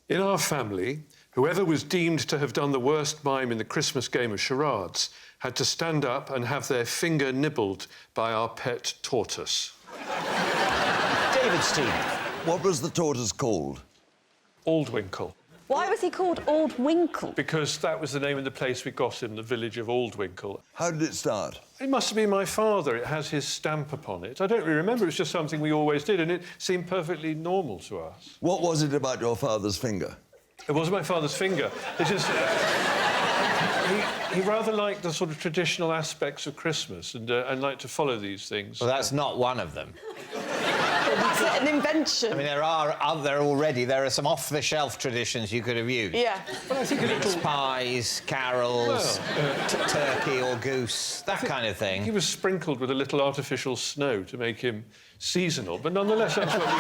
In our family, whoever was deemed to have done the worst mime in the Christmas game of charades had to stand up and have their finger nibbled by our pet tortoise. David's team. What was the tortoise called? Aldwinkle. Why was he called Aldwinkle? Because that was the name of the place we got in the village of Aldwinkle. How did it start? It must have been my father. It has his stamp upon it. I don't really remember. It was just something we always did, and it seemed perfectly normal to us. What was it about your father's finger? It wasn't my father's finger. It just... he rather liked the sort of traditional aspects of Christmas and liked to follow these things. Well, that's not one of them. That's an invention. I mean, there are some off-the-shelf traditions you could have used. Yeah. But I think Mince pies, carols, turkey or goose, that kind of thing. He was sprinkled with a little artificial snow to make him seasonal, but nonetheless, that's what we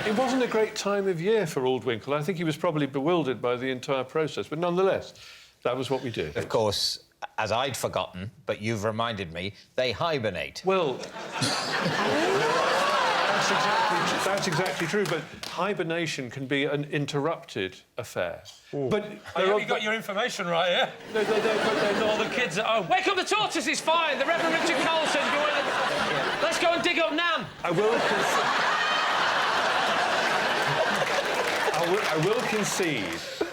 did. It wasn't a great time of year for Aldwinkle. I think he was probably bewildered by the entire process, but nonetheless, that was what we did. Of course, as I'd forgotten, but you've reminded me, they hibernate. Well... That's exactly true, but hibernation can be an interrupted affair. Ooh. But I hope you got your information right, yeah? But they're not... All the kids at home. Wake up the tortoise, it's fine. The Reverend Richard Cole says go in. Let's go and dig up Nan. I will concede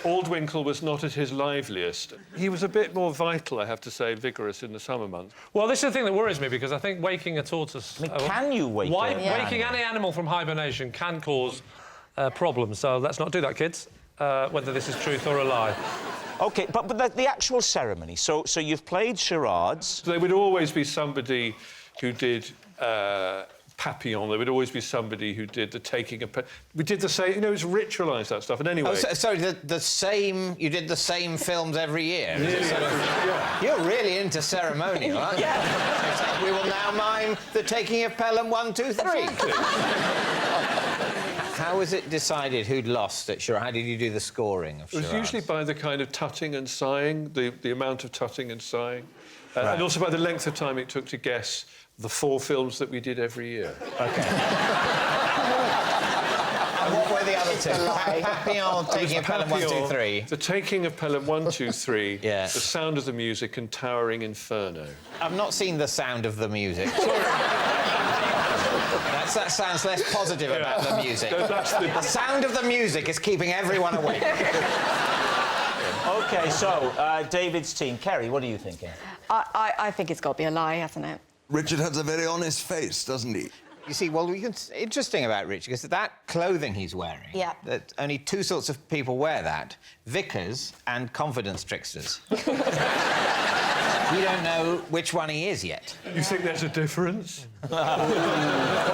Aldwinkle was not at his liveliest. He was a bit more vital, I have to say, vigorous in the summer months. Well, this is the thing that worries me, because I think waking a tortoise... I mean, can you wake Waking any animal from hibernation can cause problems, so let's not do that, kids, whether this is truth or a lie. OK, but the actual ceremony, so you've played charades... There would always be somebody who did... Papillon, there would always be somebody who did the taking of... We did the same... You know, it's ritualised, that stuff, and anyway... Oh, sorry, the same... You did the same films every year? Yeah. You're really into ceremonial, aren't you? Yeah. We will now mime the taking of Pelham 1, 2, 3. How was it decided who'd lost at charades? How did you do the scoring of charades? It was usually by the kind of tutting and sighing, the amount of tutting and sighing, and also by the length of time it took to guess the 4 films that we did every year. OK. And what were the other 2? Papillon, Taking of Pelham 1, 2, 3. The Taking of Pelham 1, 2, 3. Yeah. The Sound of the Music and Towering Inferno. I've not seen The Sound of the Music. That sounds less positive about the music. The sound of the music is keeping everyone awake. OK, so, David's team. Kerry, what are you thinking? I think it's got to be a lie, hasn't it? Richard has a very honest face, doesn't he? You see, well, interesting about Richard, because that clothing he's wearing... Yeah. That only 2 sorts of people wear that. Vicars and confidence tricksters. We don't know which one he is yet. You think there's a difference? What are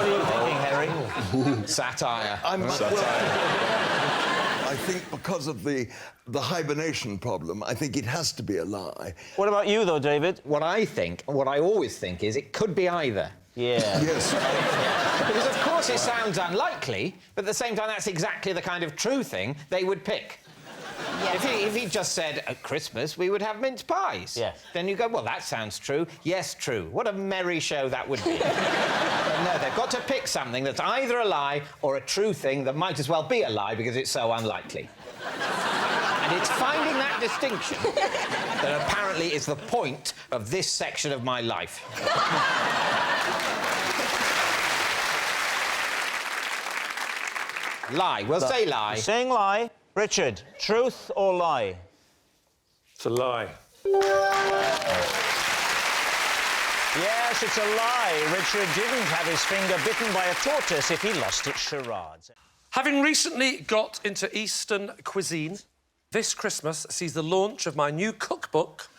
you thinking, Harry? Satire. I think because of the hibernation problem, I think it has to be a lie. What about you, though, David? What I always think is it could be either. Yeah. Yes. Because, of course, it sounds unlikely, but at the same time, that's exactly the kind of true thing they would pick. Yeah. If he just said, at Christmas, we would have mince pies. Yeah. Then you go, well, that sounds true. Yes, true. What a merry show that would be. But no, they've got to pick something that's either a lie or a true thing that might as well be a lie because it's so unlikely. And it's finding that distinction that apparently is the point of this section of my life. Lie. We'll say lie. Saying lie. Richard, truth or lie? It's a lie. Yes, it's a lie. Richard didn't have his finger bitten by a tortoise if he lost at charades. Having recently got into Eastern cuisine, this Christmas sees the launch of my new cookbook.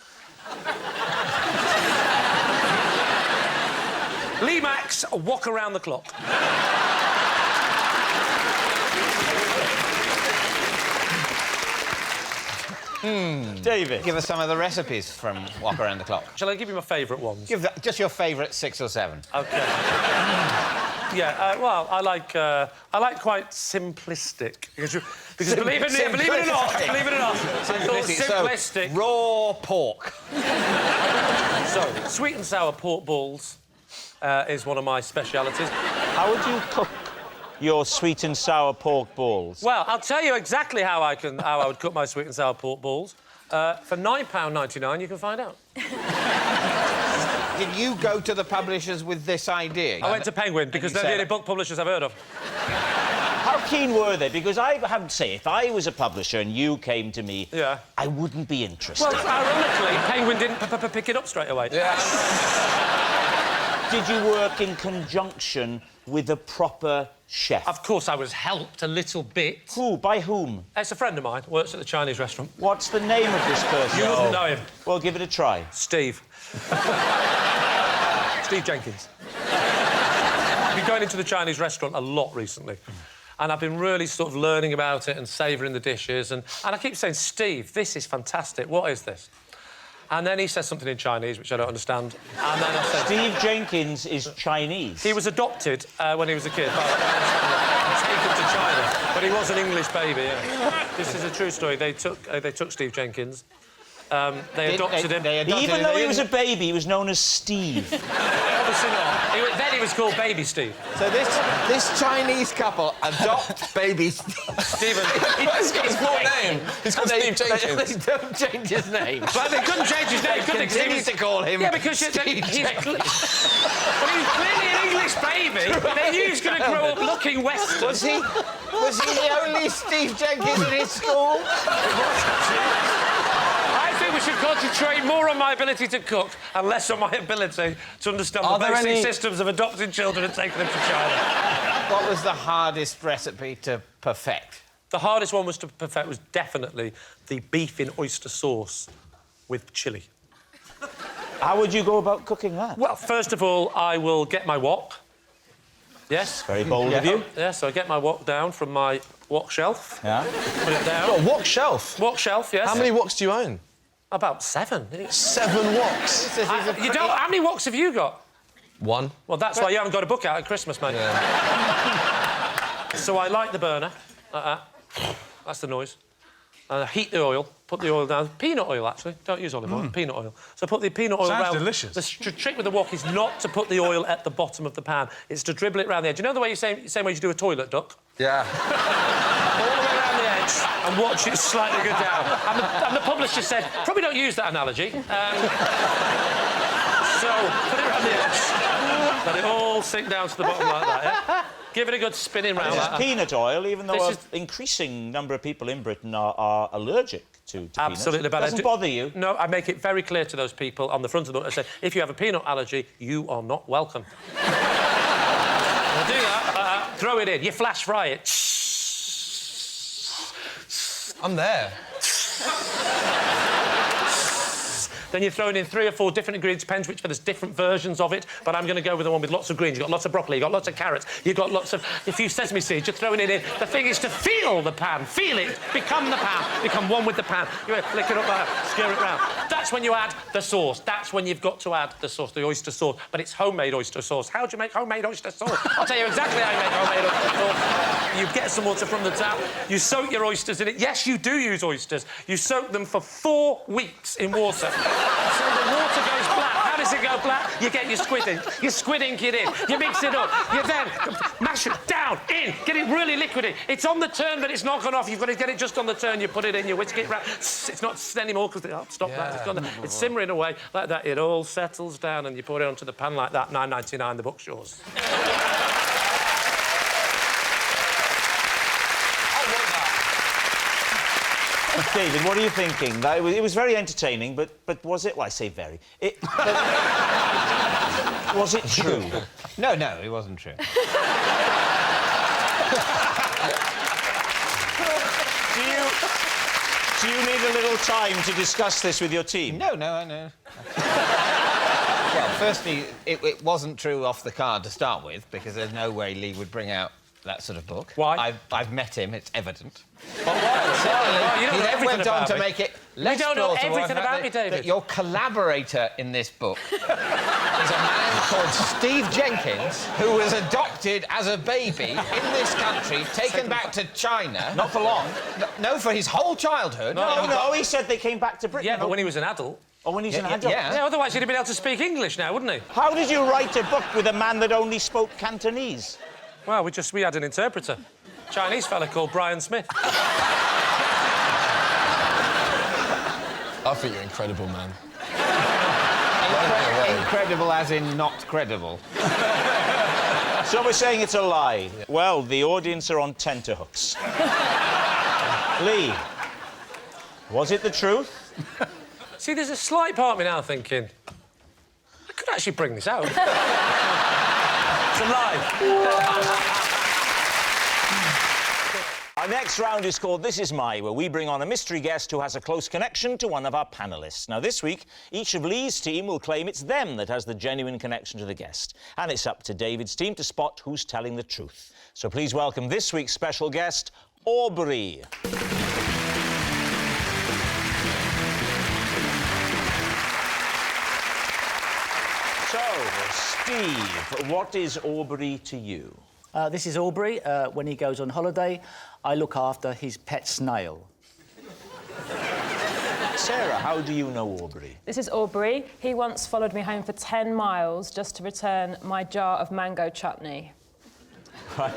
Lee Max, Walk Around the Clock. David. Give us some of the recipes from Walk Around the Clock. Shall I give you my favourite ones? Give just your favourite 6 or 7. OK. Yeah, well, I like quite simplistic. Because believe it or not, I thought simplistic. So, raw pork. So, sweet and sour pork balls is one of my specialities. How would you cook your sweet and sour pork balls? Well, I'll tell you exactly how I would cook my sweet and sour pork balls. For £9.99, you can find out. Did you go to the publishers with this idea? I went to Penguin because they're the only book publishers I've heard of. How keen were they? Because I have to say, if I was a publisher and you came to me, Yeah. I wouldn't be interested. Well, ironically, Penguin didn't pick it up straight away. Yeah. Did you work in conjunction with a proper chef? Of course, I was helped a little bit. Who? By whom? It's a friend of mine, works at the Chinese restaurant. What's the name of this person? You wouldn't know him. Well, give it a try. Steve. Steve Jenkins. I've been going into the Chinese restaurant a lot recently. And I've been really sort of learning about it and savouring the dishes. And I keep saying, Steve, this is fantastic. What is this? And then he says something in Chinese, which I don't understand. And then I said... Steve Jenkins is Chinese. He was adopted when he was a kid. Taken to China. But he was an English baby, yeah. This is a true story. They took Steve Jenkins. They adopted him. Even though he was a baby, he was known as Steve. Obviously not. Then he was called Baby Steve. So this Chinese couple adopt baby Steve. Stephen. He's got his full name. He's called Steve Jenkins. They don't change his name. But they couldn't change his name, could they? They continue to call him Steve Jenkins. Well, he was clearly an English baby. They knew he was going to grow up looking Western. Was he the only Steve Jenkins in his school? I think we should concentrate more on my ability to cook and less on my ability to understand the basic systems of adopting children and taking them to China. What was the hardest recipe to perfect? The hardest one was to perfect was definitely the beef in oyster sauce with chilli. How would you go about cooking that? Well, first of all, I will get my wok. Yes? Very bold of you. Yeah, so I get my wok down from my wok shelf. Yeah. Put it down. Oh, wok shelf? Wok shelf, yes. How many woks do you own? About 7. 7 woks? You don't... How many woks have you got? 1. Well, that's why you haven't got a book out at Christmas, mate. Yeah. So I light the burner, like that. That's the noise. Heat the oil, put the oil down. Peanut oil, actually. Don't use olive oil, peanut oil. So put the peanut oil Sounds round. delicious. The trick with the wok is not to put the oil at the bottom of the pan. It's to dribble it round the edge. You know the way same way you do a toilet duck? Yeah. All the way around the edge and watch it slightly go down. And the publisher said, probably don't use that analogy. So put it around the edge. Let it all sink down to the bottom like that, yeah? Give it a good spinning round. This is peanut oil, even though an increasing number of people in Britain are allergic to peanuts. Absolutely, but doesn't bother you. No, I make it very clear to those people on the front of the book. I say, if you have a peanut allergy, you are not welcome. I'll do that. Throw it in. You flash fry it. I'm there. Then you're throwing in 3 or 4 different ingredients, depends which, there's different versions of it, but I'm going to go with the one with lots of greens. You've got lots of broccoli, you've got lots of carrots, you've got lots of... A few sesame seeds, you're throwing it in. The thing is to feel the pan, feel it, become the pan, become one with the pan. You flick it up there, stir it round. That's when you add the sauce. That's when you've got to add the sauce, the oyster sauce. But it's homemade oyster sauce. How do you make homemade oyster sauce? I'll tell you exactly how you make homemade oyster sauce. You get some water from the tap, you soak your oysters in it. Yes, you do use oysters. You soak them for 4 weeks in water. So the water goes black. How does it go black? You get your squid ink. You squid ink it in. You mix it up. You then mash it down, in. Get it really liquidy. It's on the turn, but it's not gone off. You've got to get it just on the turn. You put it in, you whisk it round. It's not anymore because stop that. It's gone there. It's simmering away like that. It all settles down and you pour it onto the pan like that. £9.99. The book's yours. David, what are you thinking? It was very entertaining, but was it? Well, I say very. Was it true? No, it wasn't true. Do you need a little time to discuss this with your team? No, I know. Well, firstly, it wasn't true off the card to start with, because there's no way Lee would bring out that sort of book. Why? I've met him, it's evident. But why? Secondly, You don't he know then everything went on about to me. make it less You don't know plausible everything about me, David. that your collaborator in this book is a man called Steve Jenkins, who was adopted as a baby in this country, taken back to China. Not for long. No, for his whole childhood. No, he said they came back to Britain. Yeah, but when he was an adult. Oh, when he's an adult? Yeah, otherwise he'd have been able to speak English now, wouldn't he? How did you write a book with a man that only spoke Cantonese? Well, we had an interpreter. Chinese fella called Brian Smith. I think you're incredible, man. Incredible as in not credible. So we're saying it's a lie. Well, the audience are on tenterhooks. Lee, was it the truth? See, there's a slight part of me now thinking, I could actually bring this out. It's a lie. Our next round is called This Is My, where we bring on a mystery guest who has a close connection to one of our panellists. Now, this week, each of Lee's team will claim it's them that has the genuine connection to the guest. And it's up to David's team to spot who's telling the truth. So please welcome this week's special guest, Aubrey. So, Steve, what is Aubrey to you? This is Aubrey. When he goes on holiday, I look after his pet snail. Sarah, how do you know Aubrey? This is Aubrey. He once followed me home for 10 miles just to return my jar of mango chutney. Right.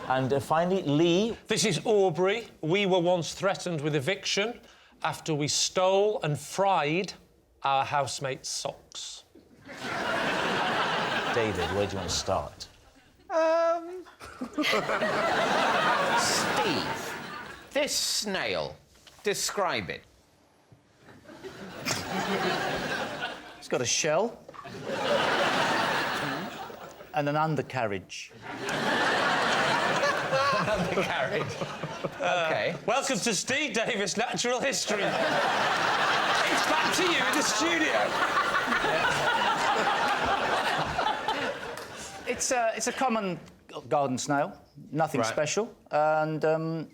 And finally, Lee. This is Aubrey. We were once threatened with eviction after we stole and fried our housemate's socks. David, where do you want to start? Steve, this snail, describe it. It's got a shell and an undercarriage. Undercarriage. OK. Welcome to Steve Davis Natural History. It's back to you in the studio. It's a common garden snail, nothing Right. special, and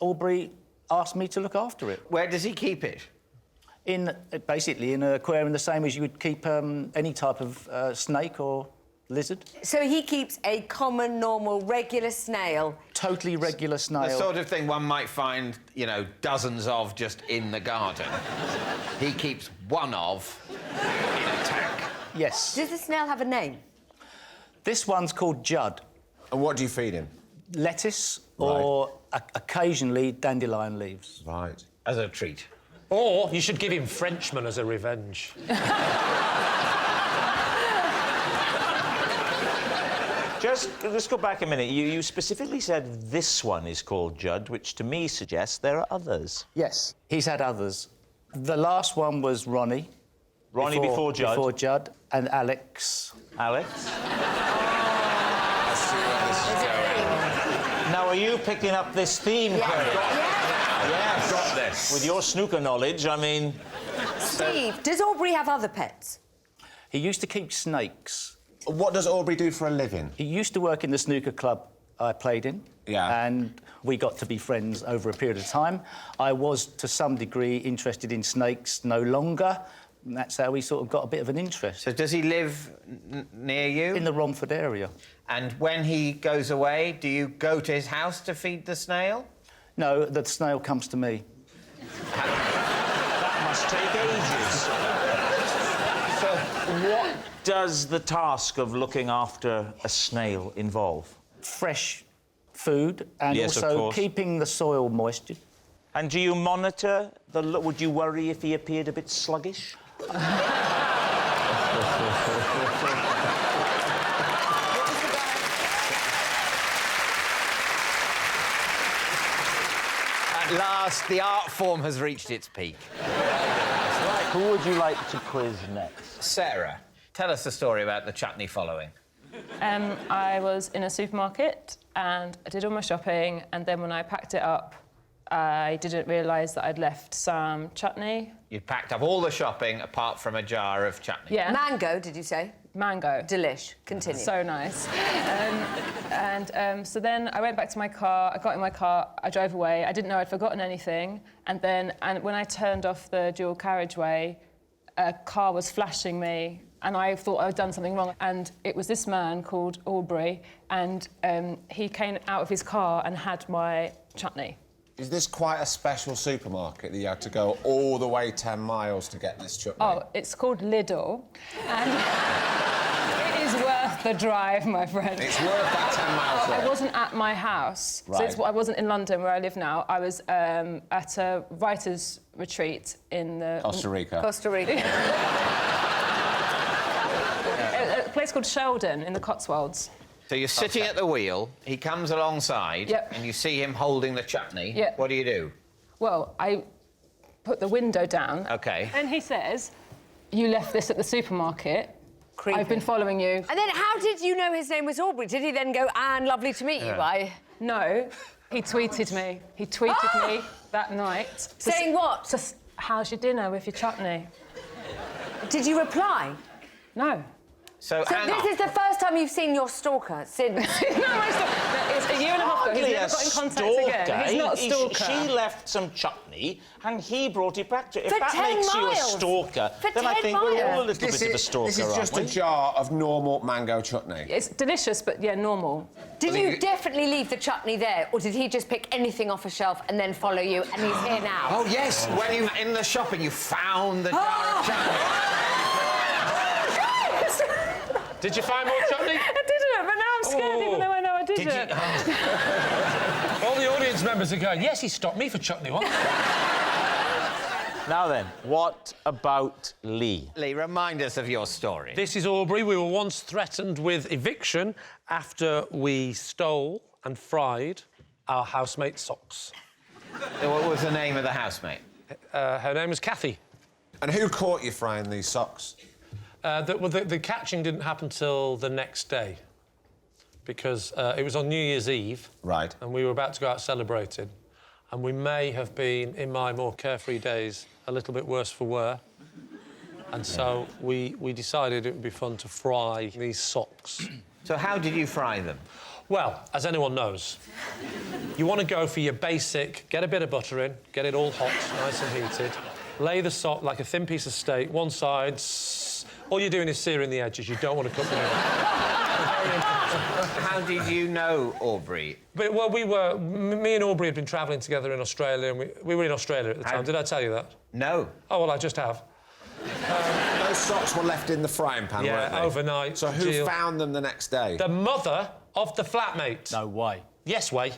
Aubrey asked me to look after it. Where does he keep it? Basically in an aquarium, the same as you would keep any type of snake or lizard. So he keeps a common, normal, regular snail. Totally regular snail. The sort of thing one might find, you know, dozens of just in the garden. He keeps one of in a tank. Yes. Does the snail have a name? This one's called Judd. And what do you feed him? Lettuce or occasionally dandelion leaves. Right. As a treat. Or you should give him Frenchman as a revenge. Just go back a minute. You specifically said this one is called Judd, which to me suggests there are others. Yes, he's had others. The last one was Ronnie. Ronnie before Judd. Before Judd, and Alex. Alex? Now, are you picking up this theme, Kerry? Yes. Got this. With your snooker knowledge, I mean... Steve, does Aubrey have other pets? He used to keep snakes. What does Aubrey do for a living? He used to work in the snooker club I played in. Yeah. And we got to be friends over a period of time. I was, to some degree, interested in snakes, no longer. And that's how we sort of got a bit of an interest. So does he live near you? In the Romford area. And when he goes away, do you go to his house to feed the snail? No, the snail comes to me. That must take ages. So what does the task of looking after a snail involve? Fresh food and Yes, of also course. keeping the soil moisture. And do you monitor the... Would you worry if he appeared a bit sluggish? At last, the art form has reached its peak. Right, who would you like to quiz next? Sarah, tell us the story about the chutney following. I was in a supermarket and I did all my shopping, and then when I packed it up, I didn't realise that I'd left some chutney. You'd packed up all the shopping apart from a jar of chutney. Yeah. Mango, did you say? Mango. Delish. Continue. So nice. So then I went back to my car, I got in my car, I drove away. I didn't know I'd forgotten anything. And when I turned off the dual carriageway, a car was flashing me, and I thought I'd done something wrong. And it was this man called Aubrey, and he came out of his car and had my chutney. Is this quite a special supermarket that you had to go all the way 10 miles to get this chutney? Oh, it's called Lidl, and it is worth worth the drive, my friend. It's worth that 10 mile trip. I wasn't at my house. Right. So I wasn't in London, where I live now. I was at a writer's retreat in the... Costa Rica. Costa Rica. A place called Sheldon in the Cotswolds. So you're sitting at the wheel, he comes alongside, Yep. and you see him holding the chutney. Yep. What do you do? Well, I put the window down. OK. And he says, you left this at the supermarket. Creepy. I've been following you. And then how did you know his name was All Brit? Did he then go, Anne, lovely to meet you? No, he tweeted me. He tweeted me that night. Saying what? How's your dinner with your chutney? Did you reply? No. So, So hang on. this is the first time you've seen your stalker since... It's a year and a half ago. He's Hardly never a got in contact stalker. again. He's not a stalker. She left some chutney and he brought it back to her. If For that 10 makes you a miles. stalker, For then I 10 think we're all a miles. little bit of a stalker, This is just a aren't we? jar of normal mango chutney. It's delicious, but yeah, normal. Did you definitely leave the chutney there, or did he just pick anything off a shelf and then follow you, and he's here now? Oh, yes, when you in the shopping, you found the jar of chutney. Did you find more chutney? I didn't, but now I'm scared, even though I know I didn't. All the audience members are going, yes, he stopped me for chutney once. Now then, what about Lee? Lee, remind us of your story. This is Aubrey. We were once threatened with eviction after we stole and fried our housemate's socks. What was the name of the housemate? Her name was Kathy. And who caught you frying these socks? The catching didn't happen till the next day because it was on New Year's Eve. Right. And we were about to go out celebrating. And we may have been, in my more carefree days, a little bit worse for wear. And so we decided it would be fun to fry these socks. So how did you fry them? Well, as anyone knows, you want to go for your basic, get a bit of butter in, get it all hot, nice and heated, lay the sock like a thin piece of steak, one side, all you're doing is searing the edges. You don't want to cook them. How did you know Aubrey? But, well, me and Aubrey had been travelling together in Australia, and we were in Australia at the time. Did I tell you that? No. Oh, well, I just have. Those socks were left in the frying pan, weren't they? Overnight. So who found them the next day? The mother of the flatmate. No way. Yes, way.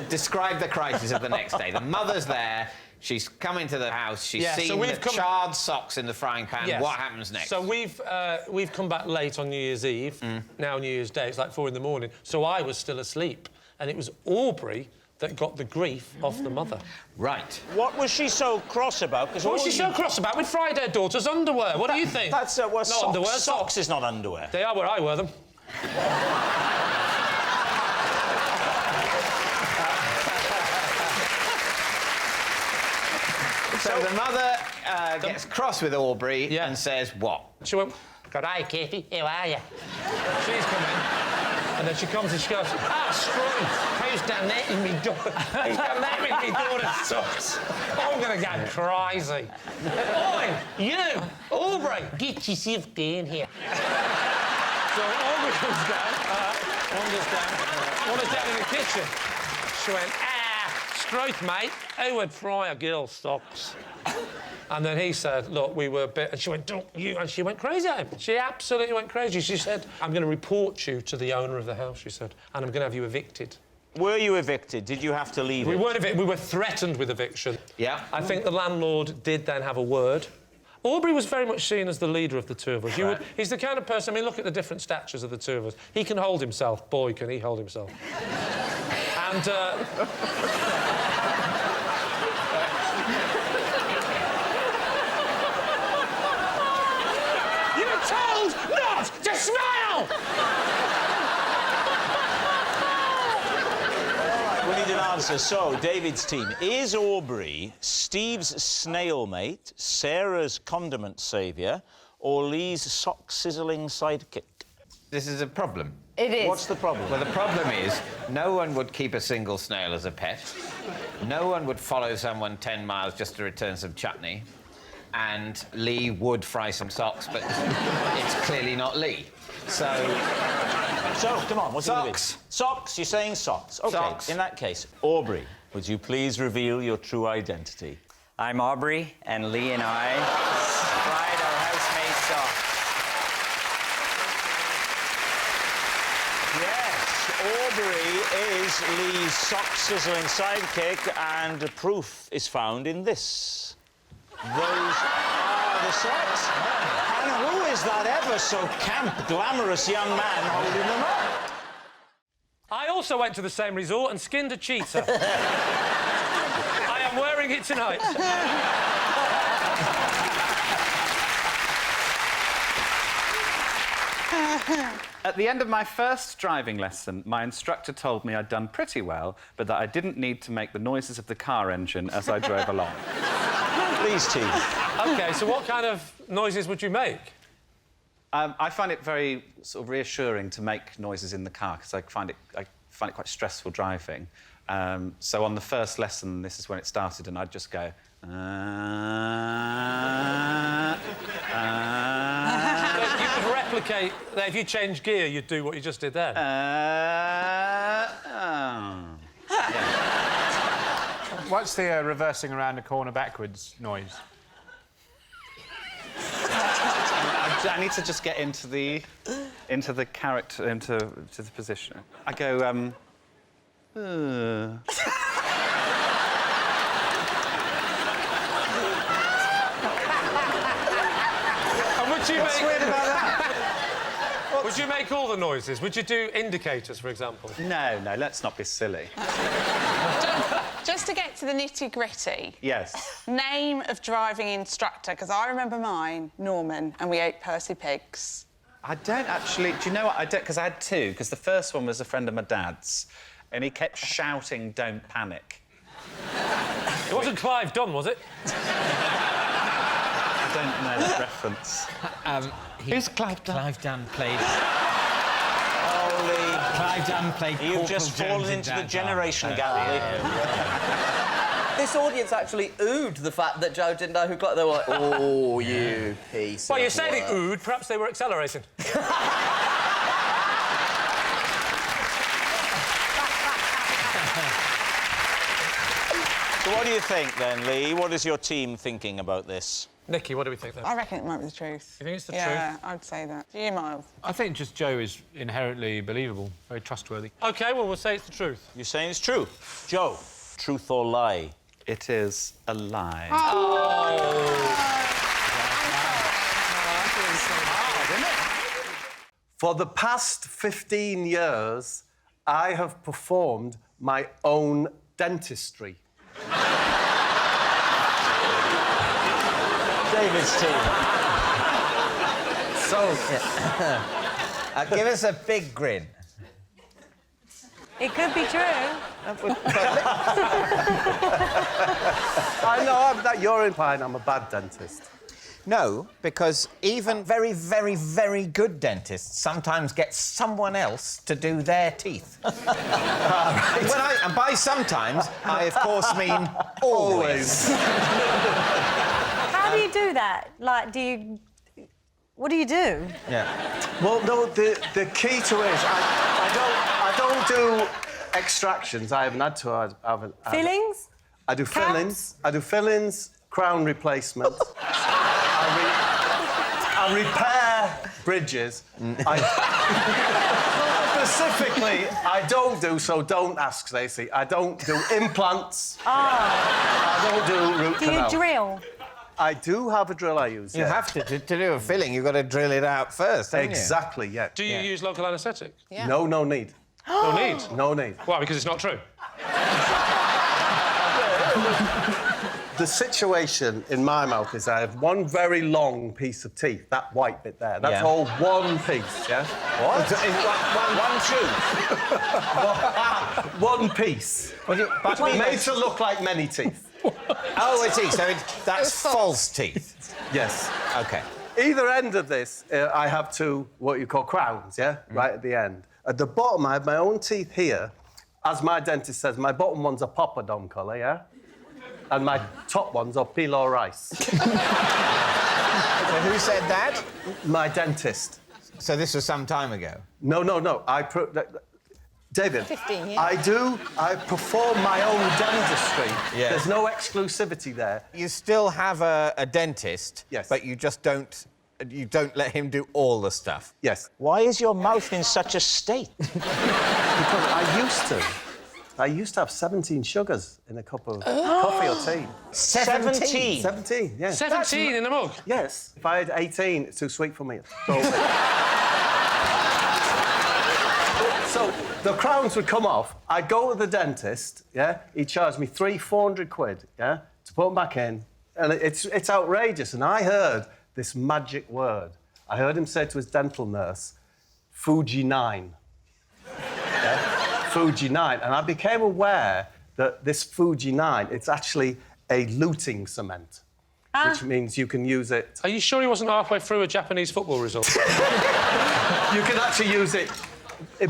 Describe the crisis of the next day. The mother's there. She's come into the house. She's seen the charred socks in the frying pan. Yes. What happens next? So we've come back late on New Year's Eve. Now New Year's Day, it's like 4 in the morning. So I was still asleep, and it was Aubrey that got the grief off the mother. Right. What was she so cross about? What was she so cross about? We'd fried her daughter's underwear. What do you think? That's not underwear. Socks is not underwear. They are where I wear them. So the mother gets cross with Aubrey and says what? She went, "Good day, Kathy. How are you?" She's come in, and then she comes and she goes, Scrooge, who's done that in me daughter? Who's done that with me daughter's socks? I'm going to go crazy. Oi, you, Aubrey, get yourself down here. So Aubrey comes down, wanders down in the kitchen. She went, Scrooge, mate, who would fry a girl's socks? And then he said, look, we were a bit... And she went, don't you... And she went crazy at him. She absolutely went crazy. She said, I'm going to report you to the owner of the house, she said, and I'm going to have you evicted. Were you evicted? Did you have to leave We it? weren't evicted. We were threatened with eviction. Yeah. I think the landlord did then have a word. Aubrey was very much seen as the leader of the two of us. Right. He's the kind of person... I mean, look at the different statures of the two of us. He can hold himself. Boy, can he hold himself. And... told not to smile! We need an answer. So, David's team. Is Aubrey Steve's snail mate, Sarah's condiment saviour, or Lee's sock-sizzling sidekick? This is a problem. It is. What's the problem? Well, the problem is no one would keep a single snail as a pet. No one would follow someone 10 miles just to return some chutney. And Lee would fry some socks, but it's clearly not Lee. So, come on, what's socks? Socks, you're saying socks. OK, Socks. In that case, Aubrey, would you please reveal your true identity? I'm Aubrey, and Lee and I fried our housemate's socks. is Lee's sock-sizzling sidekick, and proof is found in this. Those are the socks. And who is that ever so camp, glamorous young man holding them up? I also went to the same resort and skinned a cheetah. I am wearing it tonight. At the end of my first driving lesson, my instructor told me I'd done pretty well, but that I didn't need to make the noises of the car engine as I drove along. Please, team. OK, so what kind of noises would you make? I find it very sort of reassuring to make noises in the car because I find it quite stressful driving. So on the first lesson, this is when it started, and I'd just go. You could replicate that. If you change gear, you'd do what you just did there. What's the reversing around a corner backwards noise? I need to just get into the character, into the position. I go, And would you What's weird about that? Would you make all the noises? Would you do indicators, for example? No, let's not be silly. Just to get to the nitty-gritty. Yes. Name of driving instructor, because I remember mine, Norman, and we ate Percy pigs. I don't actually... Do you know what? I don't... Because I had two, because the first one was a friend of my dad's, and he kept shouting, "Don't panic." It wasn't Clive Dunn, was it? I don't know the reference. Who's Clive Dunn? Clive Dunn played... Holy... Clive Dunn played You've just fallen into the generation gap. This audience actually oohed the fact that Joe didn't know who got... They were like, oh, you piece Well, of you said it work. oohed. Perhaps they were accelerating. So what do you think, then, Lee? What is your team thinking about this? Nicky, what do we think, then? I reckon it might be the truth. You think it's the truth? truth? Yeah, I'd say that. Do you, Miles? I think just Joe is inherently believable, very trustworthy. OK, well, we'll say it's the truth. You're saying it's true. Joe, truth or lie? It is a lie. For the past 15 years, I have performed my own dentistry. David's team. So... give us a big grin. It could be true. I know, you're implying I'm a bad dentist. No, because even very, very, very good dentists sometimes get someone else to do their teeth. And by sometimes, I, of course, mean always. How do you do that? Like, do you... What do you do? Yeah. Well, no, the key to it is I don't do extractions. I haven't had to. I haven't. Fillings? I do fillings. I do fillings, crown replacement. I repair bridges. Specifically, I don't do, so don't ask, Stacey. I don't do implants. I don't do root canal. Do you drill? I do have a drill I use, You have to do a filling, you've got to drill it out first, haven't you? Exactly, yeah. Do you use local anaesthetic? Yeah. No need. No need? No need. Why, because it's not true? The situation in my mouth is I have one very long piece of teeth, that white bit there. That's all one piece, yeah? What? One piece. Made to look like many teeth. Oh, I see. So that's false teeth. Yes. OK. Either end of this, I have two, what you call crowns, yeah? Right at the end. At the bottom, I have my own teeth here. As my dentist says, my bottom one's a poppadom colour, yeah? And my top one's are pilo rice. So who said that? My dentist. So this was some time ago? No. David, 15 years. I perform my own dentistry. Yeah. There's no exclusivity there. You still have a dentist, yes, but you just don't let him do all the stuff. Yes. Why is your mouth in such a state? Because I used to. I used to have 17 sugars in a cup of coffee or tea. 17? 17, yes. 17 in a mug? Yes. If I had 18, it's too sweet for me. So the crowns would come off. I'd go to the dentist, yeah? He'd charge me 400 quid, yeah, to put them back in. And it's outrageous. And I heard this magic word. I heard him say to his dental nurse, Fuji 9. Fuji 9, and I became aware that this Fuji 9, it's actually a luting cement, which means you can use it... Are you sure he wasn't halfway through a Japanese football result? You can actually use it...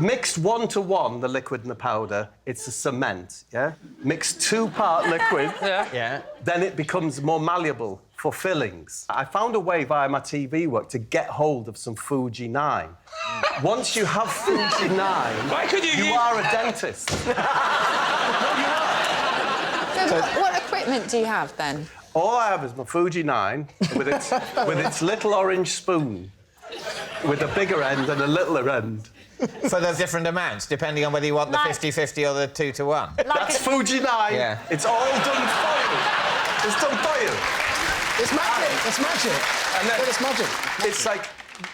Mixed 1-to-1, the liquid and the powder, it's a cement, yeah? Mixed 2-part liquid, yeah, then it becomes more malleable for fillings. I found a way via my TV work to get hold of some Fuji 9. Once you have Fuji 9, you are a dentist. So what equipment do you have then? All I have is my Fuji 9 with its little orange spoon, with a bigger end and a littler end. For the different amounts, depending on whether you want the 50-50 or the 2-to-1. That's Fuji 9. Yeah. It's all done for you. It's done for you. It's magic. It's magic. And then, it's magic. It's like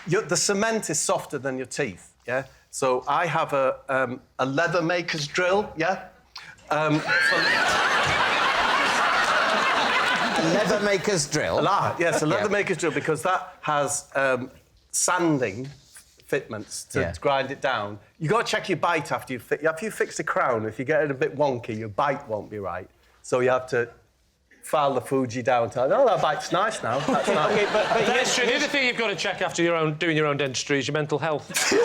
the cement is softer than your teeth, yeah? So I have a leather maker's drill, yeah? Leather maker's drill? Yes, a leather maker's drill, because that has sanding fitments to grind it down. You got to check your bite after you fix the crown. If you get it a bit wonky, your bite won't be right. So you have to file the Fuji down to... Oh, that bite's nice now. That's nice. OK, but the other thing you've got to check after doing your own dentistry is your mental health. Do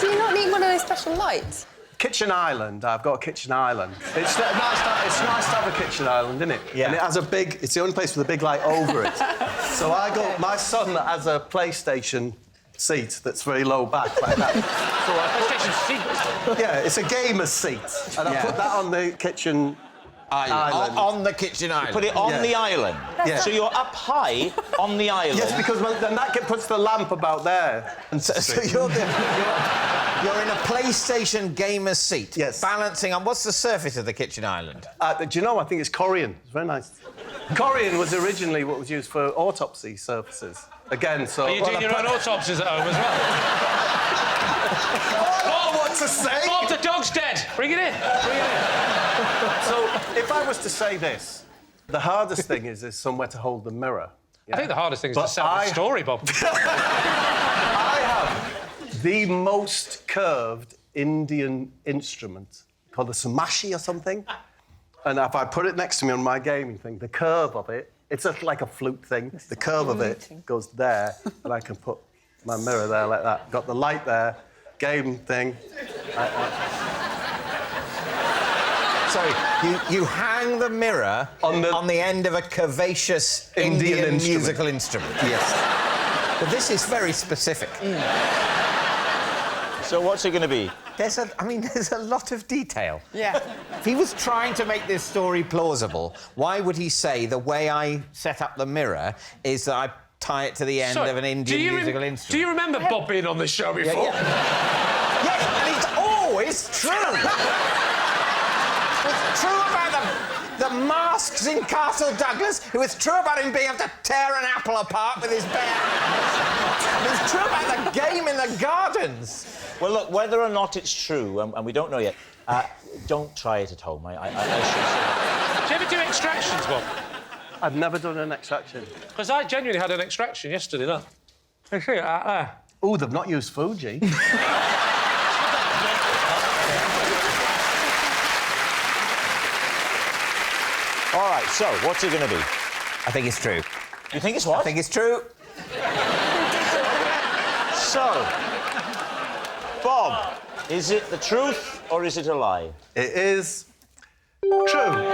you not need one of those special lights? Kitchen island. I've got a kitchen island. It's nice to have a kitchen island, isn't it? Yeah. And it has a big... It's the only place with a big light over it. So I got... My son has a PlayStation seat that's very low back, like that. So PlayStation seat? Yeah, it's a gamer's seat. And I put that on the kitchen... Island. On the kitchen island. You put it on the island? Yeah. So you're up high on the island? Yes, because then that puts the lamp about there. And so you're in a PlayStation gamer's seat. Yes. Balancing on... What's the surface of the kitchen island? Do you know? I think it's Corian. It's very nice. Corian was originally what was used for autopsy surfaces. Again, so... Are you doing your own autopsies at home as well? Oh, what to say? Bob, the dog's dead. Bring it in. Bring it in. So, if I was to say this, the hardest thing is somewhere to hold the mirror. Yeah? I think the hardest thing is to sell the story, Bob. I have the most curved Indian instrument called a samashi or something. And if I put it next to me on my gaming thing, the curve of it, it's like a flute thing. The curve of it goes there, and I can put my mirror there like that. Got the light there, game thing. Sorry, you hang the mirror on the end of a curvaceous Indian musical instrument. Yes. But this is very specific. So what's it going to be? There's a lot of detail. Yeah. If he was trying to make this story plausible, why would he say the way I set up the mirror is that I tie it to the end of an Indian musical instrument? Do you remember Bob being on this show before? Yes, and it's always true. It's true about the masks in Castle Douglas. It was true about him being able to tear an apple apart with his bare hands. It was true about the game in the gardens. Well, look, whether or not it's true, and we don't know yet, don't try it at home. I Do you ever do extractions, Bob? I've never done an extraction. Because I genuinely had an extraction yesterday, look. I see it out there. Oh, they've not used Fuji. All right, so what's it going to be? I think it's true. You think it's what? I think it's true. So, Bob, is it the truth or is it a lie? It is true.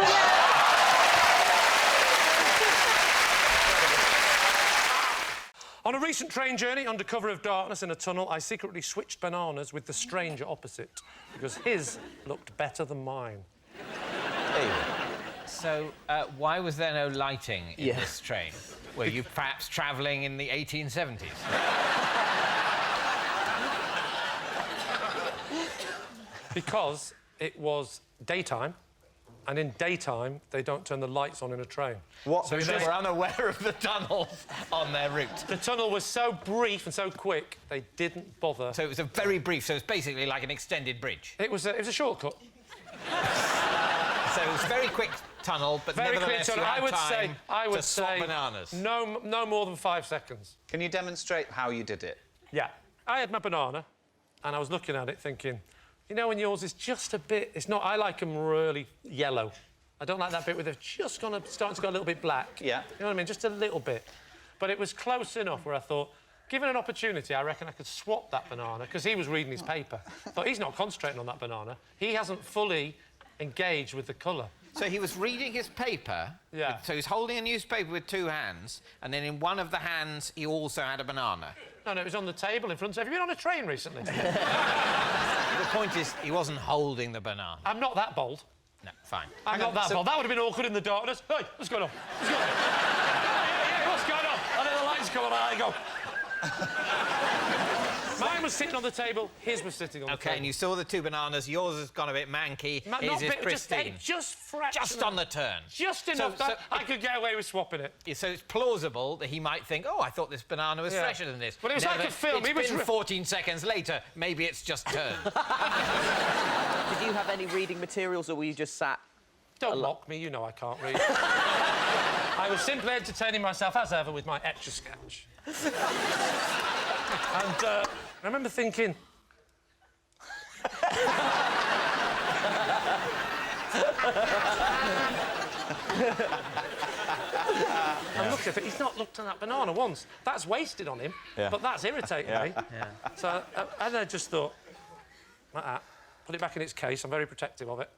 On a recent train journey under cover of darkness in a tunnel, I secretly switched bananas with the stranger opposite because his looked better than mine. There you go. So, why was there no lighting in this train? Were you perhaps travelling in the 1870s? Because it was daytime, and in daytime, they don't turn the lights on in a train. What? So they were unaware of the tunnel on their route? The tunnel was so brief and so quick, they didn't bother. So it was a very brief, so it's basically like an extended bridge? It was a shortcut. So it was a very quick tunnel, but very nevertheless quick tunnel. you had time to swap say bananas. No more than 5 seconds. Can you demonstrate how you did it? Yeah. I had my banana, and I was looking at it thinking, you know, when yours is just a bit... It's not... I like them really yellow. I don't like that bit where they're just starting to go a little bit black. Yeah. You know what I mean? Just a little bit. But it was close enough where I thought, given an opportunity, I reckon I could swap that banana, because he was reading his paper. I thought, he's not concentrating on that banana. He hasn't fully engaged with the colour. So he was reading his paper. Yeah. So he's holding a newspaper with 2 hands, and then in one of the hands he also had a banana. No, it was on the table in front of... Have you been on a train recently? The point is, he wasn't holding the banana. I'm not that bold. No, fine. I'm not that bold. That would have been awkward in the darkness. Hey, what's going on? What's going on? Yeah, what's going on? And then the lights come on, and I go... Mine was sitting on the table, his was sitting on the table. OK, and you saw the 2 bananas. Yours has gone a bit manky. His is pristine. Just fractional. Just on the turn. Just enough that I could get away with swapping it. Yeah, so it's plausible that he might think, oh, I thought this banana was fresher than this. But it was like a film. It's been 14 seconds later. Maybe it's just turned. Did you have any reading materials, or were you just sat... Don't mock me, you know I can't read. I was simply entertaining myself, as ever, with my Etch-a-Sketch. And I remember thinking... I'm looking at it, he's not looked at that banana once. That's wasted on him, but that's irritating me. So and I just thought, like that, put it back in its case, I'm very protective of it.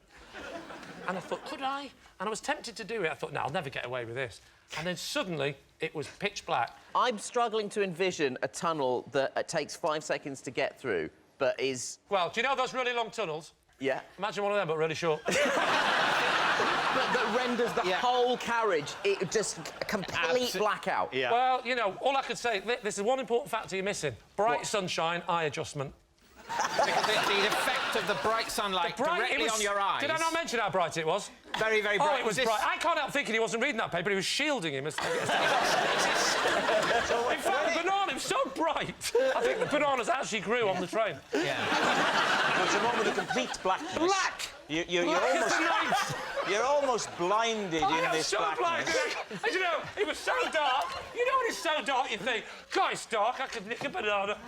And I thought, could I? And I was tempted to do it. I thought, no, I'll never get away with this. And then suddenly, it was pitch black. I'm struggling to envision a tunnel that takes 5 seconds to get through, but is... Well, do you know those really long tunnels? Yeah. Imagine one of them, but really short. But that renders the whole carriage just a complete blackout. Yeah. Well, you know, all I could say, this is one important factor you're missing. Bright sunshine, eye adjustment. Because the effect of the bright sunlight directly on your eyes... Did I not mention how bright it was? Very, very bright. Oh, it was bright. I can't help thinking he wasn't reading that paper, he was shielding him. In fact, the banana was so bright, I think the bananas actually grew on the train. Yeah. There's a moment of complete blackness. Black! You're almost blinded in this so blackness. Blinded. You know, it was so dark. You know when it's so dark, you think, God, it's dark, I could nick a banana.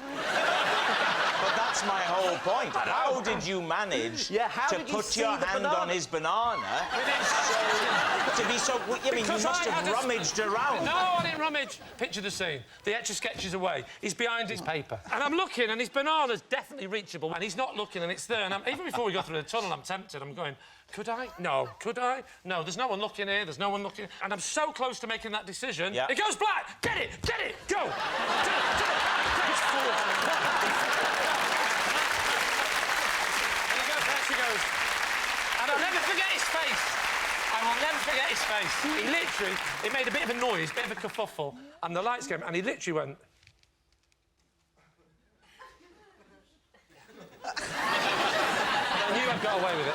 But that's my whole point. How did you manage to put your hand on his banana to be so... I mean, you must have rummaged around. No, I didn't rummage. Picture the scene. The Etch-a-Sketch is away. He's behind his paper. And I'm looking, and his banana's definitely reachable. And he's not looking, and it's there. And even before we go through the tunnel, I'm tempted. I'm going, could I? No. Could I? No, there's no one looking here. There's no one looking. And I'm so close to making that decision. Yeah. It goes black. Get it. Get it. Go. Page 4. There she goes. And I'll never forget his face. I will never forget his face. He literally... It made a bit of a noise, a bit of a kerfuffle, and the lights came, and he literally went... I knew I'd got away with it.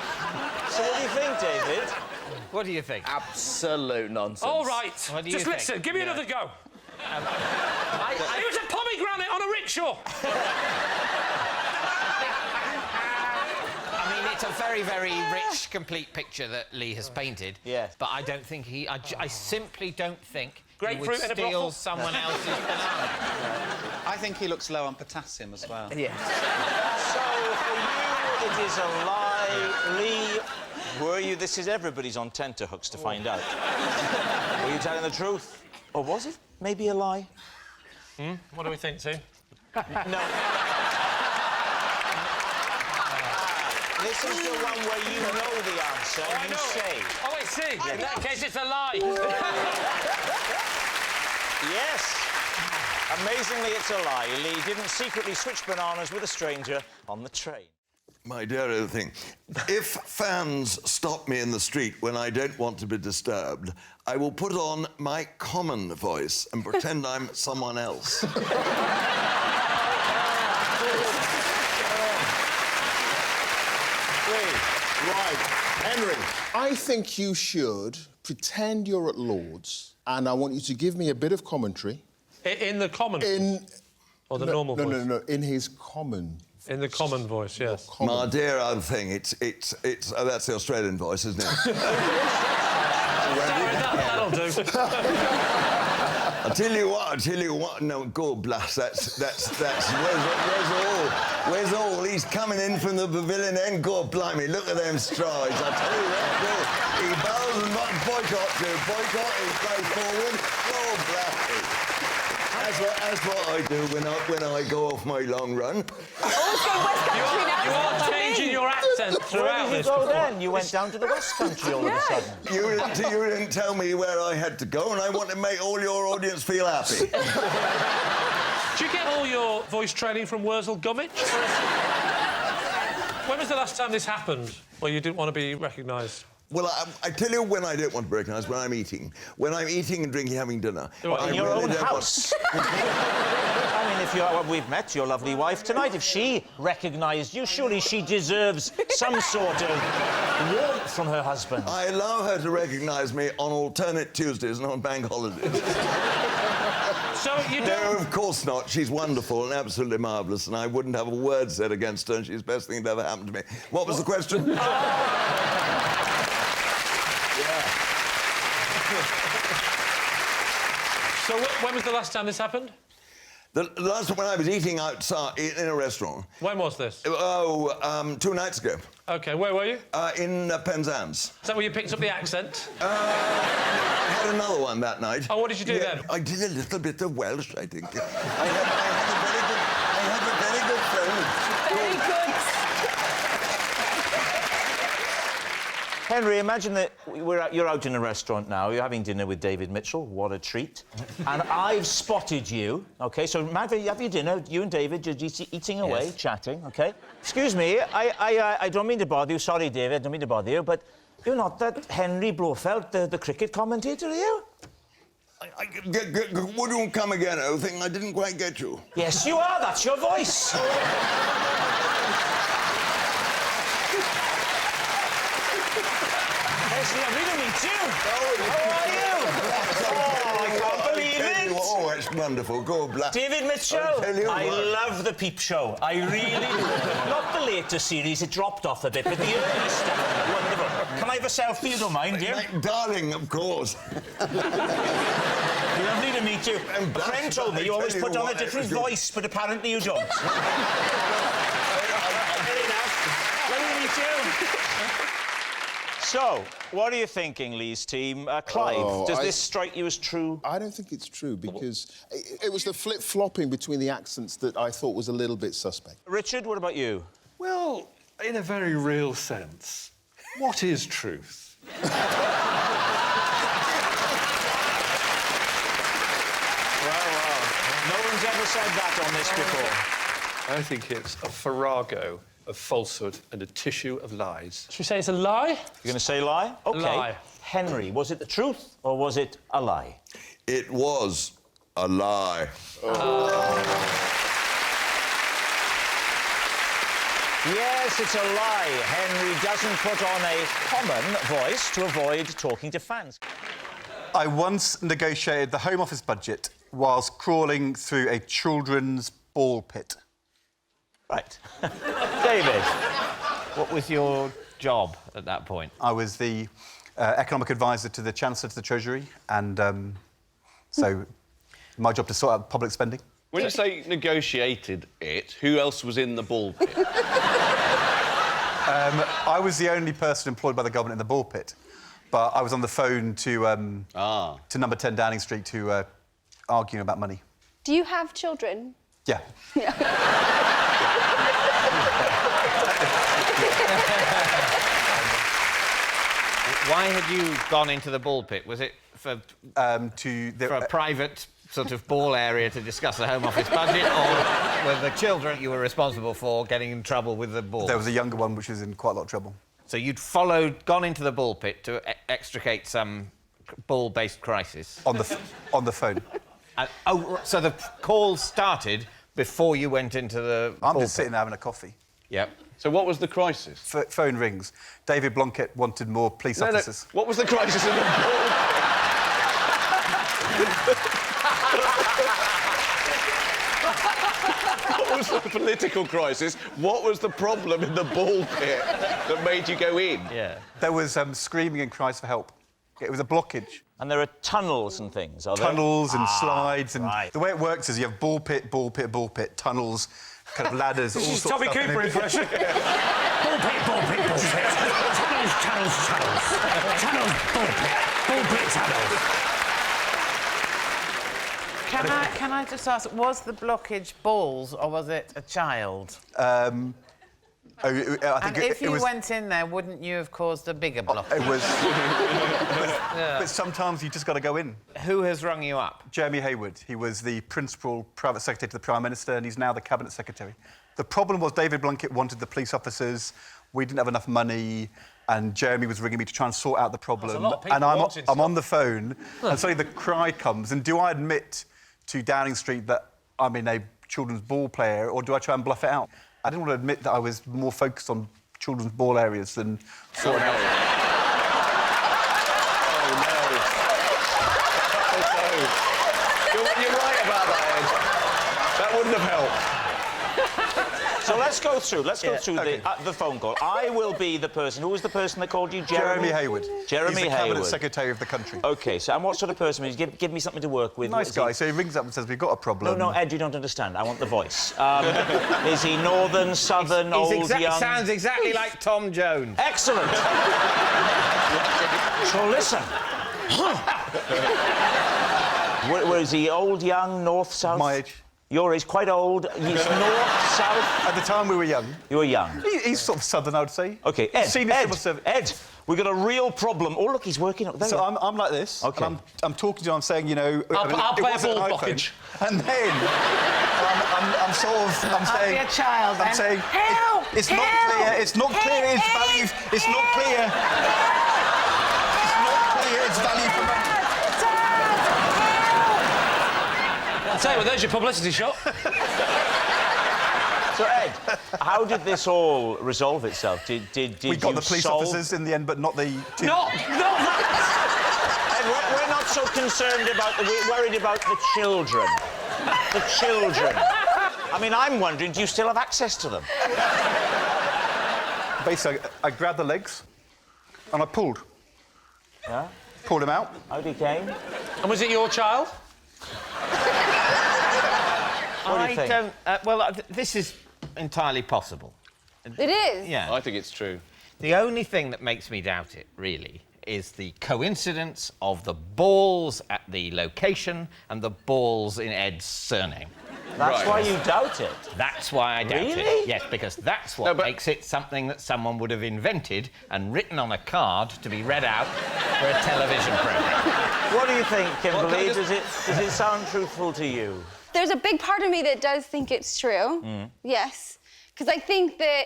So what do you think, David? What do you think? Absolute nonsense. All right. What do you Just think? listen. Give me another go. It was a pomegranate on a rickshaw. I mean, it's a very, very rich, complete picture that Lee has painted. Yes. But I don't think he... I simply don't think he would Grapefruit in a steal brothel? someone else's banana. I think he looks low on potassium as well. Yeah. So, for you, it is a lie. Lee, were you... This is everybody's on tenterhooks to find out. Were you telling the truth? Or was it maybe a lie? What do we think, Tim? No. This is the one where you know the answer and you say. Oh, wait, see. In that case, it's a lie. Yes. Amazingly, it's a lie. Lee didn't secretly switch bananas with a stranger on the train. My dear old thing, if fans stop me in the street when I don't want to be disturbed, I will put on my common voice and pretend I'm someone else. Henry, I think you should pretend you're at Lord's, and I want you to give me a bit of commentary. In the common or the normal voice? No, in his common. In the common voice, yes. My dear old thing, it's that's the Australian voice, isn't it? That'll do. I tell you what, no, God bless, where's all? He's coming in from the pavilion end, God blimey, look at them strides, I tell you what, God, he bows and what boycott, he plays forward, God bless him. That's what I do when I go off my long run. You are changing your accent throughout this. Where did you go then? You went down to the West Country all of a sudden. You didn't tell me where I had to go, and I want to make all your audience feel happy. Do you get all your voice training from Wurzel Gummidge? When was the last time this happened, where you didn't want to be recognised? Well, I tell you when I don't want to be recognised, when I'm eating. When I'm eating and drinking, having dinner. In your own house? I mean, if we've met your lovely wife tonight. If she recognised you, surely she deserves some sort of warmth from her husband. I allow her to recognise me on alternate Tuesdays and on bank holidays. So you don't... No, of course not. She's wonderful and absolutely marvellous, and I wouldn't have a word said against her, and she's the best thing that ever happened to me. What was the question? So when was the last time this happened? The last time when I was eating outside in a restaurant. When was this? 2 nights ago. OK, where were you? In Penzance. Is that where you picked up the accent? I had another one that night. Oh, what did you do then? I did a little bit of Welsh, I think. I had a very good friend. Very good. Henry, imagine that you're out in a restaurant now, you're having dinner with David Mitchell, what a treat, and I've spotted you, OK, so Matt, you have your dinner, you and David, you're eating away, yes. Chatting, OK? Excuse me, I don't mean to bother you, sorry, David, I don't mean to bother you, but you're not that Henry Blofeld, the cricket commentator, are you? Would you come again, I think I didn't quite get you. Yes, you are, that's your voice. It's lovely to meet you. How are you? I can't believe it. Oh, it's wonderful. God bless. David Mitchell. I love the Peep Show. I really do. Not the later series, it dropped off a bit, but the early stuff, wonderful. Can I have a selfie, you don't mind, dear? Darling, of course. Lovely to meet you. A friend told me you always put on a different voice, but apparently you don't. Very nice. Lovely to meet you. So, what are you thinking, Lee's team? Clive, does this strike you as true? I don't think it's true, because it was the flip-flopping between the accents that I thought was a little bit suspect. Richard, what about you? Well, in a very real sense, what is truth? Well. No one's ever said that on this before. I think it's a farrago of falsehood and a tissue of lies. Should we say it's a lie? You're going to say lie? OK. Lie. Henry, was it the truth or was it a lie? It was a lie. Yes, it's a lie. Henry doesn't put on a common voice to avoid talking to fans. I once negotiated the Home Office budget whilst crawling through a children's ball pit. Right. David, what was your job at that point? I was the economic advisor to the Chancellor to the Treasury, and so my job to sort out public spending. When you say negotiated it, who else was in the ball pit? I was the only person employed by the government in the ball pit, but I was on the phone to number 10 Downing Street to argue about money. Do you have children? Yeah. Why had you gone into the ball pit? Was it for a private sort of ball area to discuss the Home Office budget, or were the children you were responsible for getting in trouble with the ball? There was a younger one which was in quite a lot of trouble. So you'd gone into the ball pit to extricate some ball-based crisis? On the phone. So the call started before you went into the I'm ball just pit. sitting there having a coffee. Yep. So what was the crisis? Phone rings. David Blunkett wanted more police officers. No. What was the crisis in the ball? What was the political crisis? What was the problem in the ball pit that made you go in? Yeah. There was screaming and cries for help. It was a blockage. And there are tunnels and things, are there? Tunnels and slides, and right. the way it works is you have ball pit, tunnels, kind of ladders. This all is sorts Tommy of stuff, Cooper and then- impression. Ball pit, ball pit, ball pit. Tunnels, tunnels, tunnels. Tunnels, ball pit, tunnels. Can I just ask, was the blockage balls or was it a child? I And think if you was, went in there, wouldn't you have caused a bigger blockage? It was. But sometimes you just got to go in. Who has rung you up? Jeremy Hayward. He was the principal private secretary to the Prime Minister, and he's now the Cabinet Secretary. The problem was David Blunkett wanted the police officers. We didn't have enough money, and Jeremy was ringing me to try and sort out the problem. There's a lot of people And I'm wanting on the phone, and suddenly the cry comes. And do I admit to Downing Street that I'm in a children's ball player, or do I try and bluff it out? I didn't want to admit that I was more focused on children's ball areas than sorting out. You're right about that, Ed. That wouldn't have helped. So let's go through the phone call. I will be the person. Who was the person that called you? Jeremy Hayward. Jeremy He's the Hayward. Cabinet Secretary of the country. OK, so and what sort of person is he? Give me something to work with. Nice guy. So he rings up and says, we've got a problem. No, Ed, you don't understand. I want the voice. Is he northern, southern, old, young? Sounds exactly like Tom Jones. Excellent. So listen. Where is he? Old, young, north, south? My age. Your age, quite old. He's north, south. At the time we were young. You were young. He's sort of southern, I would say. OK, Ed, Senior civil servant. Ed, we've got a real problem. Oh, look, he's working up there. So I'm like this. OK. And I'm talking to you, I'm saying, you know... I'll play a wasn't ball an iPhone. blockage. And then I'm saying... Be a child, I'm then. saying... Help! It's not clear. It's not clear its value. It's not clear. It's not clear its value for money. I'll tell you what, there's your publicity shot. So, Ed, how did this all resolve itself? Did We got you the police solve... officers in the end, but not the... Not Ed, we're not so concerned about... We're worried about the children. The children. I mean, I'm wondering, do you still have access to them? Basically, I grabbed the legs and I pulled. Yeah? Pulled him out. Out he came. And was it your child? What do you think? This is entirely possible. It is? Yeah. I think it's true. The only thing that makes me doubt it, really, is the coincidence of the balls at the location and the balls in Ed's surname. That's why you doubt it? That's why I doubt Really? it. Yes, because that's what makes it something that someone would have invented and written on a card to be read out for a television programme. What do you think, Kimberly? Does it sound truthful to you? There's a big part of me that does think it's true. Yes. Because I think that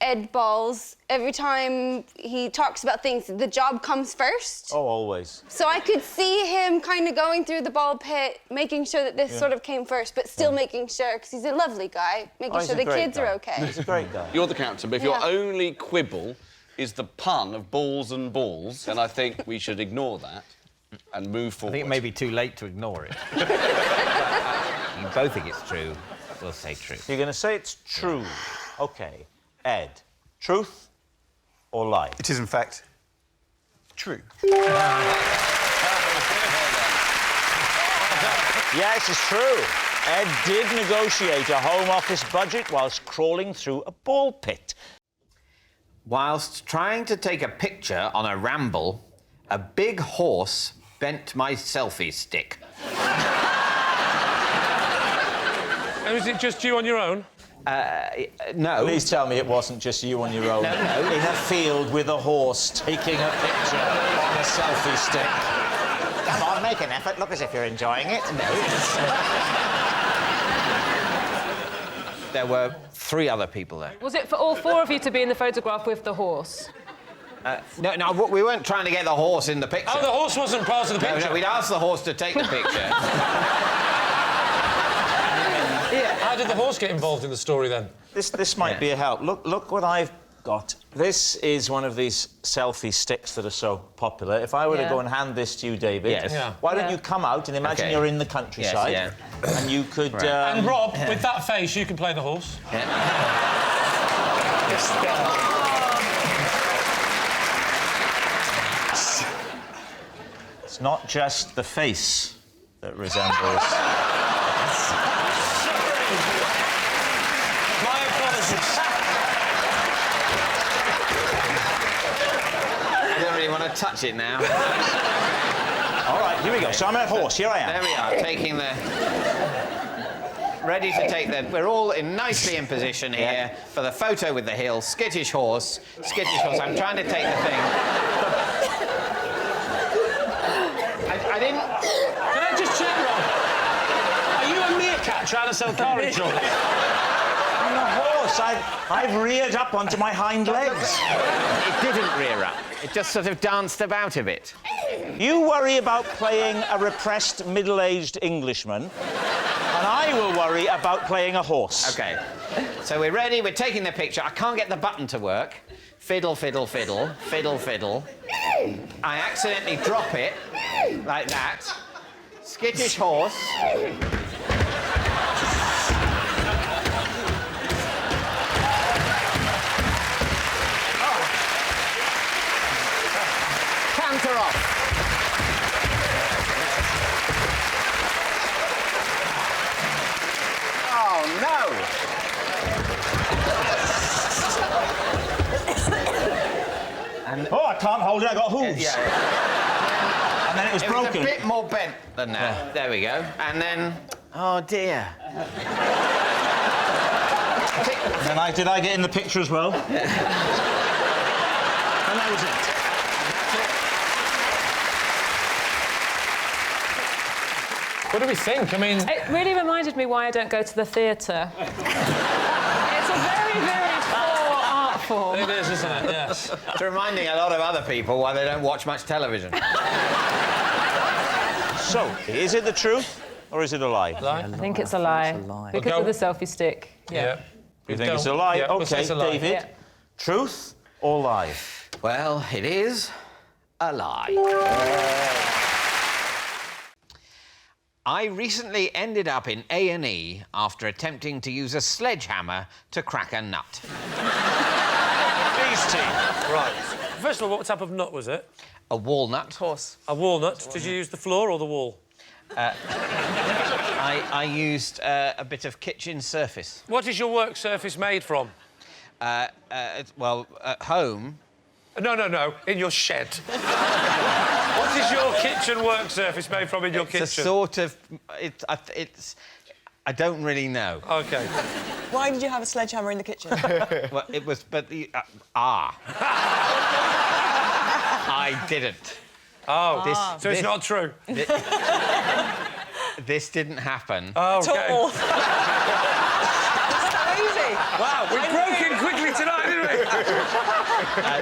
Ed Balls, every time he talks about things, the job comes first. Oh, always. So I could see him kind of going through the ball pit, making sure that this sort of came first, but still making sure, because he's a lovely guy, making sure the kids are okay. He's a great guy. You're the captain, but if your only quibble is the pun of balls and balls, then I think we should ignore that and move forward. I think it may be too late to ignore it. You both think it's true. We'll say true. You're going to say it's true. OK. Ed, truth or lie? It is, in fact, true. Yes, it's true. Ed did negotiate a Home Office budget whilst crawling through a ball pit. Whilst trying to take a picture on a ramble, a big horse bent my selfie stick. And was it just you on your own? No. Please tell me it wasn't just you on your own. No. In a field with a horse taking a picture on a selfie stick. Come on, make an effort. Look as if you're enjoying it. No. There were 3 other people there. Was it for all 4 of you to be in the photograph with the horse? No, we weren't trying to get the horse in the picture. Oh, the horse wasn't part of the picture? No, we'd asked the horse to take the picture. Yeah, How did the horse get involved in the story, then? This might be a help. Look what I've got. This is one of these selfie sticks that are so popular. If I were to go and hand this to you, David, why don't you come out and imagine you're in the countryside, and you could... And Rob, with that face, you can play the horse. It's not just the face that resembles... My apologies. I don't really want to touch it now. All right, here we go. So I'm a horse. Here I am. There we are, taking the... Ready to take the... We're all nicely in position here for the photo with the hill. Skittish horse. Skittish horse. I'm trying to take the thing. I didn't... Can I just check, Rob? Are you a meerkat trying to sell car insurance? I'm a horse. I've reared up onto my hind legs. It didn't rear up. It just sort of danced about a bit. You worry about playing a repressed, middle-aged Englishman, and I will worry about playing a horse. OK. So we're ready. We're taking the picture. I can't get the button to work. Fiddle, fiddle, fiddle. Fiddle, fiddle. I accidentally drop it, like that. Skittish horse. Canter off. Oh, no! Oh, I can't hold it. I got hooves. And then it was broken. It was a bit more bent than that. There we go. And then... Oh, dear. Then did I get in the picture as well? And that was it. What do we think? I mean... It really reminded me why I don't go to the theatre. It's a very, very poor art form. It is, isn't it? Yes. It's reminding a lot of other people why they don't watch much television. So, is it the truth or is it a lie? I think it's a lie. Because of the selfie stick. Yeah. You think it's a lie? Yeah, we'll say OK, it's a lie. David. Yeah. Truth or lie? Well, it is a lie. I recently ended up in A&E after attempting to use a sledgehammer to crack a nut. These two. Right. First of all, what type of nut was it? A walnut. Horse. A walnut. Did you use the floor or the wall? I used a bit of kitchen surface. What is your work surface made from? Well, at home... No, in your shed. What is your kitchen work surface made from in your kitchen? It's a sort of... I don't really know. OK. Why did you have a sledgehammer in the kitchen? Well, it was... But I didn't. Oh, so it's not true? This didn't happen. Oh, OK. It's that easy. Wow, we broke in quickly tonight, didn't we?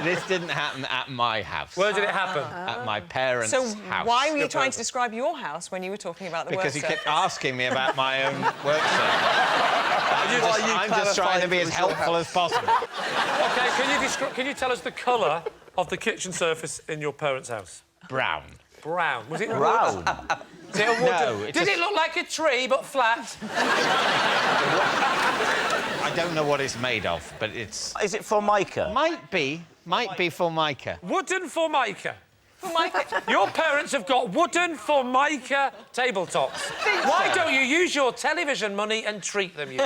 This didn't happen at my house. Where did it happen? At my parents' So house. why were you trying to describe your house when you were talking about the Because work he kept surface? asking me about my own work surface. I'm just trying to be as helpful as possible. OK, can you tell us the colour of the kitchen surface in your parents' house? Brown. Brown. Was it Brown? Is it a wood? No, Did it look like a tree but flat? I don't know what it's made of, but it's... Is it Formica? Might be Formica. Wooden Formica. Formica. Your parents have got wooden Formica tabletops. Why don't you use your television money and treat them, you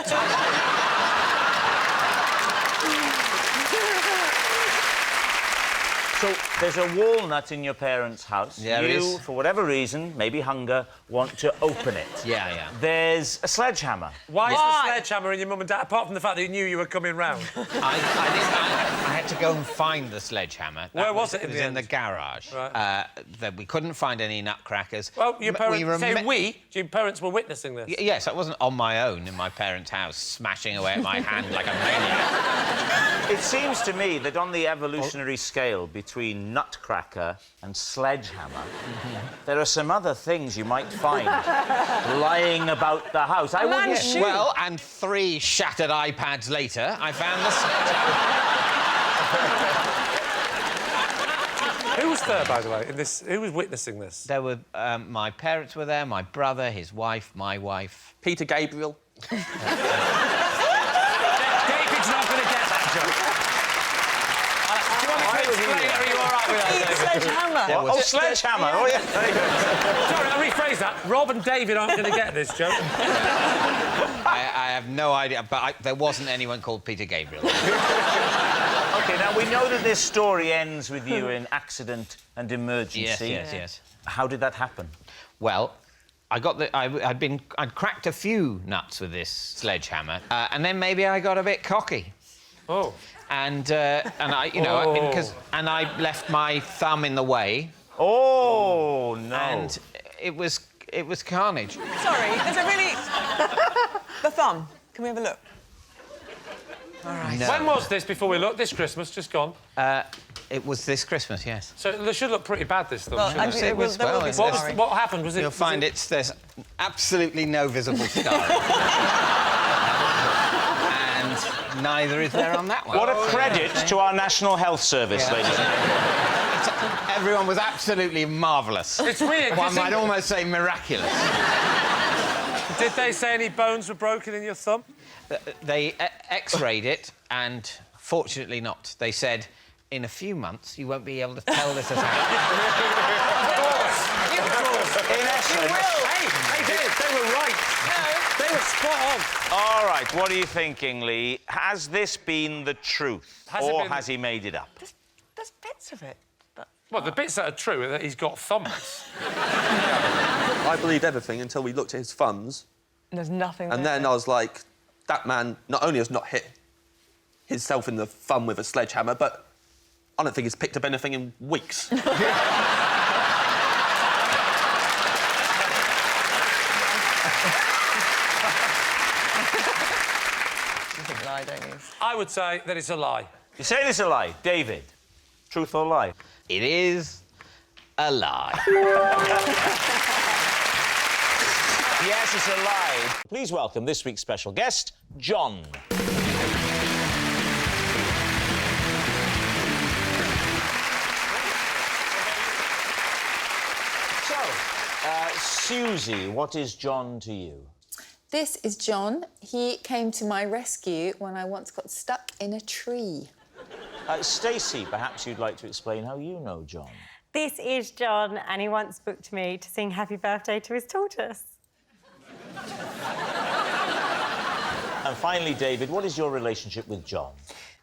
So there's a walnut in your parents' house. Yeah, there you, is. for whatever reason, maybe hunger, want to open it. Yeah. There's a sledgehammer. Why is the sledgehammer in your mum and dad, apart from the fact that you knew you were coming round? I had to go and find the sledgehammer. Where was it It was in in the the garage. Right. That we couldn't find any nutcrackers. Well, your parents... your parents were witnessing this? Yes, I wasn't on my own in my parents' house, smashing away at my hand like a maniac. It seems to me that on the evolutionary scale between nutcracker and sledgehammer, there are some other things you might find lying about the house. I wouldn't... Well, and 3 shattered iPads later, I found the sledgehammer. Who was there, by the way, in this? Who was witnessing this? There were... my parents were there, my brother, his wife, my wife. Peter Gabriel. David's not going to get that joke. Do you want me to explain it? Are you all right with that, David? Sledgehammer. Oh, sledgehammer. Oh, yeah. Sorry, I'll rephrase that. Rob and David aren't going to get this joke. I have no idea, but there wasn't anyone called Peter Gabriel. OK, now, we know that this story ends with you in accident and emergency. Yes. How did that happen? Well, I'd cracked a few nuts with this sledgehammer, and then maybe I got a bit cocky. Oh. And I, you know, and I left my thumb in the way. Oh, no. And it was carnage. Sorry, there's a really... The thumb. Can we have a look? All right. No. When was this before we looked? This Christmas, just gone? It was this Christmas, yes. So they should look pretty bad, this, though. Well, shouldn't they? It was, well, what happened? Was it... You'll find there's absolutely no visible scarring. And neither is there on that one. What a credit to our National Health Service, ladies and gentlemen. Everyone was absolutely marvellous. It's weird. One might almost say miraculous. Did they say any bones were broken in your thumb? They X-rayed it, and fortunately not. They said, in a few months, you won't be able to tell this has happened. Of course. In essence. Hey, Dave, they were right. No. They were spot on. All right, what are you thinking, Lee? Has this been the truth, has he made it up? There's bits of it. Well, the bits that are true are that he's got thumbs. I believed everything until we looked at his thumbs. There's nothing And then I was like, that man not only has not hit himself in the thumb with a sledgehammer, but I don't think he's picked up anything in weeks. You think lie, don't you? I would say that it's a lie. You say it's a lie. David, truth or lie? It is a lie. Yes, it's a lie. Please welcome this week's special guest, John. So, Susie, what is John to you? This is John. He came to my rescue when I once got stuck in a tree. Stacey, perhaps you'd like to explain how you know John. This is John, and he once booked me to sing Happy Birthday to his tortoise. And finally, David, what is your relationship with John?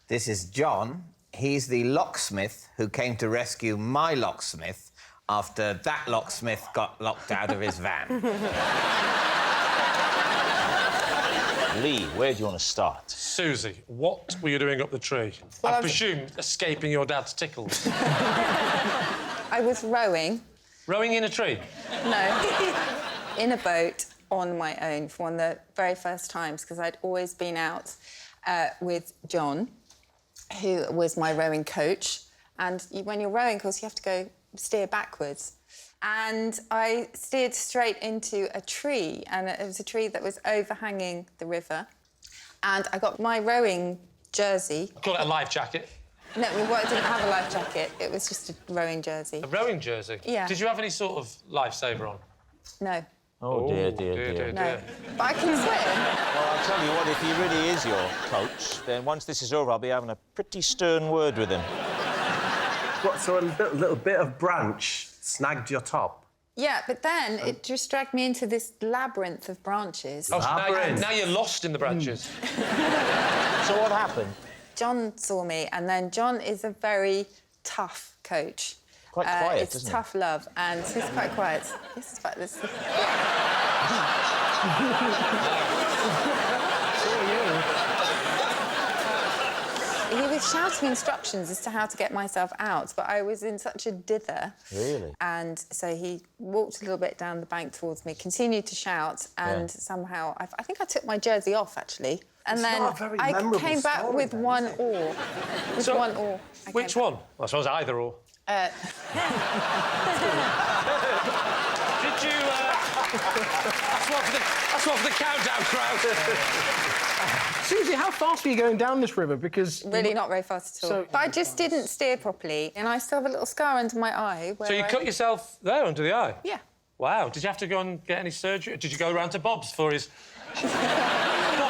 This is John. He's the locksmith who came to rescue my locksmith after that locksmith got locked out of his van. Lee, where do you want to start? Susie, what were you doing up the tree? Well, I presume escaping your dad's tickles. I was rowing. Rowing in a tree? No, in a boat on my own for one of the very first times, because I'd always been out with John, who was my rowing coach. And when you're rowing, of course, you have to go steer backwards. And I steered straight into a tree, and it was a tree that was overhanging the river. And I got my rowing jersey. Call it a life jacket. No, it didn't have a life jacket. It was just a rowing jersey. A rowing jersey? Yeah. Did you have any sort of lifesaver on? No. Oh, dear. No. But I can swim. Well, I'll tell you what, if he really is your coach, then once this is over, I'll be having a pretty stern word with him. What, so a little bit of branch snagged your top? Yeah, but then it just dragged me into this labyrinth of branches. Oh, so now you're lost in the branches. So what happened? John saw me, and then John is a very tough coach. Quite quiet, it's isn't he? tough love, and he's quite quiet. This is quite this. He was shouting instructions as to how to get myself out, but I was in such a dither. Really? And so he walked a little bit down the bank towards me, continued to shout, and somehow... I think I took my jersey off, actually. And It's then not a very I memorable came back story with then, one is it? oar. With So, one oar. I Which came one? Well, I suppose either or. back. Did you... That's one for the countdown crowd. Susie, how fast were you going down this river? Because... Really not very fast at all. But I just didn't steer properly, and I still have a little scar under my eye. So you cut yourself there under the eye? Yeah. Wow. Did you have to go and get any surgery? Did you go around to Bob's for his... Bob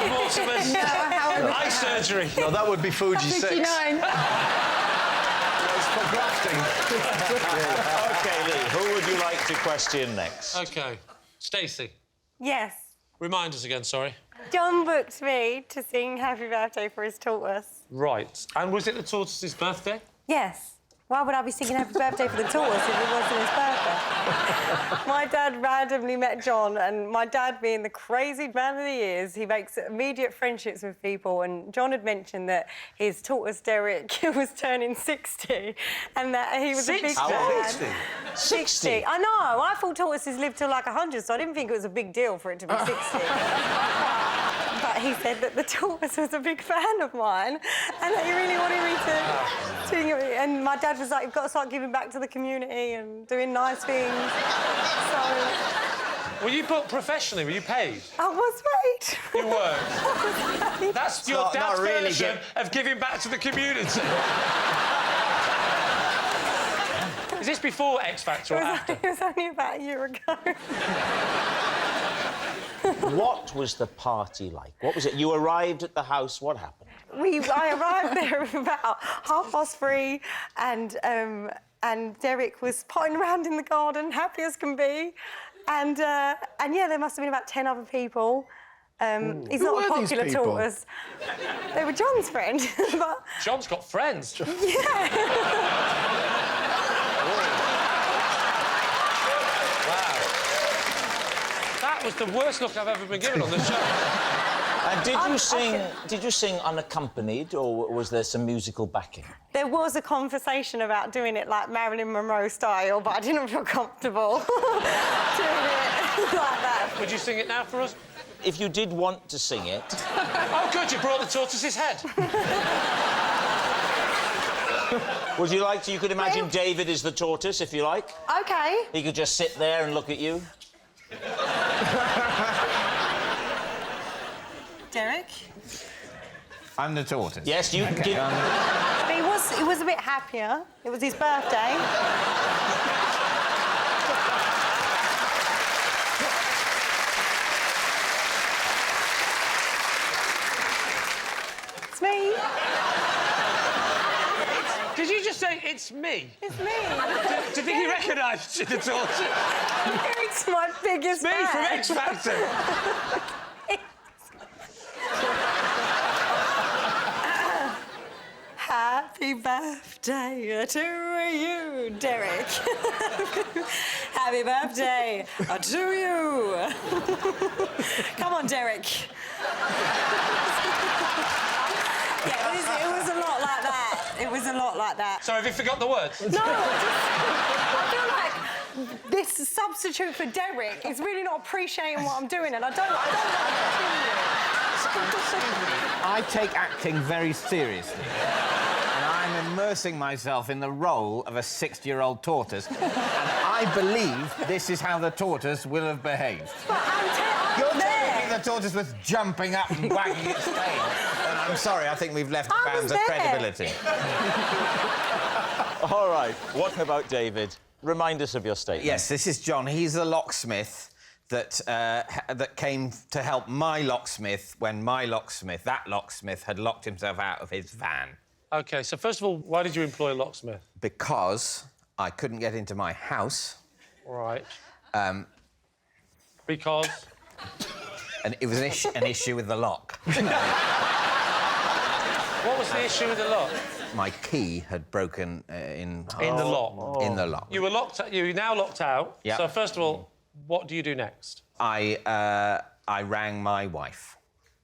Mortimer's eye surgery? No, that would be Fuji 6. 59. For grafting. OK, Lee, who would you like to question next? OK. Stacey. Yes. Remind us again, sorry. John booked me to sing Happy Birthday for his tortoise. Right. And was it the tortoise's birthday? Yes. Why would I be singing Happy Birthday for the tortoise if it wasn't his birthday? My dad randomly met John, and my dad, being the crazy man that he is, he makes immediate friendships with people, and John had mentioned that his tortoise, Derek, was turning 60, and that he was a big fan. 60? I know. I thought tortoises lived till like 100, so I didn't think it was a big deal for it to be 60. But he said that the tortoise was a big fan of mine and that he really wanted me to sing it. And my dad was like, you've got to start giving back to the community and doing nice things. So... Were you booked professionally? Were you paid? I was paid. You were? That's your dad's really version of giving back to the community. Is this before X Factor or after? It was only about a year ago. What was the party like? What was it? You arrived at the house, what happened? I arrived there about 3:30 and Derek was potting around in the garden, happy as can be. And yeah, there must have been about 10 other people. He's not a popular tortoise. They were John's friend. But... John's got friends. Yeah. That was the worst look I've ever been given on the show. And did you sing unaccompanied, or was there some musical backing? There was a conversation about doing it like Marilyn Monroe style, but I didn't feel comfortable doing it like that. Would you sing it now for us? If you did want to sing it... Oh, good, you brought the tortoise's head. Would you like to... You could imagine David is the tortoise, if you like. OK. He could just sit there and look at you. Derek? I'm the tortoise. Yes, you He was a bit happier. It was his birthday. It's me. Did you just say, it's me? It's me. Do you think he recognised you, the tortoise? It's my biggest It's me from fan. X Factor. Happy birthday to you, Derek. Happy birthday to you. Come on, Derek. Yeah, it was a lot like that. It was a lot like that. So have you forgot the words? No, I feel like this substitute for Derek is really not appreciating what I'm doing, and I don't like I take acting very seriously. And I'm immersing myself in the role of a 60-year-old tortoise. And I believe this is how the tortoise will have behaved. You're telling me the tortoise was jumping up and wagging its tail. And I'm sorry, I think we've left the bounds of credibility. All right, what about David? Remind us of your statement. Yes, this is John. He's a locksmith that came to help my locksmith when that locksmith, had locked himself out of his van. OK, so first of all, why did you employ a locksmith? Because I couldn't get into my house. Right. Because? And it was an issue with the lock. What was the issue with the lock? My key had broken in the lock? In the lock. You were locked... You're now locked out. Yeah. So, first of all, what do you do next? I rang my wife.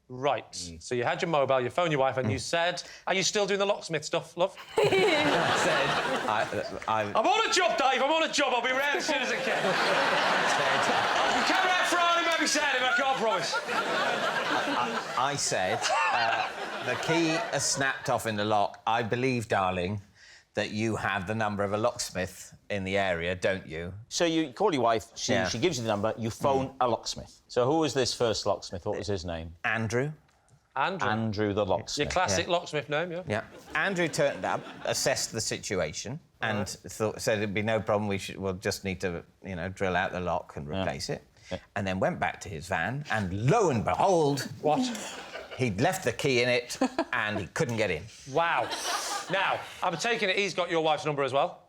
Right. So you had your mobile, you phoned your wife, and you said, "Are you still doing the locksmith stuff, love?" I said, I'm on a job, Dave. I'm on a job. I'll be round as soon as I can. I can come out Friday, maybe Saturday, but I can't promise. I said, the key has snapped off in the lock. I believe, darling, that you have the number of a locksmith in the area, don't you? So you call your wife, she gives you the number, you phone a locksmith. So who was this first locksmith? What was his name? Andrew. Andrew the locksmith. Your classic locksmith name, yeah? Yeah. Andrew turned up, assessed the situation, and said it'd be no problem. We'll just need to, drill out the lock and replace it. Yeah. And then went back to his van, and lo and behold, what? He'd left the key in it, and he couldn't get in. Wow. Now, I'm taking it he's got your wife's number as well.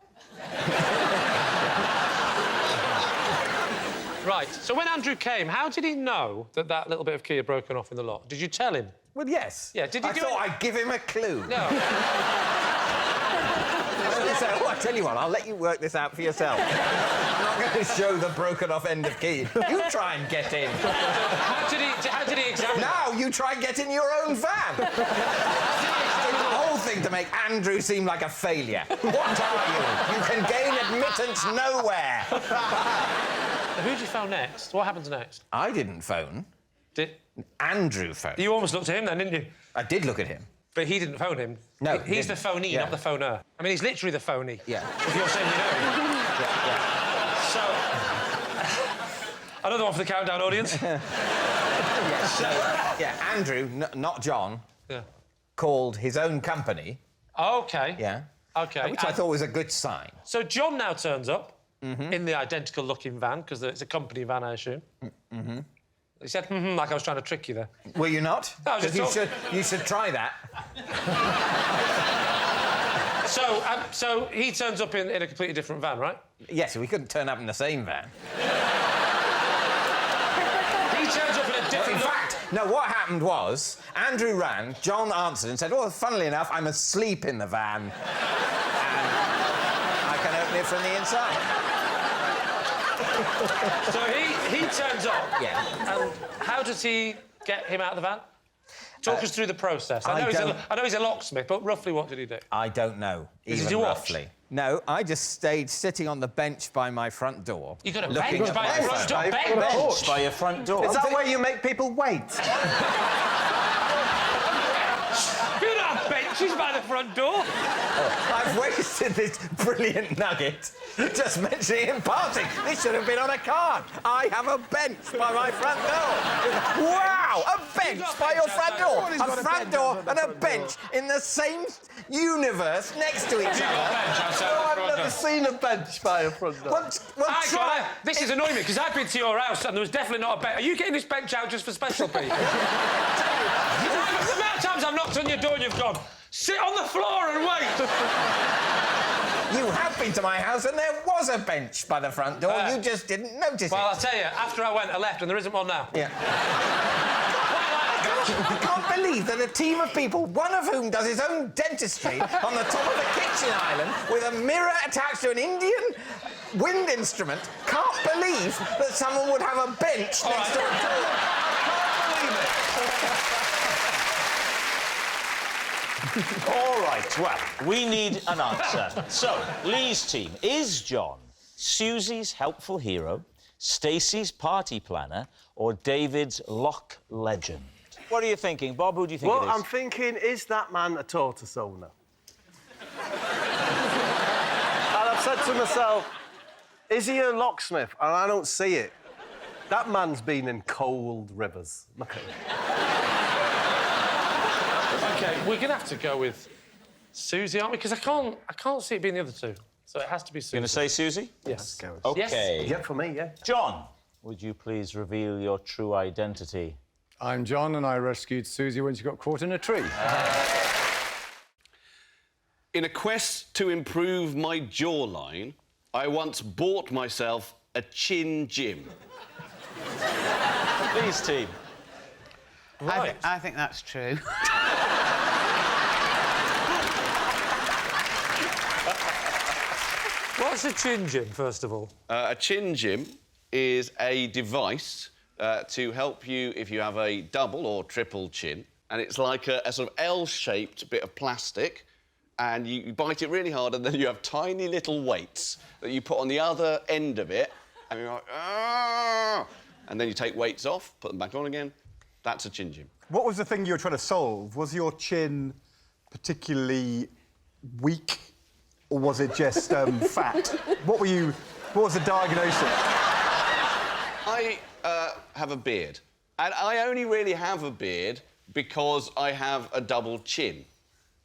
Right. So when Andrew came, how did he know that that little bit of key had broken off in the lock? Did you tell him? Well, yes. Yeah. Did he I do thought it? I'd give him a clue. No. So, I tell you what, I'll let you work this out for yourself. I'm not going to show the broken-off end of key. You try and get in. How did he examine Now you try and get in your own van. The whole thing to make Andrew seem like a failure. What are you? You can gain admittance nowhere. Who'd you phone next? What happens next? I didn't phone. Did Andrew phoned. You almost looked at him then, didn't you? I did look at him. But he didn't phone him. No, he's the phonee, not the phoner. I mean, he's literally the phonee. Yeah. If you're saying you know him. So, another one for the countdown audience. Andrew, not John, called his own company. OK. Yeah. OK. Which I thought was a good sign. So John now turns up in the identical-looking van, because it's a company van, I assume. He said, like I was trying to trick you there. Were you not? No, I was just you should try that. So he turns up in a completely different van, right? Yes, we couldn't turn up in the same van. He turns up in a different... In fact, no, what happened was, Andrew rang, John answered and said, well, funnily enough, I'm asleep in the van. And I can open it from the inside. So he turns up. Yeah. And how does he get him out of the van? Talk us through the process. I know he's a locksmith, but roughly what did he do? I don't know, Did you roughly. No, I just stayed sitting on the bench by my front door. You got a bench by your front door? Bench by your front door? Is that where you make people wait? You don't have benches by the front door. I've wasted this brilliant nugget just mentioning it in passing. This should have been on a card. I have a bench by my front door. Wow, a bench by your front door. A front door and a bench in the same universe next to each other. I've never seen a bench by a front door. This is annoying me, because I've been to your house and there was definitely not a bench. Are you getting this bench out just for special people? The amount of times I've knocked on your door and you've gone, sit on the floor and wait. You have been to my house and there was a bench by the front door. You just didn't notice it. Well, I'll tell you, after I went, I left and there isn't one now. Yeah. I can't believe that a team of people, one of whom does his own dentistry on the top of a kitchen island with a mirror attached to an Indian wind instrument, can't believe that someone would have a bench next to a door. Can't believe it. All right, well, we need an answer. So, Lee's team, is John Susie's helpful hero, Stacey's party planner, or David's lock legend? What are you thinking, Bob? Who do you think it is? Well, I'm thinking, is that man a tortoise owner? And I've said to myself, is he a locksmith? And I don't see it. That man's been in cold rivers. Look at him. OK, we're going to have to go with Susie, aren't we? Because I can't see it being the other two. So it has to be Susie. You're going to say Susie? Yes. OK. Yes. Yeah, for me, yeah. John, would you please reveal your true identity? I'm John, and I rescued Susie when she got caught in a tree. In a quest to improve my jawline, I once bought myself a chin gym. Please, team. Right. I think that's true. What's a chin gym, first of all? A chin gym is a device to help you if you have a double or triple chin. And it's like a sort of L-shaped bit of plastic, and you bite it really hard, and then you have tiny little weights that you put on the other end of it, and you're like, ah! And then you take weights off, put them back on again. That's a chin gym. What was the thing you were trying to solve? Was your chin particularly weak, or was it just fat? What was the diagnosis? I have a beard, and I only really have a beard because I have a double chin.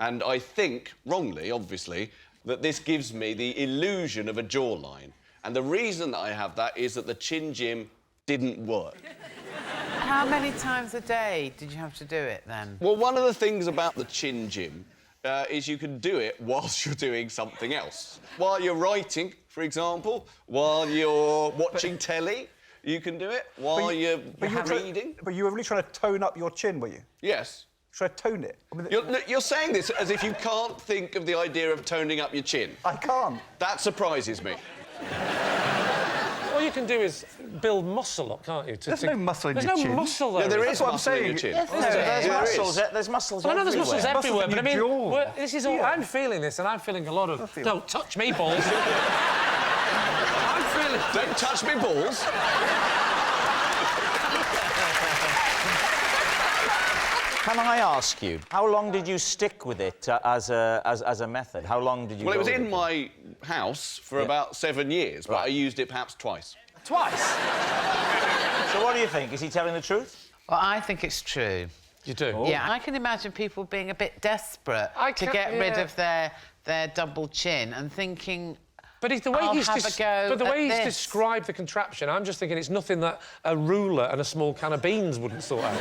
And I think, wrongly, obviously, that this gives me the illusion of a jawline. And the reason that I have that is that the chin gym didn't work. How many times a day did you have to do it, then? Well, one of the things about the chin gym is you can do it whilst you're doing something else. While you're writing, for example, while you're watching telly, you can do it. While you're reading. But you were really trying to tone up your chin, were you? Yes. Try to tone it. I mean, you're saying this as if you can't think of the idea of toning up your chin. I can't. That surprises me. All you can do is build muscle up, can't you? There's no muscle in your chin. There's no muscle there. Yeah, there is muscle in your chin. Yes, there's muscles. There's muscles I know everywhere. there's muscles everywhere, but I mean, jaw. this is all. I'm feeling this, and I'm feeling a lot of. Don't touch me, balls. I'm feeling. Don't touch me, balls. Can I ask you, how long did you stick with it as a method? How long did you? Well, it was go in with my house for about 7 years, but I used it perhaps twice. Twice? So what do you think? Is he telling the truth? Well, I think it's true. You do? Oh. Yeah, I can imagine people being a bit desperate to get rid of their double chin and thinking... But the way he's described the contraption, I'm just thinking it's nothing that a ruler and a small can of beans wouldn't sort out.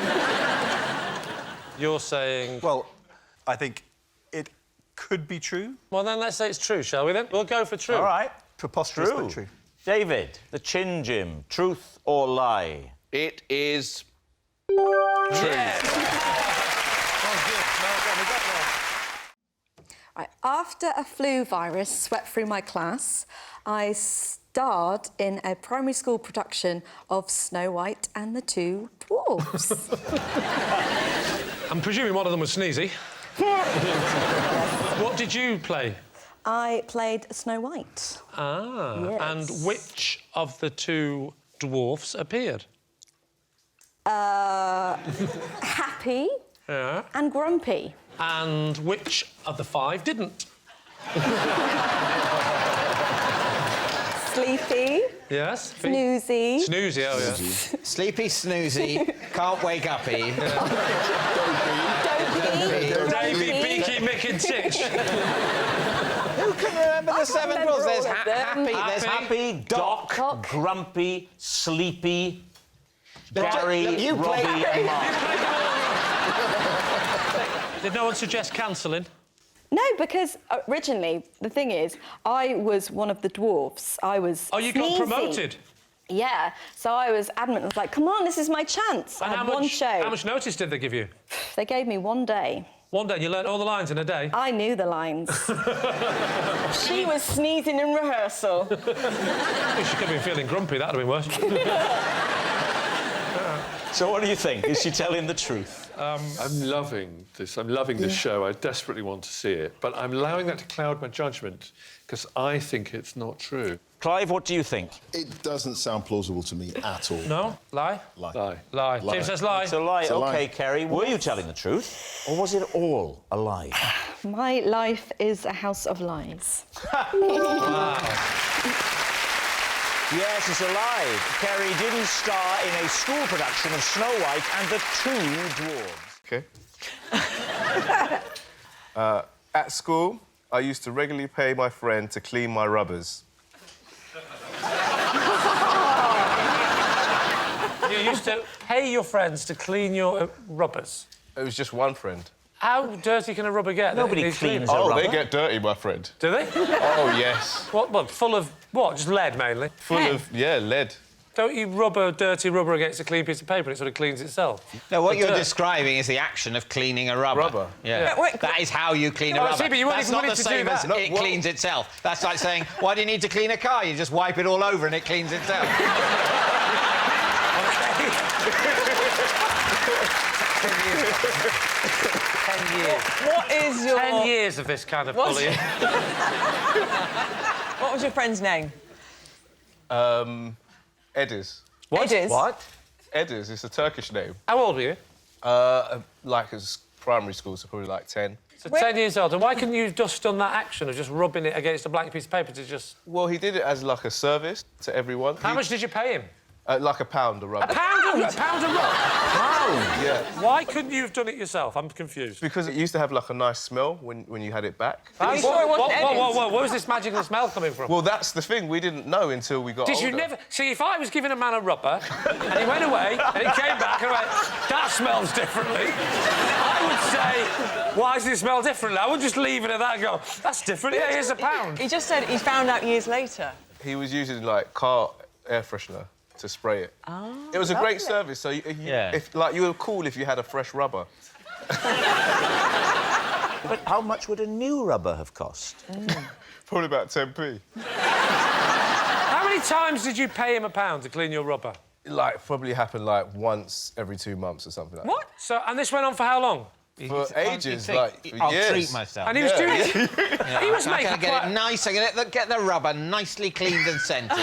You're saying... Well, I think it could be true. Well, then let's say it's true, shall we then? We'll go for true. All right. Preposterous, but true. David, the chin gym, truth or lie? It is... true. Yes. Right, after a flu virus swept through my class, I starred in a primary school production of Snow White and the Two Dwarfs. I'm presuming one of them was Sneezy. What did you play? I played Snow White. Ah. Yes. And which of the two dwarfs appeared? Happy and Grumpy. And which of the 5 didn't? Sleepy. Yes. Snoozy. Snoozy, oh, yeah. Sleepy, snoozy, can't wake uppy. Davy, Beaky, Mick and Titch. Who can remember the 7 dwarfs? There's Happy, There's Happy, Doc, Grumpy, Sleepy, Gary, Robbie and Mark. Did no one suggest cancelling? No, because originally, the thing is, I was one of the dwarfs. I was Oh, you got promoted? Yeah, so I was adamant. I was like, come on, this is my chance. And I had one show. How much notice did they give you? They gave me 1 day. 1 day, and you learnt all the lines in a day? I knew the lines. She was sneezing in rehearsal. She could have been feeling grumpy, that would have been worse. So what do you think? Is she telling the truth? I'm loving this. I'm loving this show. I desperately want to see it. But I'm allowing that to cloud my judgment because I think it's not true. Clive, what do you think? It doesn't sound plausible to me at all. No? Lie? Lie. Lie. Tim says lie. It's a lie. It's a OK, lie. Kerry, were you telling the truth? Or was it all a lie? My life is a house of lies. Wow. Yes, it's a lie. Kerry didn't star in a school production of Snow White and the Two Dwarfs. OK. At school, I used to regularly pay my friend to clean my rubbers. You used to pay your friends to clean your rubbers? It was just one friend. How dirty can a rubber get? Nobody cleans a rubber. Oh, they get dirty, my friend. Do they? Oh, yes. What, full of what? Just lead, mainly? Full of, yeah, lead. Don't you rub a dirty rubber against a clean piece of paper and it sort of cleans itself? No, what you're describing is the action of cleaning a rubber. Yeah. That is how you clean a rubber. See, but you weren't That's even not the willing to do same as that. it cleans itself. That's like saying, why do you need to clean a car? You just wipe it all over and it cleans itself. 10 years. What is your... 10 years of this kind of bullying. What was your friend's name? Ediz. What? Ediz? What? Ediz, it's a Turkish name. How old were you? Like it's primary school, so probably like 10. So 10 years old. And why couldn't you have just done that action of just rubbing it against a blank piece of paper to just... Well, he did it as like a service to everyone. How much did you pay him? Like £1 a rubber. A pound a rub? Yeah. Why couldn't you have done it yourself? I'm confused. Because it used to have like a nice smell when you had it back. Are you sure it wasn't Ediz? Where was this magical smell coming from? Well, that's the thing. We didn't know until we got older. Did you never... See, if I was giving a man a rubber and he went away and he came back and I went, that smells differently, I would say, why does it smell differently? I would just leave it at that and go, that's different. Yeah, here's a pound. He just said he found out years later. He was using, like, car air freshener to spray it. Oh, it was a great service, so you were cool if you had a fresh rubber. But how much would a new rubber have cost? Probably about 10p. How many times did you pay him £1 to clean your rubber? Like, probably happened, like, once every 2 months or something like that. What? So, and this went on for how long? For ages, like, for I'll years. treat myself. And he was doing it... He was making I'm get it nice. I'm going to get the rubber nicely cleaned and scented.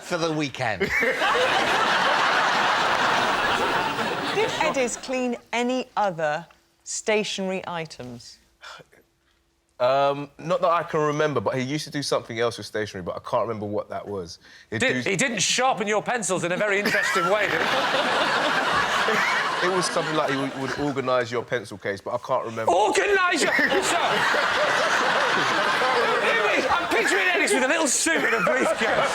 For the weekend. Did Ediz clean any other stationery items? Not that I can remember, but he used to do something else with stationery, but I can't remember what that was. He didn't sharpen your pencils in a very interesting way, did he? It was something like he would organise your pencil case, but I can't remember. Organise your... I'm picturing Ediz with a little suit and a briefcase.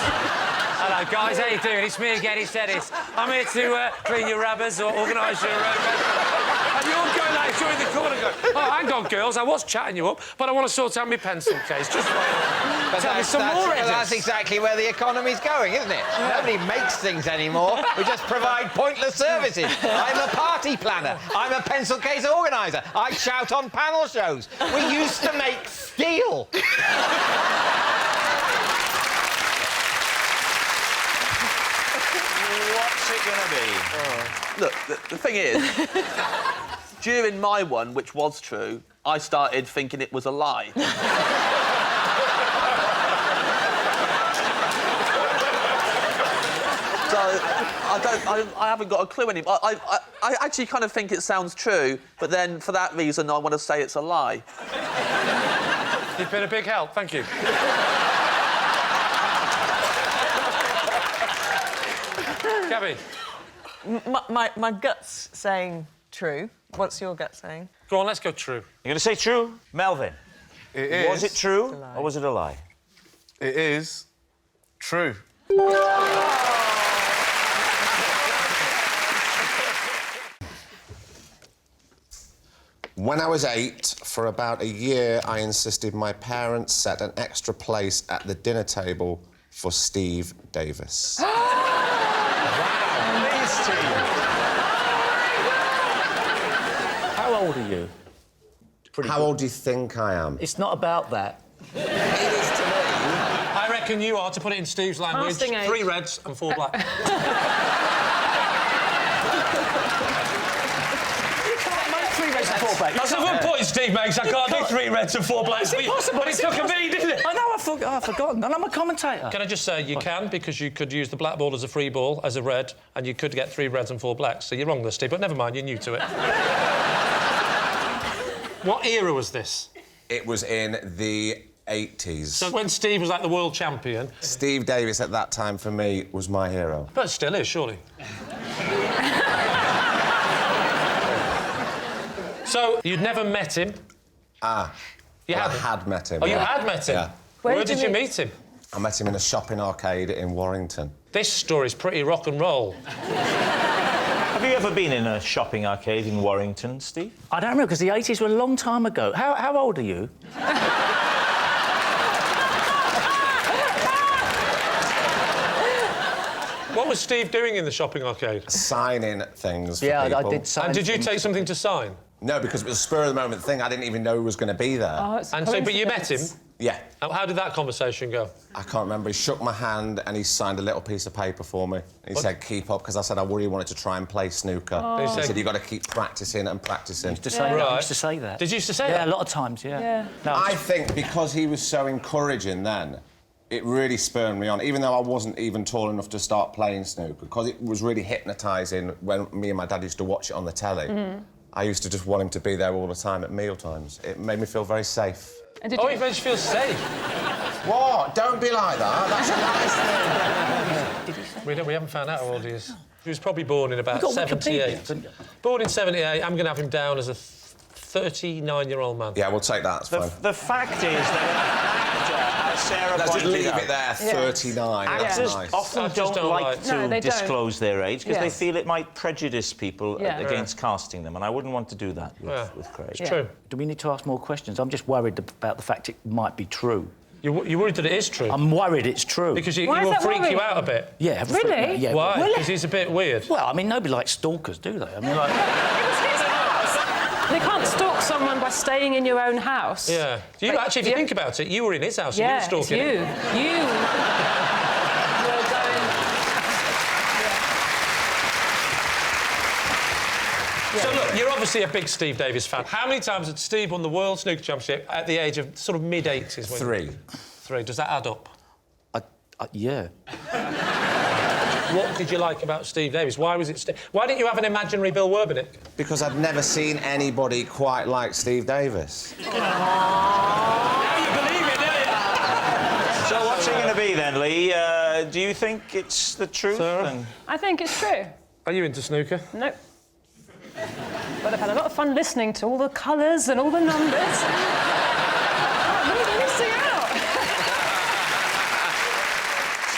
Hello, guys, how you doing? It's me again, it's Ediz. I'm here to clean your rubbers or organise your... And you're going like during the corner going, oh, hang on, girls, I was chatting you up, but I want to sort out my pencil case. Just wait. Tell me some more, Ediz. That's exactly where the economy's going, isn't it? Nobody makes things anymore. We just provide pointless services. I'm a party planner. I'm a pencil case organiser. I shout on panel shows. We used to make steel. What's it going to be? Look, the thing is, during my one, which was true, I started thinking it was a lie. So I haven't got a clue anymore. I actually kind of think it sounds true, but then for that reason, I want to say it's a lie. You've been a big help, thank you. Gabby? My gut's saying true. What's your gut saying? Go on, let's go true. You're going to say true? Melvin? It is. Was it true or was it a lie? It is true. When I was 8, for about a year, I insisted my parents set an extra place at the dinner table for Steve Davis. How old are you? How old do you think I am? It's not about that. I reckon you are, to put it in Steve's language, Casting age. 3 reds and 4 black. That's a good point Steve makes. I can't do 3 reds and 4 blacks. It's impossible. But it took a minute, didn't it? I know, I've forgotten, and I'm a commentator. Can I just say, you can, because you could use the black ball as a free ball, as a red, and you could get 3 reds and 4 blacks. So you're wrong there, Steve, but never mind, you're new to it. What era was this? It was in the 80s. So when Steve was, like, the world champion... Steve Davis, at that time, for me, was my hero. But still is, surely. So, you'd never met him? I had met him. Oh, you had met him? Yeah. Where did you meet him? I met him in a shopping arcade in Warrington. This story's pretty rock and roll. Have you ever been in a shopping arcade in Warrington, Steve? I don't know, because the 80s were a long time ago. How old are you? What was Steve doing in the shopping arcade? Signing things for Yeah, people. I did sign And did you things. take something to sign? No, because it was a spur-of-the-moment thing. I didn't even know who was going to be there. Oh, it's a And so, but you met him? coincidence. Yeah. How did that conversation go? I can't remember. He shook my hand and he signed a little piece of paper for me. And he said, keep up, because I said I really wanted to try and play snooker. Oh. He said, you've got to keep practising and practising. Used to say that. I used to say that. Did you used to say that? that? Yeah, a lot of times, yeah. No, I think because he was so encouraging then, it really spurred me on, even though I wasn't even tall enough to start playing snooker, because it was really hypnotising when me and my dad used to watch it on the telly. I used to just want him to be there all the time at meal times. It made me feel very safe. It made you feel safe? What? Don't be like that. That's a nice thing. We haven't found out how old he is. He was probably born in about 78. Born in 78. I'm going to have him down as a 39-year-old man. Yeah, we'll take that. That's fine. The fact is that as Sarah Let's just pointed leave out, it there, 39. Actors That's nice. often don't like to disclose their age because they feel it might prejudice people against casting them, and I wouldn't want to do that with Craig. It's true. Do we need to ask more questions? I'm just worried about the fact it might be true. You're worried that it is true? I'm worried it's true. Because he will freak you out a bit? Yeah. Really? Yeah. Why? Because he's a bit weird? Well, I mean, nobody likes stalkers, do they? I mean, like... It was his house. They can't stalk someone by staying in your own house. Yeah. You actually, if you think about it, you were in his house and you were stalking him. You were going... So, look, you're obviously a big Steve Davis fan. How many times had Steve won the World Snooker Championship at the age of sort of mid-80s? 3. 3. Does that add up? Yeah. What did you like about Steve Davis? Why was it... Why didn't you have an imaginary Bill Werbenick? Because I'd never seen anybody quite like Steve Davis. Now you believe it, don't you? So what's it going to be then, Lee? Do you think it's the truth? I think it's true. Are you into snooker? No. But I've had a lot of fun listening to all the colours and all the numbers. I'm really missing out.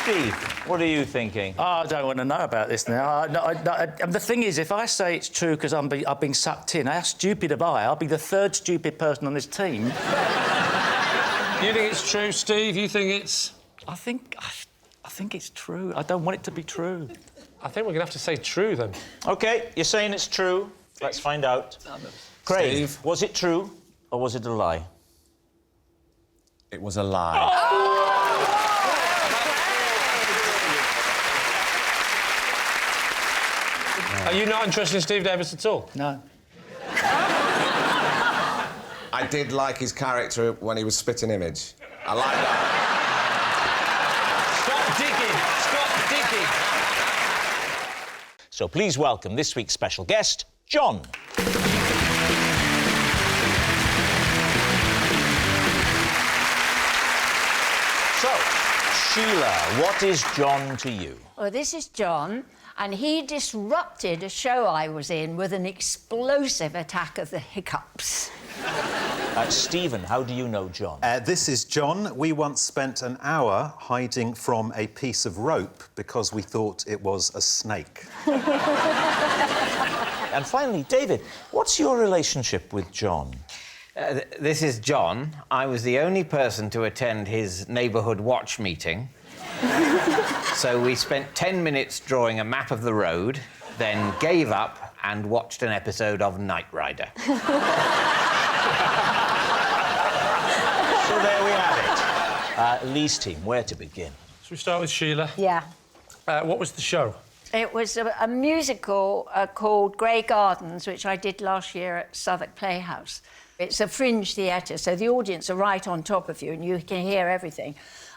Steve, what are you thinking? Oh, I don't want to know about this now. The thing is, if I say it's true because I've been sucked in, how stupid am I? I'll be the third stupid person on this team. You think it's true, Steve? You think it's... I think it's true. I don't want it to be true. I think we're going to have to say true, then. OK, you're saying it's true. Let's find out. Craig, Steve. was it true or was it a lie? It was a lie. Are you not interested in Steve Davis at all? No. I did like his character when he was spitting image. I like that. Stop digging! Stop digging! So please welcome this week's special guest, John. So, Sheila, what is John to you? Well, this is John, and he disrupted a show I was in with an explosive attack of the hiccups. Stephen, how do you know John? This is John. We once spent an hour hiding from a piece of rope because we thought it was a snake. And finally, David, what's your relationship with John? This is John. I was the only person to attend his neighbourhood watch meeting. So we spent 10 minutes drawing a map of the road, then gave up and watched an episode of Knight Rider. So there we have it. Lee's team, where to begin? Should we start with Sheila? Yeah. What was the show? It was a musical called Grey Gardens, which I did last year at Southwark Playhouse. It's a fringe theatre, so the audience are right on top of you and you can hear everything.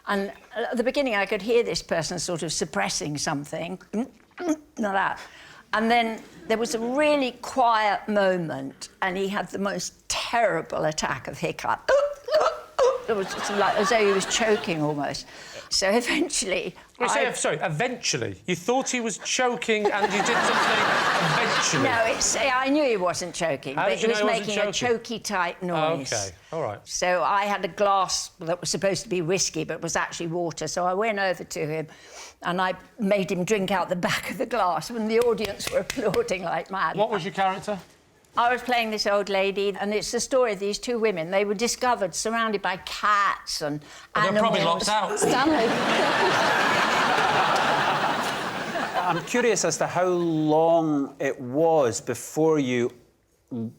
And at the beginning, I could hear this person sort of suppressing something, like that. And then there was a really quiet moment, and he had the most terrible attack of hiccup. It was just like as though he was choking almost. So eventually... Sorry, eventually? You thought he was choking and you did something eventually? No, I knew he wasn't choking, How but did he you was know making a choky-type noise. OK, all right. So I had a glass that was supposed to be whiskey, but was actually water, so I went over to him and I made him drink out the back of the glass when the audience were applauding like mad. What was your character? I was playing this old lady, and it's the story of these two women. They were discovered surrounded by cats and animals. They're probably locked out. Stanley. I'm curious as to how long it was before you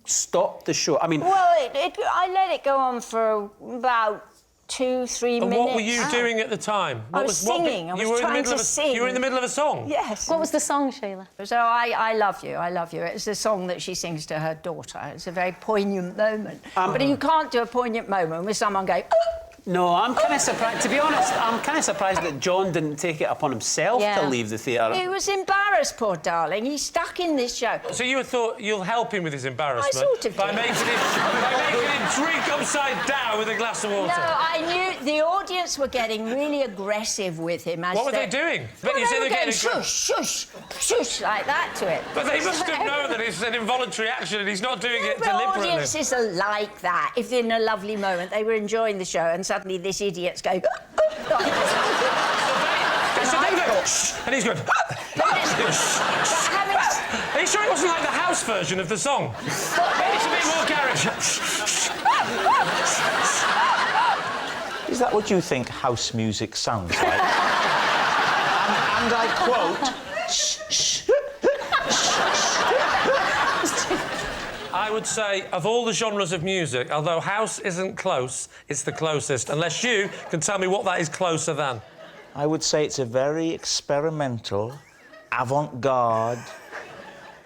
stopped the show. I mean... Well, I let it go on for about 2-3 minutes. And what were you out. doing at the time? I was singing. I was trying to sing. You were in the middle of a song? Yes. What was the song, Sheila? So I love you, I love you. It's a song that she sings to her daughter. It's a very poignant moment. But you can't do a poignant moment with someone going... No, I'm kind of surprised. To be honest, I'm kind of surprised that John didn't take it upon himself to leave the theatre. He was embarrassed, poor darling. He's stuck in this show. So you thought you'll help him with his embarrassment I sort of by did. making him drink upside down with a glass of water? No, I knew the audience were getting really aggressive with him. As What were they doing? Well, You said they were they're going getting shush, shush, like that to it. But they must have known that it's an involuntary action and he's not doing it But deliberately. audiences are like that. If they're in a lovely moment, they were enjoying the show, and suddenly this idiot's going... So they go, shh, and he's going... Are you sure it wasn't like the house version of the song? It's a bit more character. Is that what you think house music sounds like? and I quote... I would say, of all the genres of music, although house isn't close, it's the closest, unless you can tell me what that is closer than. I would say it's a very experimental, avant-garde,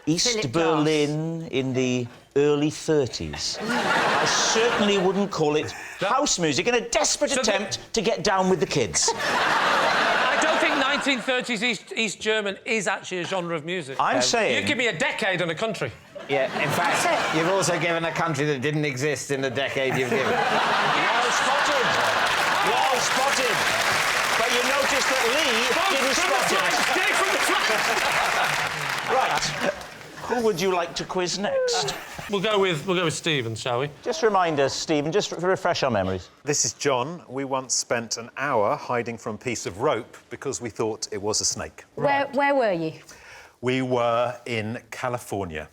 East Philip Berlin in the early 30s. I certainly wouldn't call it house music in a desperate attempt to get down with the kids. I don't think 1930s East German is actually a genre of music. I'm saying... You give me a decade and a country. Yeah, in fact, you've also given a country that didn't exist in the decade you've given. Well spotted. Well spotted. But you noticed that Lee didn't spot it. Right. Who would you like to quiz next? We'll go with Stephen, shall we? Just remind us, Stephen, just to refresh our memories. This is John. We once spent an hour hiding from a piece of rope because we thought it was a snake. Where were you? We were in California.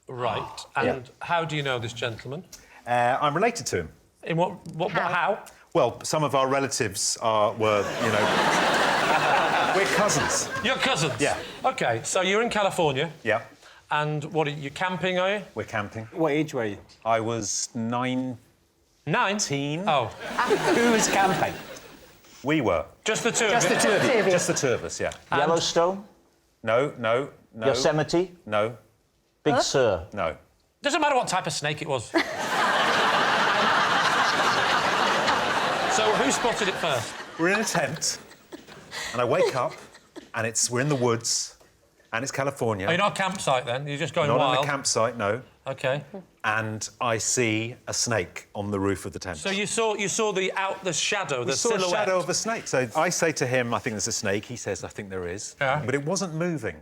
Right. And how do you know this gentleman? I'm related to him. In how? Well, some of our relatives were, you know... We're cousins. You're cousins? Yeah. OK, so you're in California. Yeah. And what are you camping, are you? We're camping. What age were you? I was 19. Oh. Who was camping? We were. Just the two of you? Just the two of you? Just the two of us, yeah. And Yellowstone? No. Yosemite? No. Big Sur? No. Doesn't matter what type of snake it was. So who spotted it first? We're in a tent, and I wake up, and we're in the woods, and it's California. Oh, you're not a campsite, then? You're just going Not wild? on a campsite, no. OK. And I see a snake on the roof of the tent. So you saw the shadow, the silhouette? We saw a shadow of a snake. So I say to him, I think there's a snake. He says, I think there is. Yeah. But it wasn't moving.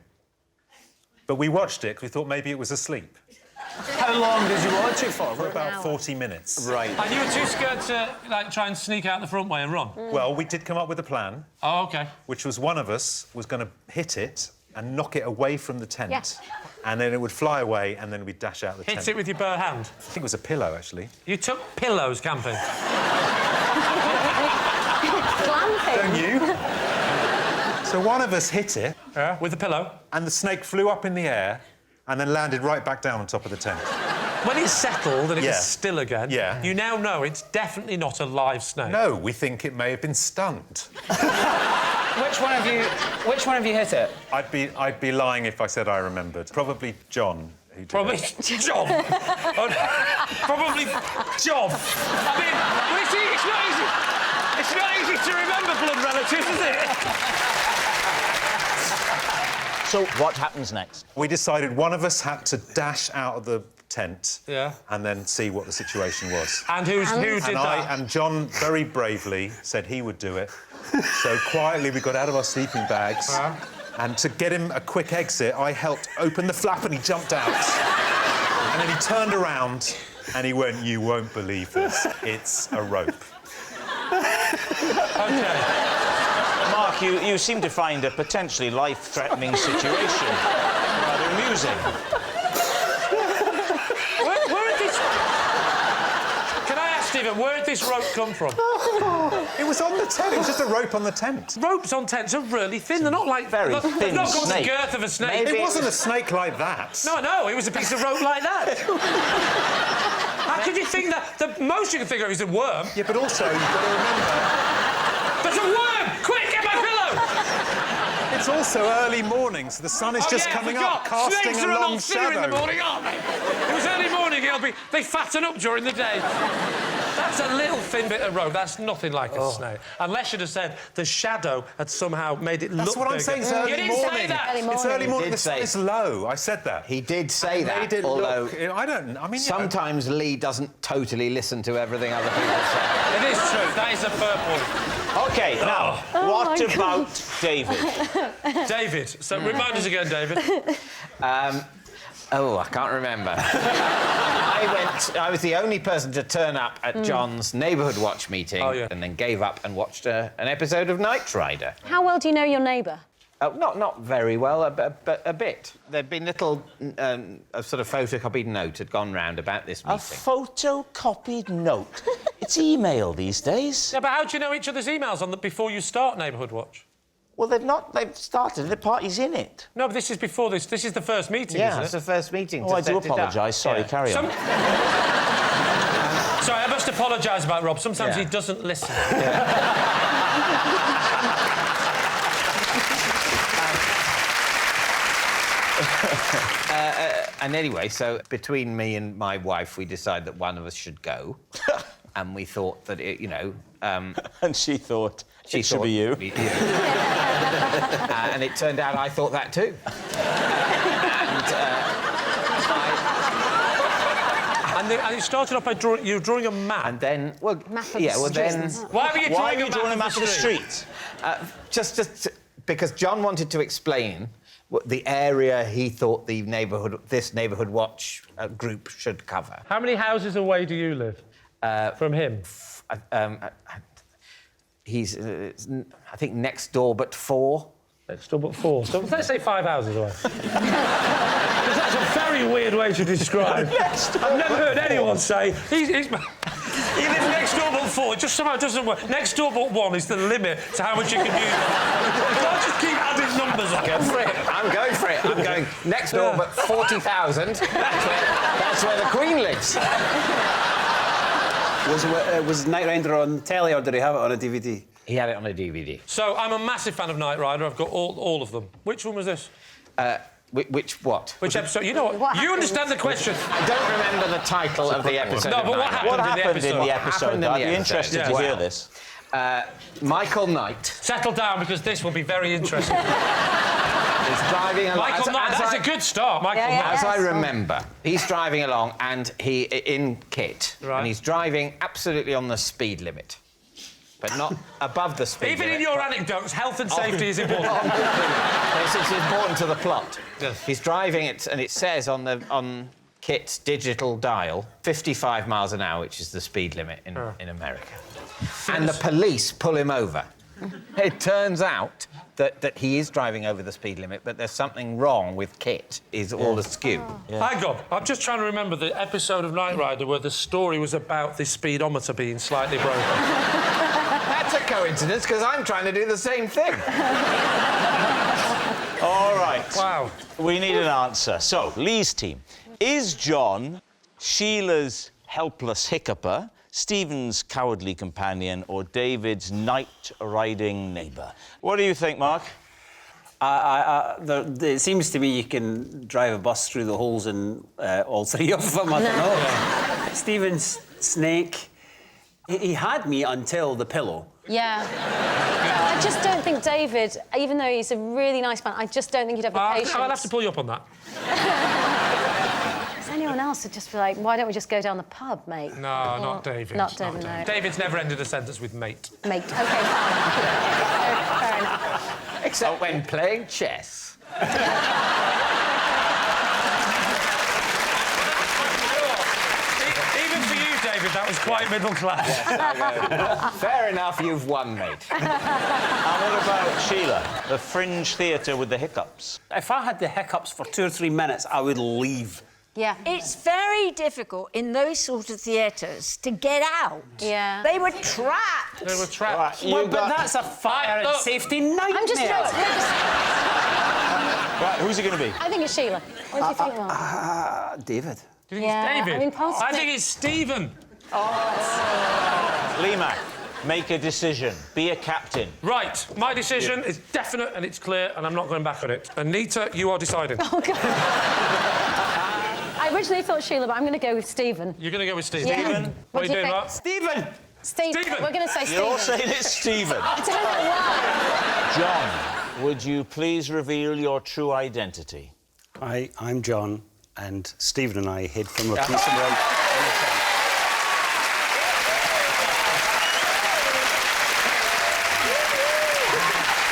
But we watched it because we thought maybe it was asleep. How long did you watch it for? For about 40 minutes. Right. And you were too scared to, try and sneak out the front way and run? Well, we did come up with a plan. Oh, OK. Which was one of us was going to hit it and knock it away from the tent. And then it would fly away, and then we'd dash out the tent. Hit it with your bare hand? I think it was a pillow, actually. You took pillows camping? Don't you? So one of us hit it. Yeah, with a pillow? And the snake flew up in the air and then landed right back down on top of the tent. When it settled and it was still again, Yeah. you now know it's definitely not a live snake. No, we think it may have been stunned. Which one of you hit it? I'd be lying if I said I remembered. Probably John. Who did Probably it. John. Probably John. I mean, well, you see, it's not easy. It's not easy to remember blood relatives, is it? So what happens next? We decided one of us had to dash out of the tent and then see what the situation was. And who did that? And John very bravely said he would do it. So quietly we got out of our sleeping bags. And to get him a quick exit, I helped open the flap and he jumped out. And then he turned around and he went, "You won't believe this. It's a rope." OK. Mark, you seem to find a potentially life-threatening situation rather amusing. Where did this... Can I ask, Stephen, where did this rope come from? It was on the tent. It was just a rope on the tent. Ropes on tents are really thin. They're not like... Very thin They've not got snake. the girth of a snake. It wasn't a snake like that. No, it was a piece of rope like that. How could you think that? The most you can think of is a worm. Yeah, but also, you've got to remember... There's a worm! Quick, get my pillow! It's also early morning, so the sun is just coming up, casting Snakes a are long lot thinner shadow. in the morning, aren't they? It was early morning, they fatten up during the day. That's a little thin bit of road. That's nothing like a snake. Unless you'd have said the shadow had somehow made it look That's what I'm bigger. saying, it's early You didn't morning. say that. It's early morning, the sun is low. I said that. He did say that, made it although... look... I don't... I mean, sometimes Lee doesn't totally listen to everything other people say. It is true. That is a fair point. OK, now, what about David? David. So remind us again, David. Oh, I can't remember. I was the only person to turn up at John's neighbourhood watch meeting and then gave up and watched an episode of Knight Rider. How well do you know your neighbour? Not very well, but a bit. There'd been little... a sort of photocopied note had gone round about this meeting. A photocopied note? It's email these days. Yeah, but how do you know each other's emails before you start Neighbourhood Watch? Well, they've started, the party's in it. No, but this is before this. This is the first meeting, isn't it? it's the first meeting. Oh, I do apologise. Sorry, carry on. Sorry, I must apologise about Rob. Sometimes he doesn't listen. And anyway, so between me and my wife, we decided that one of us should go. And we thought that, and she thought... It should be you. And it turned out I thought that too. And it started off by you were drawing a map. And then, well, map of the streets. Why were you drawing a map of the streets? Just because John wanted to explain the area he thought this neighbourhood watch group should cover. How many houses away do you live from him? He's, I think, next door but 4. Next door but 4. So let's say 5 houses away. Because that's a very weird way to describe. I've never heard anyone say he lives next door but 4. It just somehow doesn't work. Next door but 1 is the limit to how much you can use. Don't just keep adding numbers on. Go for it. I'm going for it. I'm going next door but 40,000. That's where the Queen lives. Was Knight Rider on telly, or did he have it on a DVD? He had it on a DVD. So I'm a massive fan of Knight Rider. I've got all of them. Which one was this? Which what? Which episode? You know what? You understand the question. I don't remember the title of the episode. No, but what happened in the episode? I'd be interested to hear this. Michael Knight. Settle down, because this will be very interesting. He's driving along. Michael Knight, that's a good start, Michael Knight. As I remember, he's driving along and he in kit, and he's driving absolutely on the speed limit, but not above the speed limit. Even in your anecdotes, health and safety is important. It's important to the plot. He's driving it, and it says on Kit's digital dial 55 miles an hour, which is the speed limit in America. And the police pull him over. It turns out that he is driving over the speed limit, but there's something wrong with Kit. He's all askew. Hang on, I'm just trying to remember the episode of Knight Rider where the story was about the speedometer being slightly broken. That's a coincidence, because I'm trying to do the same thing. All right. Wow. We need an answer. So, Lee's team. Is John Sheila's helpless hiccuper, Stephen's cowardly companion, or David's night-riding neighbour? What do you think, Mark? It seems to me you can drive a bus through the holes in all 3 of them. I don't know. Stephen's snake. He had me until the pillow. Yeah. I just don't think David, even though he's a really nice man, I just don't think he'd have the patience. I'll have to pull you up on that. Anyone else would just be like, why don't we just go down the pub, mate? No, not David. Not David, no. David's never ended a sentence with mate. Mate, OK, fine. Fair enough. Except when playing chess. Even for you, David, that was quite middle class. Fair enough, you've won, mate. And what about Sheila, the fringe theatre with the hiccups? If I had the hiccups for 2 or 3 minutes, I would leave. Yeah. It's very difficult in those sort of theatres to get out. Yeah. They were trapped. They were trapped. Well, but that's a fire and safety nightmare. I'm just... Right, who's it going to be? I think it's Sheila. What do you think, Mark? David. Do you think it's David? I mean, past I think it's Stephen. Lima, make a decision. Be a captain. Right, my decision is definite and it's clear, and I'm not going back on it. Anita, you are deciding. Oh, God. I originally thought Sheila, but I'm going to go with Stephen. You're going to go with Stephen? Yeah. Stephen? What are you doing, think? Mark? Stephen! Stephen. We're going to say Stephen. You're saying it's Stephen. I don't know why. John, would you please reveal your true identity? I'm John, and Stephen and I hid from a piece of road.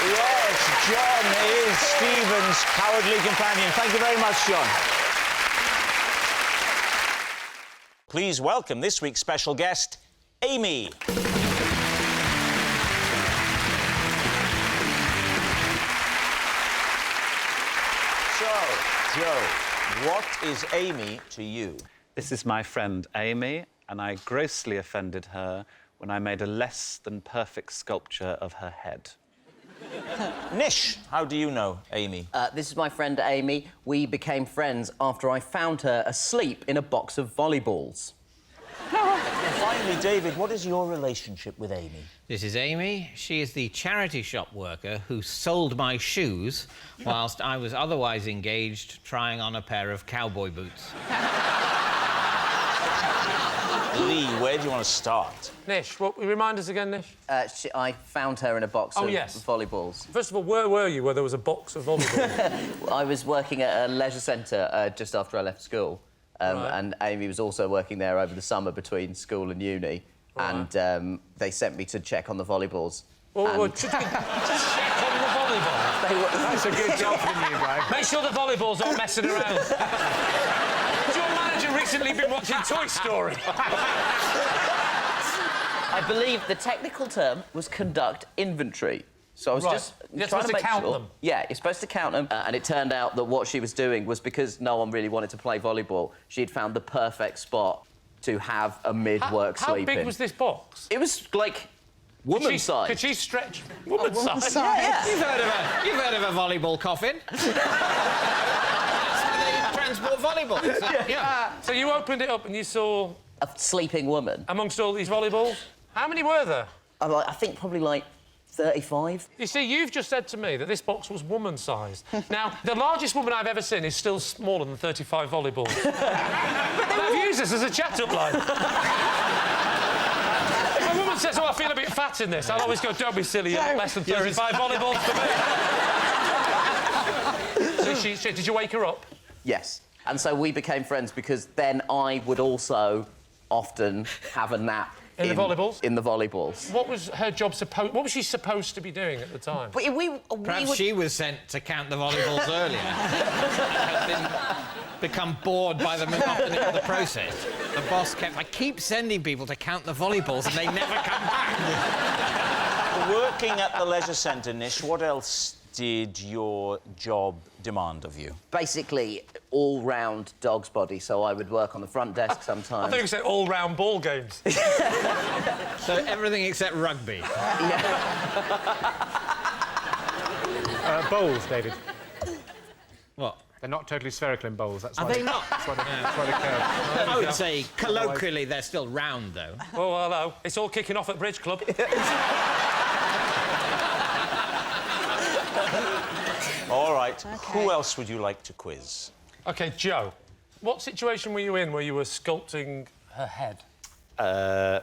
Yes, John is Stephen's cowardly companion. Thank you very much, John. Please welcome this week's special guest, Amy. So, Joe, what is Amy to you? This is my friend Amy, and I grossly offended her when I made a less than perfect sculpture of her head. Nish, how do you know Amy? This is my friend Amy. We became friends after I found her asleep in a box of volleyballs. And finally, David, what is your relationship with Amy? This is Amy. She is the charity shop worker who sold my shoes whilst I was otherwise engaged trying on a pair of cowboy boots. Lee, where do you want to start? Nish, remind us again, Nish. I found her in a box of volleyballs. First of all, where were you where there was a box of volleyballs? I was working at a leisure centre just after I left school. Right. And Amy was also working there over the summer between school and uni. Right. And they sent me to check on the volleyballs. Well, just check on the volleyballs. That's a good job from you, right? Make sure the volleyballs aren't messing around. Has your manager recently been watching Toy Story? I believe the technical term was conduct inventory. So I was just You're trying supposed to make count sure. them. Yeah, you're supposed to count them. And it turned out that what she was doing was because no one really wanted to play volleyball, she'd found the perfect spot to have a mid-work sleep in. How big was this box? It was like woman size. Could she stretch woman woman size? size. Yeah. You've heard of a volleyball coffin? That's how they transport volleyballs. Yeah. So you opened it up and you saw a sleeping woman amongst all these volleyballs. How many were there? I think probably like 35. You see, you've just said to me that this box was woman-sized. Now, the largest woman I've ever seen is still smaller than 35 volleyballs. But I've used this as a chat-up line. If a woman says, oh, I feel a bit fat in this, I'll always go, don't be silly, you're less than 35 volleyballs for me. So did you wake her up? Yes. And so we became friends because then I would also often have a nap In the volleyballs? In the volleyballs. What was her job supposed... What was she supposed to be doing at the time? Perhaps she was sent to count the volleyballs earlier. Didn't become bored by the monotony of the process. The boss I keep sending people to count the volleyballs and they never come back. Working at the leisure centre, Nish, what else did your job demand of you? Basically, all-round dog's body, so I would work on the front desk sometimes. I think you said all-round ball games. So everything except rugby. Bowls, David. What? They're not totally spherical in bowls. That's Are why they not? That's why they curve. I would say, colloquially, they're still round, though. Oh, hello. It's all kicking off at Bridge Club. All right. Who else would you like to quiz? OK, Joe, what situation were you in where you were sculpting her head? I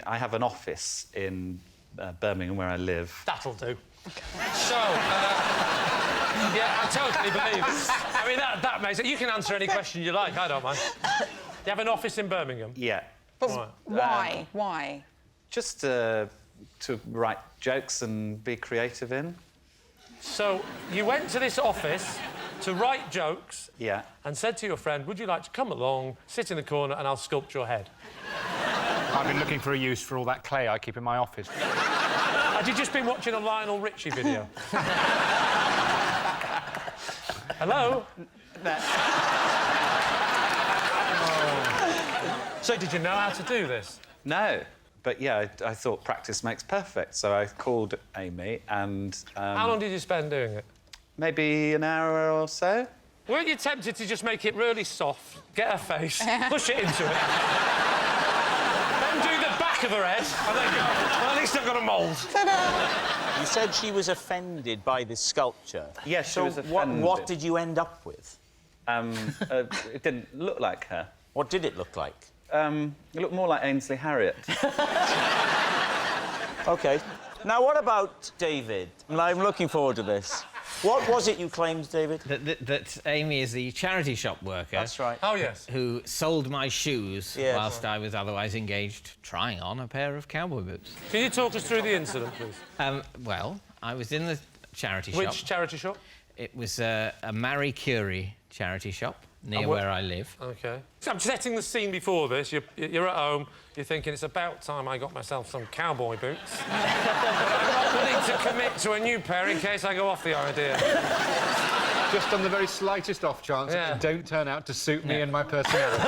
have an office in Birmingham where I live. That'll do. So, yeah, I totally believe it. I mean, that makes it... You can answer any question you like, I don't mind. You have an office in Birmingham? Yeah. But why? Why? Just to write jokes and be creative in. So, you went to this office to write jokes... Yeah. ...and said to your friend, would you like to come along, sit in the corner, and I'll sculpt your head? I've been looking for a use for all that clay I keep in my office. Had you just been watching a Lionel Richie video? Hello? So, did you know how to do this? No. But, yeah, I thought practice makes perfect, so I called Amy and... How long did you spend doing it? Maybe an hour or so. Weren't you tempted to just make it really soft, get her face, push it into it, then do the back of her head, and then go, well, at least I've got a mould. You said she was offended by this sculpture. Yes, she so was offended. What did you end up with? It didn't look like her. What did it look like? It looked more like Ainsley Harriott. OK. Now, what about David? I'm looking forward to this. What was it you claimed, David? That Amy is the charity shop worker. That's right. Oh, yes. Who sold my shoes Yes. whilst I was otherwise engaged trying on a pair of cowboy boots. Can you talk us through the incident, please? Well, I was in the charity shop. Which charity shop? It was a Marie Curie charity shop near where I live. OK. So I'm setting the scene before this. You're at home, you're thinking, it's about time I got myself some cowboy boots. I need to commit to a new pair in case I go off the idea. Just on the very slightest off chance that they don't turn out to suit me and my personality.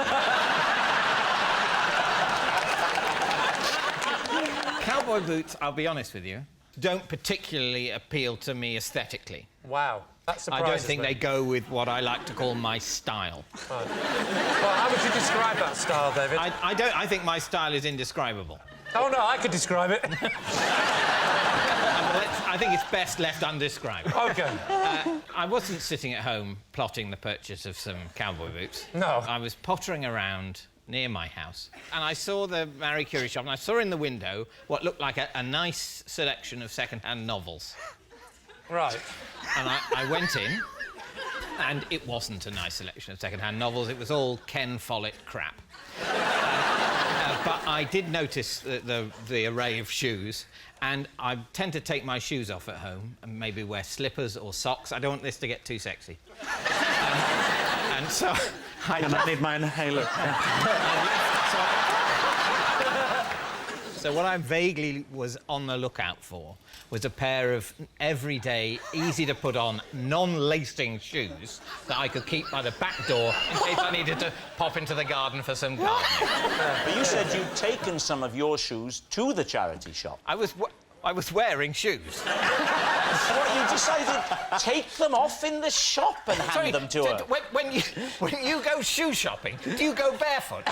Cowboy boots, I'll be honest with you, don't particularly appeal to me aesthetically. Wow, that surprises I don't think me. they go with what I like to call my style. Right. Well, how would you describe that style, David? I think my style is indescribable. Oh, no, I could describe it. I think it's best left undescribed. OK. I wasn't sitting at home plotting the purchase of some cowboy boots. No. I was pottering around near my house, and I saw the Marie Curie shop, and I saw in the window what looked like a nice selection of second-hand novels. Right. And I went in, and it wasn't a nice selection of second-hand novels. It was all Ken Follett crap. But I did notice the array of shoes, and I tend to take my shoes off at home and maybe wear slippers or socks. I don't want this to get too sexy. And so I need my inhaler. So what I vaguely was on the lookout for was a pair of everyday, easy-to-put-on, non-lacing shoes that I could keep by the back door in case I needed to pop into the garden for some gardening. But you said you'd taken some of your shoes to the charity shop. I was wearing shoes. What, you decided to take them off in the shop and hand them to her? When you go shoe shopping, do you go barefoot?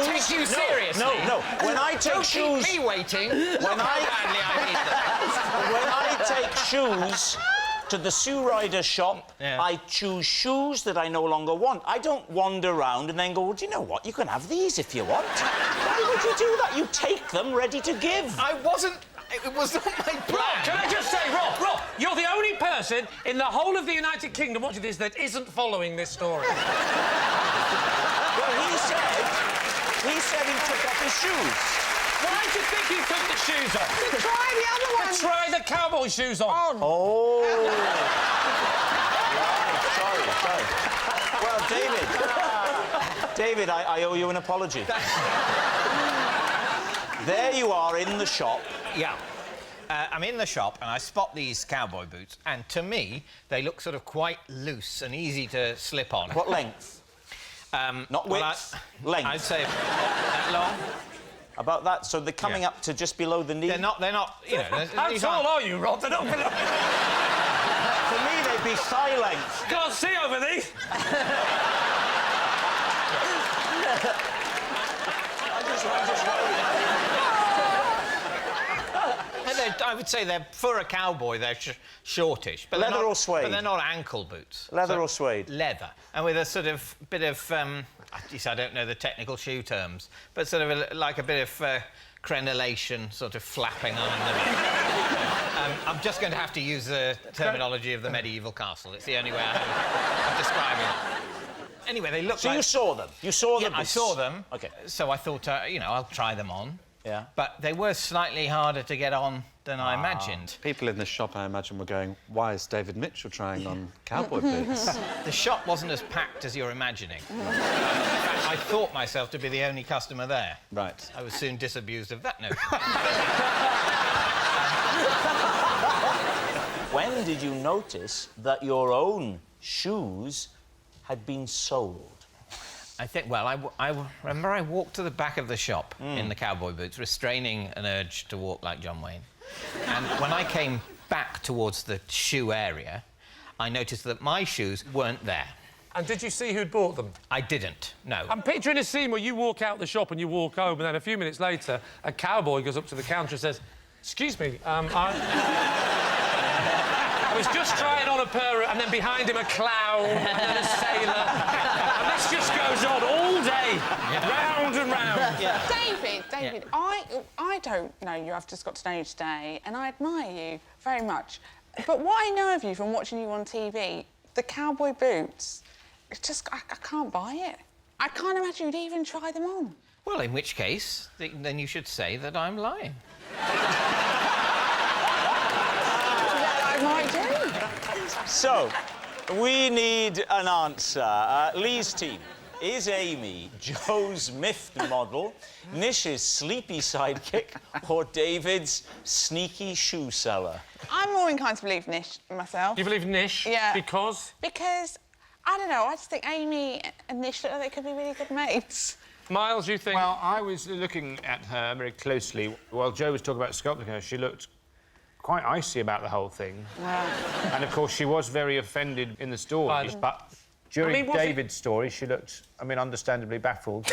Take you seriously. No. When I take shoes, keep me waiting. When I take shoes to the Sue Ryder shop, I choose shoes that I no longer want. I don't wander around and then go, well, do you know what? You can have these if you want. Why would you do that? You take them ready to give. I wasn't. It was not my plan. Can I just say, Rob, you're the only person in the whole of the United Kingdom watching this that isn't following this story. Well, he said he took off his shoes. Why do you think he took the shoes off? To try the other one. To try the cowboy shoes on. Oh. Sorry. Well, David, I owe you an apology. There you are in the shop. Yeah. I'm in the shop and I spot these cowboy boots, and to me, they look sort of quite loose and easy to slip on. What length? Not width, length. I'd say that long. About that, so they're coming up to just below the knee. They're not. You know. How tall are you, Rob? They're not below. To me, they'd be thigh length. Can't see over these. I would say they're, for a cowboy, they're shortish. But Leather or suede? But they're not ankle boots. Leather or suede? Leather. And with a sort of bit of, I don't know the technical shoe terms, but sort of like a bit of crenellation sort of flapping on them. I'm just going to have to use the terminology of the medieval castle. It's the only way I have of describing it. Anyway, they look like... So you saw them? You saw them? Yeah, I saw them. OK. So I thought, I'll try them on. Yeah. But they were slightly harder to get on than I imagined. People in the shop, I imagine, were going, why is David Mitchell trying on cowboy boots? The shop wasn't as packed as you're imagining. In fact, I thought myself to be the only customer there. Right. I was soon disabused of that notion. When did you notice that your own shoes had been sold? I think, well, I remember I walked to the back of the shop in the cowboy boots, restraining an urge to walk like John Wayne. And when I came back towards the shoe area, I noticed that my shoes weren't there. And did you see who'd bought them? I didn't, no. I'm picturing a scene where you walk out the shop and you walk home, and then a few minutes later, a cowboy goes up to the counter and says, "Excuse me, I was just trying on a pair," and then behind him a clown, and then a sailor. And this just goes on all day, round and round. Yeah. David, I don't know you. I've just got to know you today, and I admire you very much. But what I know of you from watching you on TV, the cowboy boots, it's just, I can't buy it. I can't imagine you'd even try them on. Well, in which case, then you should say that I'm lying. I might do. So, we need an answer. Lee's team. Is Amy Joe's miffed model, Nish's sleepy sidekick, or David's sneaky shoe seller? I'm more inclined to believe Nish myself. You believe Nish? Yeah. Because? Because, I don't know, I just think Amy and Nish look like they could be really good mates. Miles, you think? Well, I was looking at her very closely. While Joe was talking about sculpting her, she looked quite icy about the whole thing. Wow. And, of course, she was very offended in the stories, but during David's story, she looked, I mean, understandably baffled.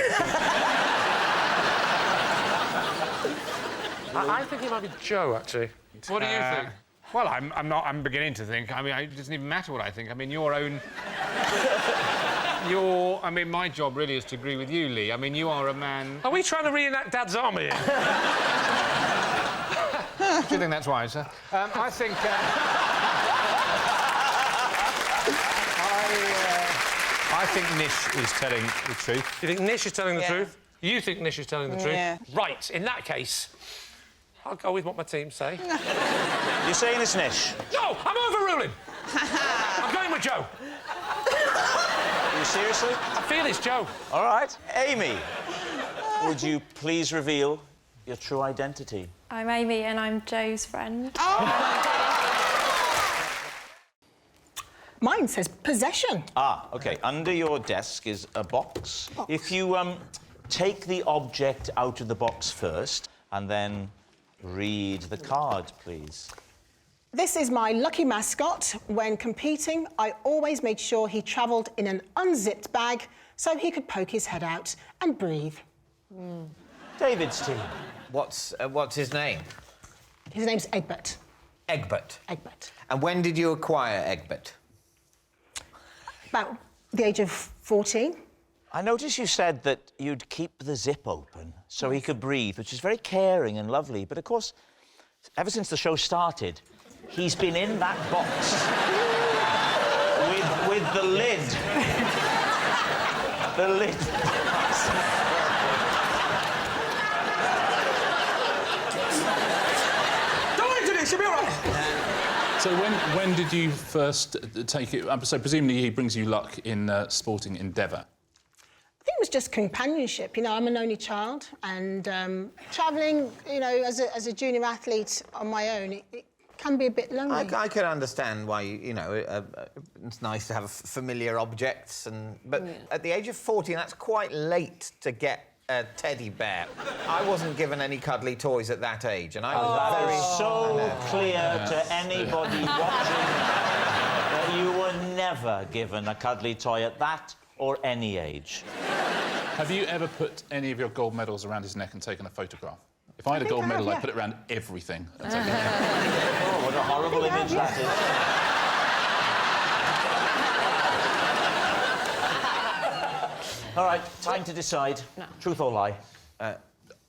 I think it might be Joe, actually. What do you think? Well, I'm beginning to think. I mean, it doesn't even matter what I think. I mean, your own... I mean, my job really is to agree with you, Lee. I mean, you are a man... Are we trying to reenact Dad's army here? Do you think that's wise, sir? I think... I think Nish is telling the truth. You think Nish is telling the truth? You think Nish is telling the truth? Yeah. Right, in that case, I'll go with what my team say. You're saying it's Nish? No, I'm overruling. I'm going with Joe. Are you seriously? I feel it's Joe. All right. Amy, would you please reveal your true identity? I'm Amy and I'm Joe's friend. Mine says possession. Ah, OK. Under your desk is a box. If you take the object out of the box first and then read the card, please. This is my lucky mascot. When competing, I always made sure he travelled in an unzipped bag so he could poke his head out and breathe. David's team. What's his name? His name's Egbert. Egbert. Egbert. And when did you acquire Egbert? About the age of 14. I noticed you said that you'd keep the zip open so he could breathe, which is very caring and lovely. But, of course, ever since the show started, he's been in that box with the lid. The lid. Don't into this, you'll be all right. So when did you first take it? So presumably he brings you luck in sporting endeavour. I think it was just companionship. You know, I'm an only child, and travelling, you know, as a junior athlete on my own, it can be a bit lonely. I can understand why, you know, it's nice to have familiar objects, but at the age of 14, that's quite late to get a teddy bear. I wasn't given any cuddly toys at that age, and I was very... so clear to anybody watching that you were never given a cuddly toy at that or any age. Have you ever put any of your gold medals around his neck and taken a photograph? If I had a gold medal, I'd put it around everything. And take Oh, what a horrible image that is. All right, time to decide. No. Truth or lie?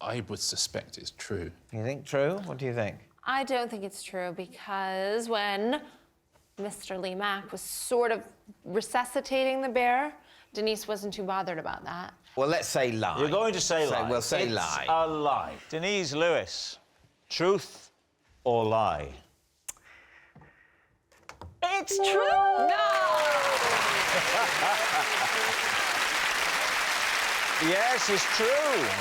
I would suspect it's true. You think true? What do you think? I don't think it's true because when Mr. Lee Mack was sort of resuscitating the bear, Denise wasn't too bothered about that. Well, let's say lie. You're going to say lie. We'll say it's lie. A lie. Denise Lewis, truth or lie? It's true! Yes, it's true.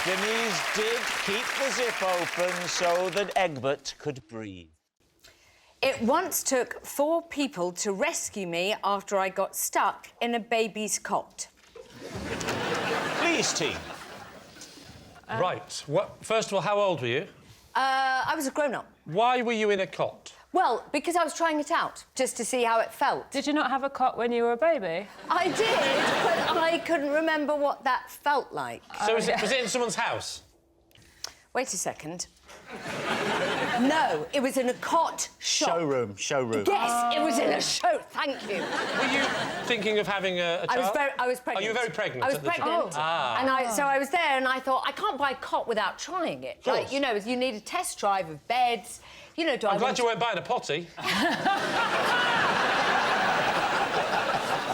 Denise did keep the zip open so that Egbert could breathe. It once took 4 people to rescue me after I got stuck in a baby's cot. Please, team. Right. First of all, how old were you? I was a grown-up. Why were you in a cot? Well, because I was trying it out, just to see how it felt. Did you not have a cot when you were a baby? I did, but I couldn't remember what that felt like. So was it in someone's house? Wait a second. No, it was in a cot shop. Showroom. Yes, it was in a show. Thank you. Were you thinking of having a child? I was pregnant. Oh, you were very pregnant. I was at the time. pregnant, Ah. so I was there, and I thought I can't buy a cot without trying it. Like, you know, you need a test drive of beds. You know, I'm glad you weren't buying a potty.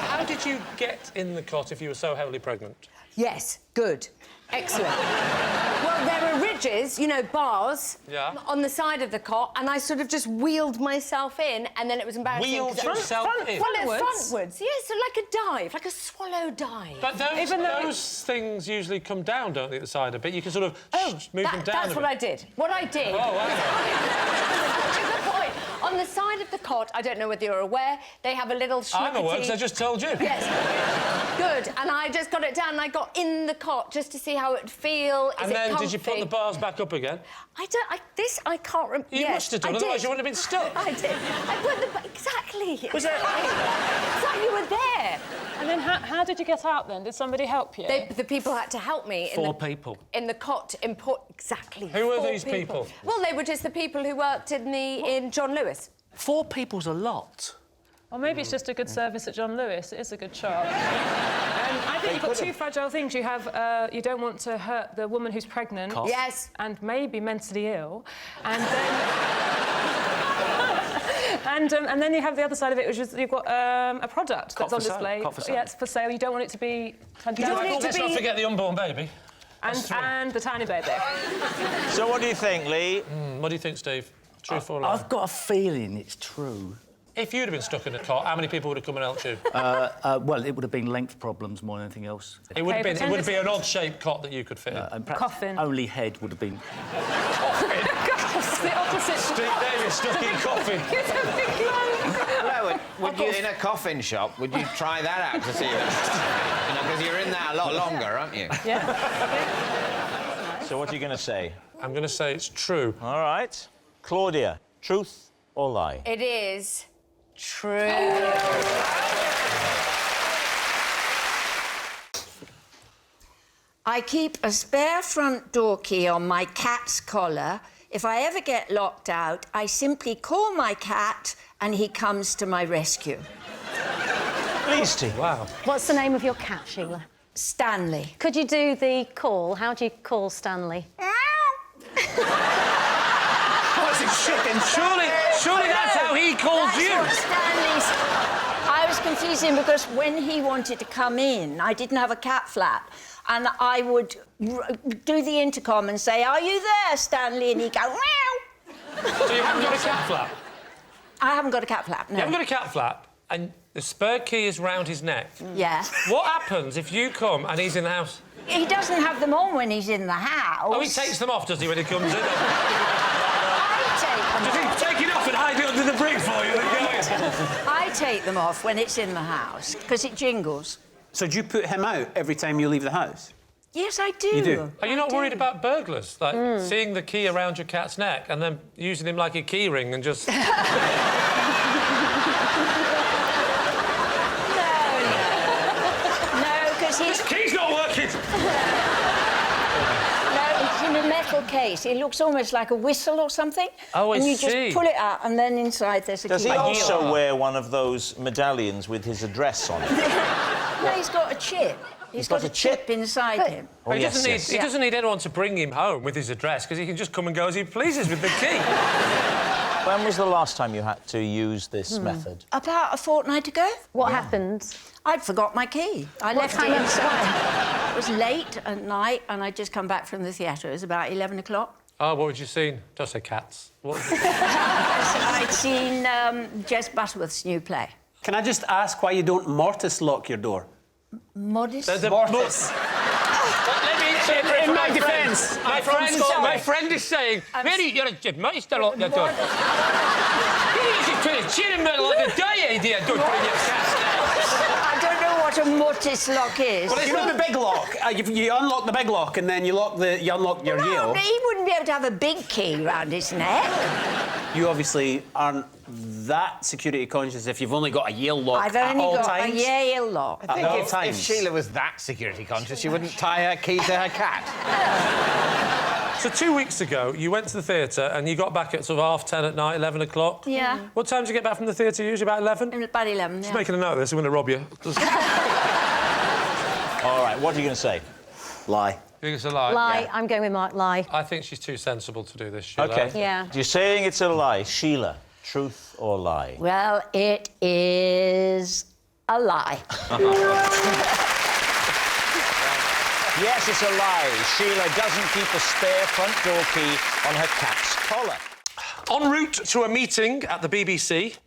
How did you get in the cot if you were so heavily pregnant? Yes, good. Excellent. Well, there are ridges, you know, bars on the side of the cot, and I sort of just wheeled myself in, and then it was embarrassing. Wheeled yourself in? Frontwards. Yes, so like a dive, like a swallow dive. But those things usually come down, don't they, at the side a bit? You can sort of move them down That's a what bit. I did. What I did... Oh, wow. To the point. On the side of the cot, I don't know whether you're aware, they have a little schnookety... I'm aware, because I just told you. Yes. Good. And I just got it down, and I got in the cot just to see how it would feel. And then did you put the bars back up again? I can't remember. You must have done, otherwise you wouldn't have been stuck. I did. I put the... Exactly. Was that... It's like you were there. And then how did you get out then? Did somebody help you? The people had to help me. Four people. In the cot. Exactly. Who were 4 these people? Well, they were just the people who worked in John Lewis. 4 people's a lot. Or maybe it's just a good service at John Lewis. It is a good shop. I think you've got 2 fragile things. You have you don't want to hurt the woman who's pregnant. Cough. Yes. And maybe mentally ill. And then and then you have the other side of it, which is you've got a product that's on display. Yeah, it's for sale. You don't want it to be... Let's not forget the unborn baby. And the tiny baby. So what do you think, Lee? What do you think, Steve? True or lie? I've got a feeling it's true. If you'd have been stuck in a cot, how many people would have come and helped you? Well, it would have been length problems more than anything else. It would be an odd-shaped cot that you could fit in. Coffin. Only head would have been... It's the opposite. Steve Davis stuck in coffin. Hello, would you, in a coffin shop, would you try that out to see if... You know, because you're in there a lot longer, aren't you? Yeah. So what are you going to say? I'm going to say it's true. All right. Claudia, truth or lie? It is true. I keep a spare front door key on my cat's collar. If I ever get locked out, I simply call my cat and he comes to my rescue. Leasty. Wow. What's the name of your cat, Sheila? Stanley. Could you do the call? How do you call Stanley? What's it chicken? Surely that's how he calls you. Stanley's... I was confusing because when he wanted to come in, I didn't have a cat flap. And I would do the intercom and say, "Are you there, Stanley?" And he'd go, "Meow." So you haven't got a cat flap? I haven't got a cat flap, no. You haven't got a cat flap, and the spare key is round his neck. Yeah. What happens if you come and he's in the house? He doesn't have them on when he's in the house. Oh, he takes them off, does he, when he comes in? I take them Does he take it off and hide it under the brick for you? I take them off when it's in the house, because it jingles. So do you put him out every time you leave the house? Yes, I do. You do? Are you not worried about burglars? Like, seeing the key around your cat's neck and then using him like a key ring and just... No, because he's... This key's not working! No, it's in a metal case. It looks almost like a whistle or something. Oh, I And you see. just pull it out, and then inside there's a Does key. he also wear one of those medallions with his address on it? No, he's got a chip. He's got a chip inside him. Oh, he doesn't need anyone to bring him home with his address, because he can just come and go as he pleases with the key. When was the last time you had to use this method? About a fortnight ago. What happened? I'd forgot my key. I What left time it of inside. It was late at night, and I'd just come back from the theatre. It was about 11 o'clock. Oh, what had you seen? Don't say cats. What? I'd seen Jess Butterworth's new play. Can I just ask why you don't mortise lock your door? Modest? Mortise. Let me say In my defence. My friend is saying, Mary, you're a mortise to lock your door. You should put a chin in the middle like a die idea. Don't bring your cats down. I don't know what a mortise lock is. Well, you know the big lock. You unlock the big lock and then you unlock your Yale. No, he wouldn't be able to have a big key round his neck. You obviously aren't that security conscious if you've only got a Yale lock I've at only all got times. a Yale lock. I think if Sheila was that security conscious, she wouldn't tie her key to her cat. So 2 weeks ago, you went to the theatre and you got back at sort of 10:30 at night, 11 o'clock. Yeah. What time did you get back from the theatre? Usually about 11? About 11, Just yeah. making a note of this, I'm going to rob you. All right, what are you going to say? Lie. You think it's a lie? Lie. Yeah. I'm going with Mark. Lie. I think she's too sensible to do this, Sheila. OK. Yeah. You're saying it's a lie. Sheila, truth or lie? Well, it is a lie. Yes, it's a lie. Sheila doesn't keep a spare front door key on her cat's collar. En route to a meeting at the BBC,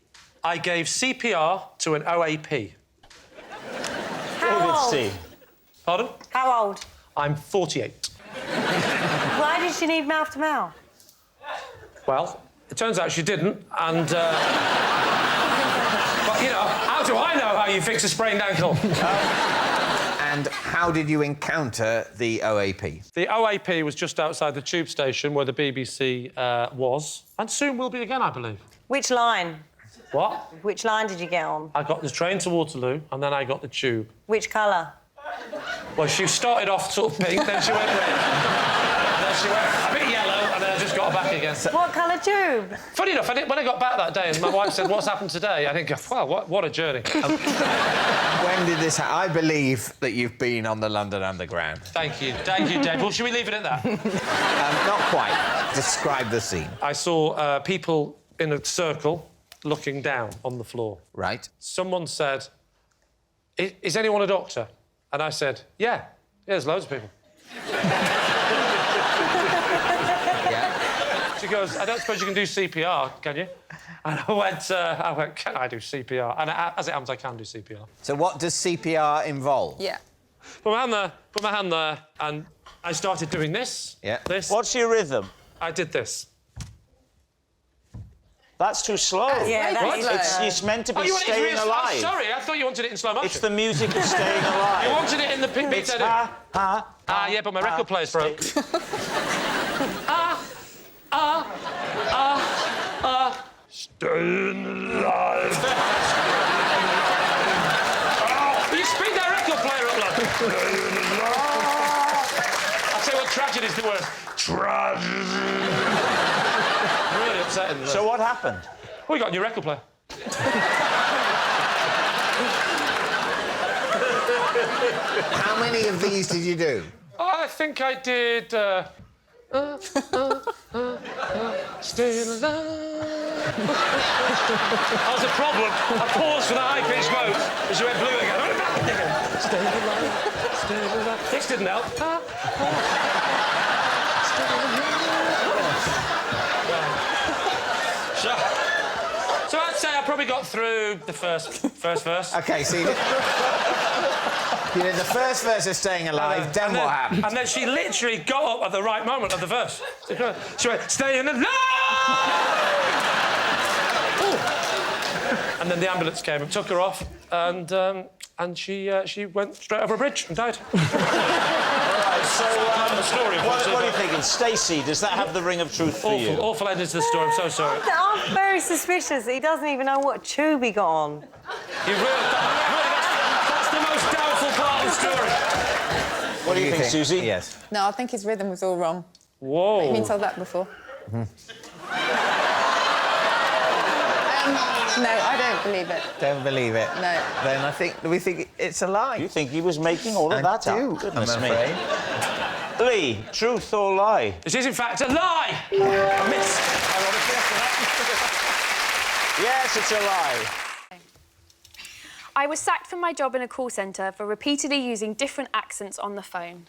I gave CPR to an OAP. How old? David C. Pardon? How old? I'm 48. Why did she need mouth to mouth? Well, it turns out she didn't, and... but, you know, how do I know how you fix a sprained ankle? And how did you encounter the OAP? The OAP was just outside the tube station where the BBC was, and soon will be again, I believe. Which line? What? Which line did you get on? I got the train to Waterloo, and then I got the tube. Which colour? Well, she started off sort of pink, then she went red. Then she went a bit yellow, and then I just got her back again. What colour tube? Funny enough, when I got back that day and my wife said, what's happened today? I think, wow, what a journey. When did this happen? I believe that you've been on the London Underground. Thank you, Dave. Well, should we leave it at that? Not quite. Describe the scene. I saw people in a circle looking down on the floor. Right. Someone said, is anyone a doctor? And I said, yeah, there's loads of people. Yeah. She goes, I don't suppose you can do CPR, can you? And I went, can I do CPR? And as it happens, I can do CPR. So what does CPR involve? Yeah. Put my hand there, and I started doing this. Yeah. This. What's your rhythm? I did this. That's too slow. Yeah, that is It's meant to be you want it in staying real alive. Oh, sorry, I thought you wanted it in slow motion. It's the music of staying alive. You wanted it in the pink beat, It's yeah, but my record player's broke. Staying alive. You speed that record player up, lad. Staying alive. I'll tell you what tragedy's the worst. Tragedy. Really upsetting. So what happened? We got a new record player. How many of these did you do? I think I did. Still alive. That was a problem. I paused for the high-pitched note, and she went blue again. Stay alive, stay alive. This didn't help. So I'd say I probably got through the first verse. OK, so you did the first verse of Staying Alive, then what happened? And then she literally got up at the right moment of the verse. She went, staying alive! And then the ambulance came and took her off, and she went straight over a bridge and died. So, the story. What are you thinking? Stacey, does that have the ring of truth for you? Awful ending to the story, I'm so sorry. I'm very suspicious that he doesn't even know what tube he got on. You really, that's the most doubtful part of the story. What do you think, Susie? Yes. No, I think his rhythm was all wrong. Whoa. You've been told that before. No, I don't believe it. Don't believe it? No. Then we think it's a lie. You think he was making all of that do, up? Goodness I'm me. afraid. Lee, truth or lie? It is, in fact, a lie! I missed. Yes, it's a lie. I was sacked from my job in a call centre for repeatedly using different accents on the phone.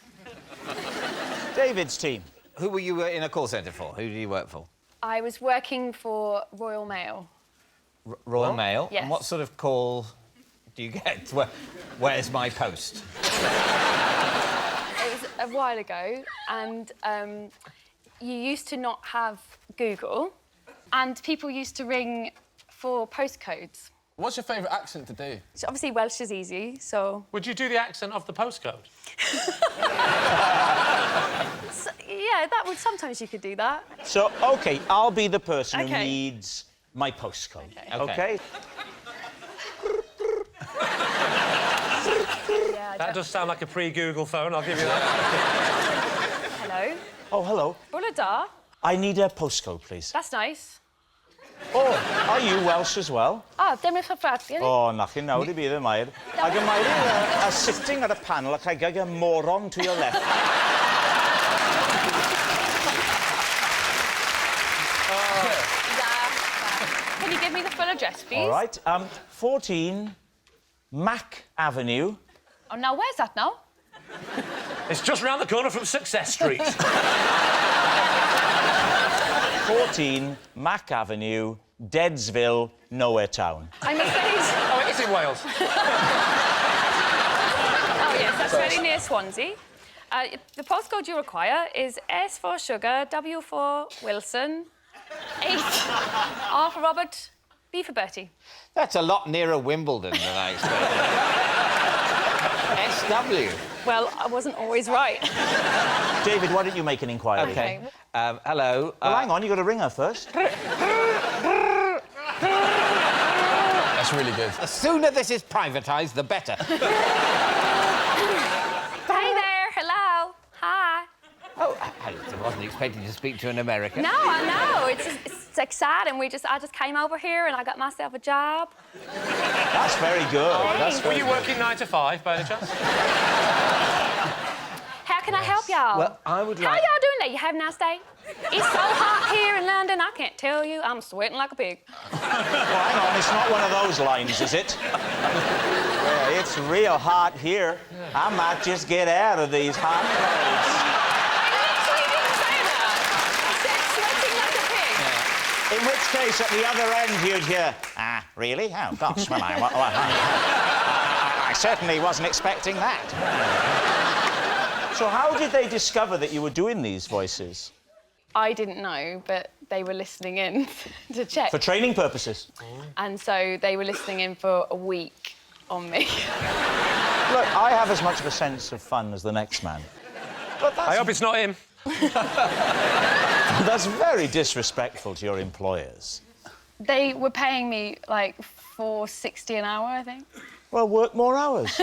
David's team. Who were you in a call centre for? Who did you work for? I was working for Royal Mail. Royal Mail? Yes. And what sort of call do you get? Where's my post? It was a while ago, and you used to not have Google, and people used to ring for postcodes. What's your favourite accent to do? So obviously Welsh is easy, so... Would you do the accent of the postcode? Yeah, yeah, that would... Sometimes you could do that. So, OK, I'll be the person who OK. needs my postcode. OK. That does sound like a pre-Google phone, I'll give you that. Hello. Oh, hello. Bula da. I need a postcode, please. That's nice. Oh, are you Welsh as well? Ah, dim eich ffordd. Oh, nachyn nawr I bydd y Mair. Ac y Mair are sitting at a panel ac I got a moron to your left. Can you give me the full address, please? All right. 14 Mac Avenue. Oh, now where's that now? It's just round the corner from Success Street. 14 Mac Avenue, Deadsville, Nowhere Town. I'm afraid... Oh, it is in Wales. Oh, yes, that's very near Swansea. The postcode you require is S for Sugar, W for Wilson, 8, R for Robert, B for Bertie. That's a lot nearer Wimbledon than I expected. SW. Well, I wasn't always right. David, why don't you make an inquiry? OK. Hello. Well, hang on, you've got to ring her first. That's really good. The sooner this is privatised, the better. Hey there, hello, hi. Oh, I wasn't expecting to speak to an American. No, I know. It's exciting. I just came over here and I got myself a job. That's very good. That's Were very you working 9 to 5, by any chance? How can I help y'all? Well, I would How like... y'all doing there? You have a nice day? It's so hot here in London, I can't tell you. I'm sweating like a pig. Well, hang on, it's not one of those lines, is it? Yeah, it's real hot here. I might just get out of these hot clothes. In which case, at the other end, you'd hear, really? Oh, gosh, well, I certainly wasn't expecting that. So how did they discover that you were doing these voices? I didn't know, but they were listening in to check. For training purposes? And so they were listening in for a week on me. Look, I have as much of a sense of fun as the next man. But that's... I hope it's not him. That's very disrespectful to your employers. They were paying me, like, $4.60 an hour, I think. Well, work more hours.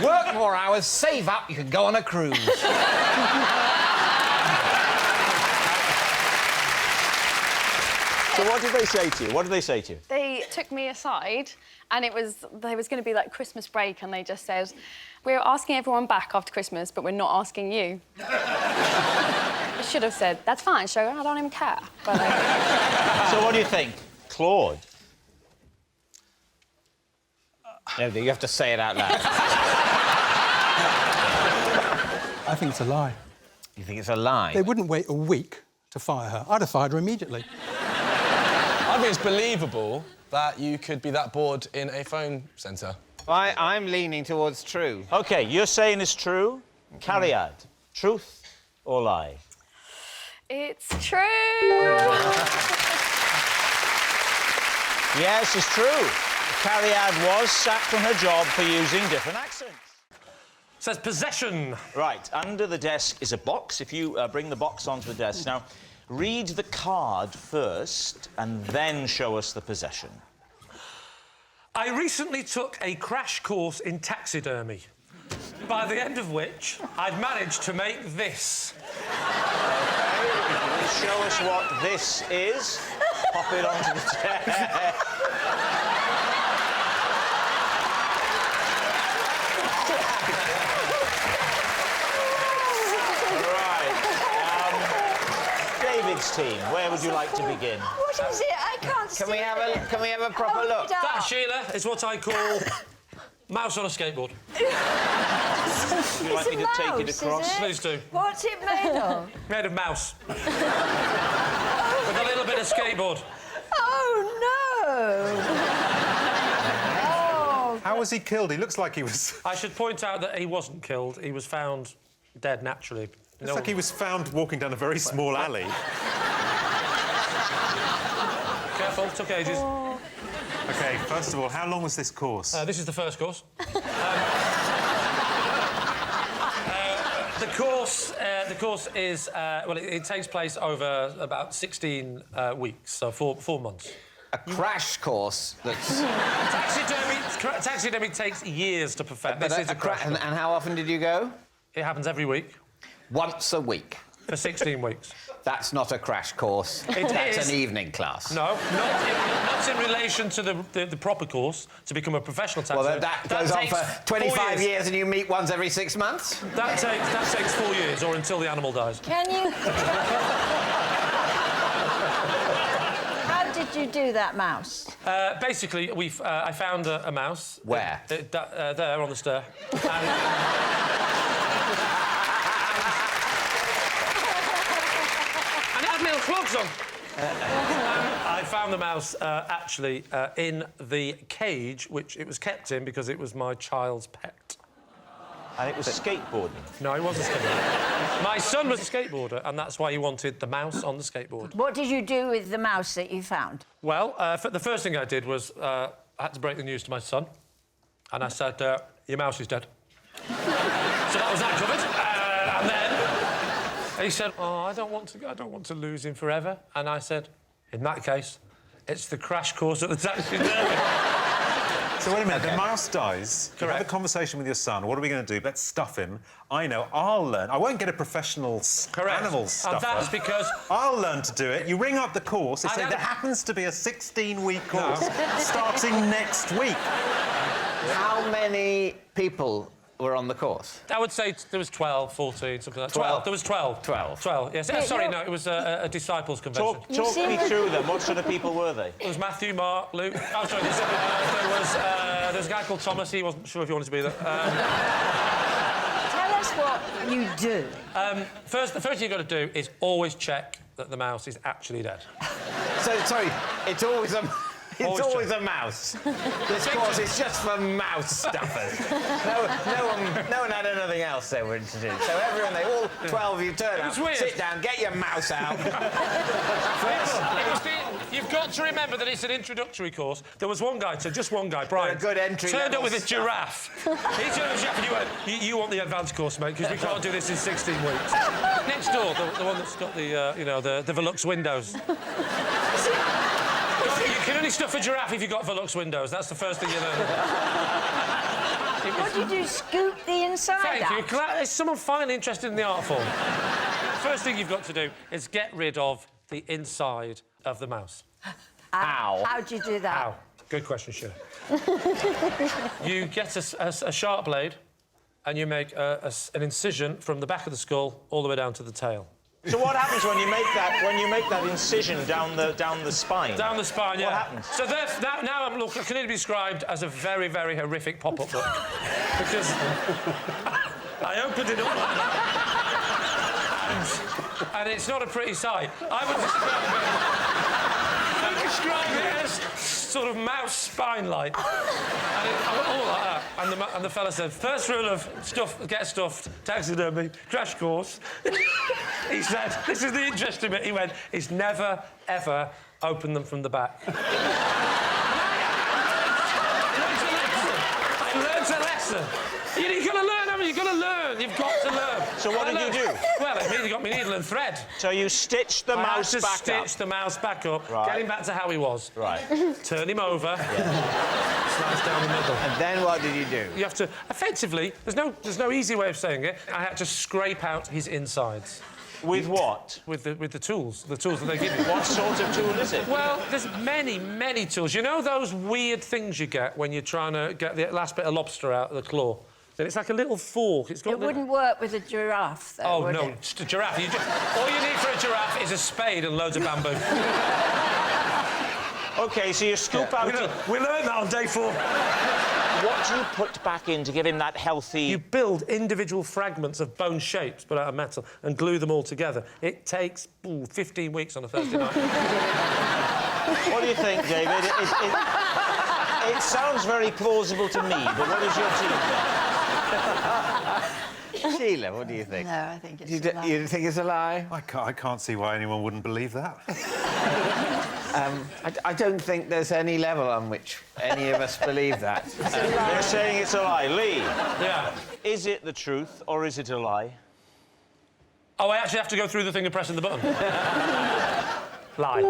Work more hours, save up, you can go on a cruise. So what did they say to you? What did they say to you? They took me aside, and there was going to be, like, Christmas break, and they just said, we're asking everyone back after Christmas, but we're not asking you. I should have said, that's fine, sugar, I don't even care. But, So what do you think? Claude? No, you have to say it out loud. I think it's a lie. You think it's a lie? They wouldn't wait a week to fire her. I'd have fired her immediately. I think it's believable that you could be that bored in a phone centre. I'm leaning towards true. OK, you're saying it's true. Cariad, truth or lie? it's true. Yes, it's true. Cariad was sacked from her job for using different accents. Says possession. Right, under the desk is a box. If you bring the box onto the desk. Now, read the card first and then show us the possession. I recently took a crash course in taxidermy, by the end of which I'd managed to make this. OK, show us what this is. Pop it onto the desk. David's team, where would you like to begin? What is it? I can't see. Can we have a proper look? That, Sheila, is what I call mouse on a skateboard. Would you like me to take it across? Please do. What's it made of? Made of mouse. With a little bit of skateboard. Oh, no! Oh. How was he killed? He looks like he was... I should point out that he wasn't killed. He was found dead naturally. Looks like he was found walking down a very small alley. Careful, took ages. Oh. OK, first of all, how long was this course? This is the first course. The course is well, it takes place over about 16 weeks, so 4 months. A crash course that's... Taxidermy takes years to perfect. This is a crash. And how often did you go? It happens every week. Once a week? For 16 weeks. That's not a crash course. That's an evening class. No, not in relation to the proper course to become a professional taxidermist. Well, that goes on for 25 years and you meet once every 6 months? That takes 4 years, or until the animal dies. Can you... How did you do that mouse? Basically, I found a mouse. Where? There, on the stair. And it had little clogs on. I found the mouse, actually, in the cage, which it was kept in because it was my child's pet. And it was skateboarding? No, it wasn't skateboarding. My son was a skateboarder, and that's why he wanted the mouse on the skateboard. What did you do with the mouse that you found? Well, the first thing I did was I had to break the news to my son, and I said, your mouse is dead. So that was that covered. And then he said, oh, I don't want to lose him forever. And I said, in that case, it's the crash course at the taxidermy. So wait a minute, the mouse dies. Correct. You have a conversation with your son. What are we going to do? Let's stuff him. I know, I'll learn. I won't get a professional animal stuffer. And that's because... I'll learn to do it. You ring up the course, they say there happens to be a 16-week course starting next week. How many people were on the course? I would say there was 12, 14, something like that. 12. There was 12. 12, yes. Sorry, no, it was a disciples' convention. Talk me through them. What sort of people were they? It was Matthew, Mark, Luke... Oh, sorry, there was a guy called Thomas. He wasn't sure if he wanted to be there. Tell us what you do. The first thing you've got to do is always check that the mouse is actually dead. So, sorry, it's always a... It's always a mouse. This course is just for mouse stuffers. No one had anything else they were interested in. So everyone, all 12 of you turn up, sit down, get your mouse out. You've got to remember that it's an introductory course. There was one guy, just one guy, Brian, a good entry turned up with a giraffe. He turned up with a giraffe and you went, you want the advanced course, mate, because we can't do this in 16 weeks. Next door, the one that's got the, the Velux windows. You can only stuff a giraffe if you've got Velux windows. That's the first thing you learn. What did you scoop the inside out? Thank you. Is someone finally interested in the art form? First thing you've got to do is get rid of the inside of the mouse. How? How'd you do that? How? Good question, Shirley. You get a sharp blade and you make an incision from the back of the skull all the way down to the tail. So what happens when you make that incision down the spine? Down the spine, yeah. What happens? So now I can only be described as a very, very horrific pop-up book. Because I opened it up like that. And it's not a pretty sight. I would describe it as sort of mouse spine-like. And I went all like that. And the fella said, first rule of get stuffed, taxidermy, crash course. He said, this is the interesting bit. He went, is never, ever open them from the back. I learned a lesson. You've got to learn, haven't you? You've got to learn. You've got to learn. So what did you do? Well, it means you got me needle and thread. So you stitched the mouse back up? Stitch the mouse back up, right. Get him back to how he was. Right. Turn him over, slice down the middle. And then what did you do? You have to... Effectively, there's no easy way of saying it. I had to scrape out his insides. With what? With the tools that they give you. What sort of tool is it? Well, there's many, many tools. You know those weird things you get when you're trying to get the last bit of lobster out of the claw? Then it's like a little fork. It wouldn't work with a giraffe, though, Oh, would no, it? just a giraffe. All you need for a giraffe is a spade and loads of bamboo. OK, so you scoop out... We learned that on day 4. What do you put back in to give him that healthy... You build individual fragments of bone shapes, but out of metal, and glue them all together. It takes 15 weeks on a Thursday night. What do you think, David? It sounds very plausible to me, but what is your team think? Sheila, what do you think? No, I think it's a lie. You think it's a lie? I can't see why anyone wouldn't believe that. I don't think there's any level on which any of us believe that. They're saying it's a lie. Lee? Yeah? Is it the truth or is it a lie? Oh, I actually have to go through the thing of pressing the button. Lie.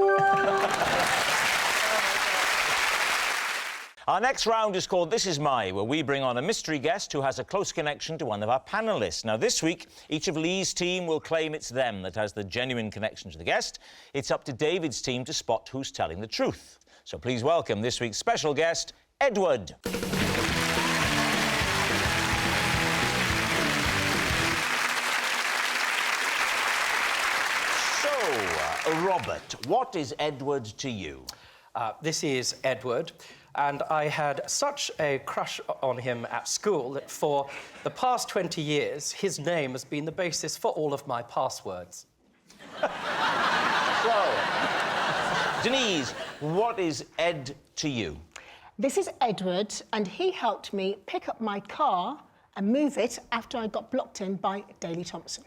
Our next round is called This Is My, where we bring on a mystery guest who has a close connection to one of our panellists. Now, this week, each of Lee's team will claim it's them that has the genuine connection to the guest. It's up to David's team to spot who's telling the truth. So please welcome this week's special guest, Edward. So, Robert, what is Edward to you? This is Edward. And I had such a crush on him at school that for the past 20 years, his name has been the basis for all of my passwords. So, Denise, what is Ed to you? This is Edward, and he helped me pick up my car and move it after I got blocked in by Daley Thompson.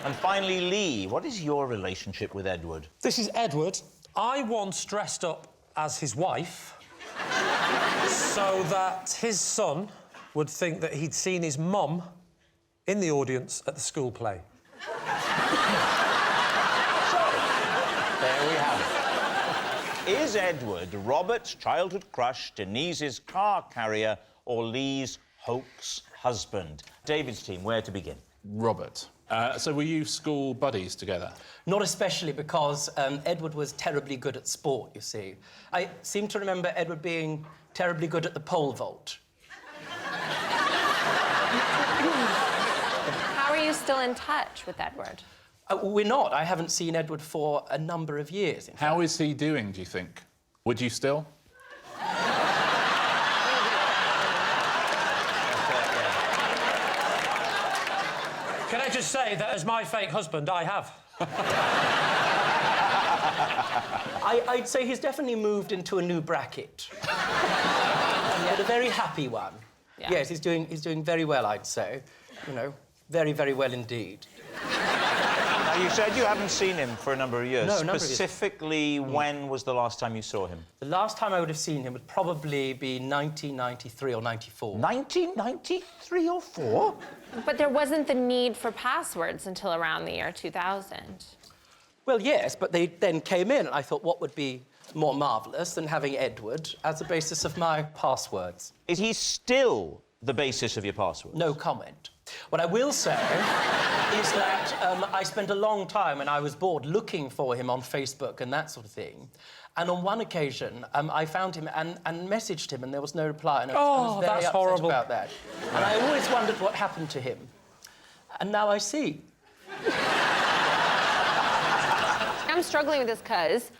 And finally, Lee, what is your relationship with Edward? This is Edward. I once dressed up as his wife so that his son would think that he'd seen his mum in the audience at the school play. So, there we have it. Is Edward Robert's childhood crush, Denise's car carrier, or Lee's hoax husband? David's team, where to begin? Robert. So were you school buddies together? Not especially because Edward was terribly good at sport, you see. I seem to remember Edward being terribly good at the pole vault. How are you still in touch with Edward? We're not. I haven't seen Edward for a number of years. How is he doing, do you think? Would you still? Can I just say that as my fake husband, I have. I'd say he's definitely moved into a new bracket. But a very happy one. Yeah. Yes, he's doing very well, I'd say. You know, very, very well indeed. Now, you said you haven't seen him for a number of years. No, a number of years. Specifically, when was the last time you saw him? The last time I would have seen him would probably be 1993 or 94. 1993 or 4? But there wasn't the need for passwords until around the year 2000. Well, yes, but they then came in, and I thought, what would be more marvellous than having Edward as the basis of my passwords? Is he still the basis of your passwords? No comment. What I will say is that I spent a long time when I was bored looking for him on Facebook and that sort of thing. And on one occasion, I found him and messaged him, and there was no reply. And I was very that's upset horrible. about that. And I always wondered what happened to him. And now I see. I'm struggling with this because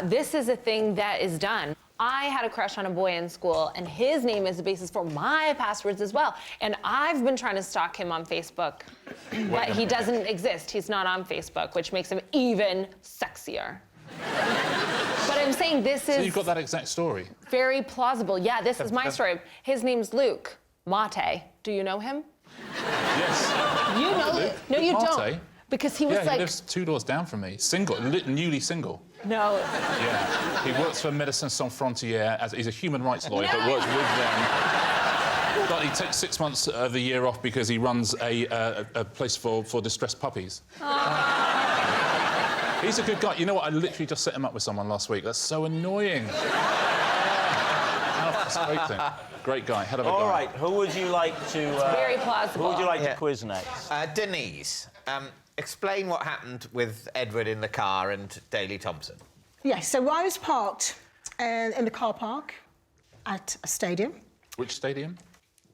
this is a thing that is done. I had a crush on a boy in school, and his name is the basis for my passwords as well. And I've been trying to stalk him on Facebook, but he doesn't exist. He's not on Facebook, which makes him even sexier. But I'm saying this is... So you've got that exact story? Very plausible. Yeah, this is my story. His name's Luke Mate. Do you know him? Yes. You know... Luke? No, you Mate? don't. Because he was yeah, like... he lives 2 doors down from me. Single, newly single. No. Yeah. He works for Médecins Sans Frontières. He's a human rights lawyer, but works with them. But he takes 6 months of the year off because he runs a place for distressed puppies. He's a good guy. You know what? I literally just set him up with someone last week. That's so annoying. That's a great thing. Great guy. Hell of a guy. All right. Who would you like to... Very plausible. Who would you like to quiz next? Denise, explain what happened with Edward in the car and Daley Thompson. Yes, so I was parked in the car park at a stadium. Which stadium?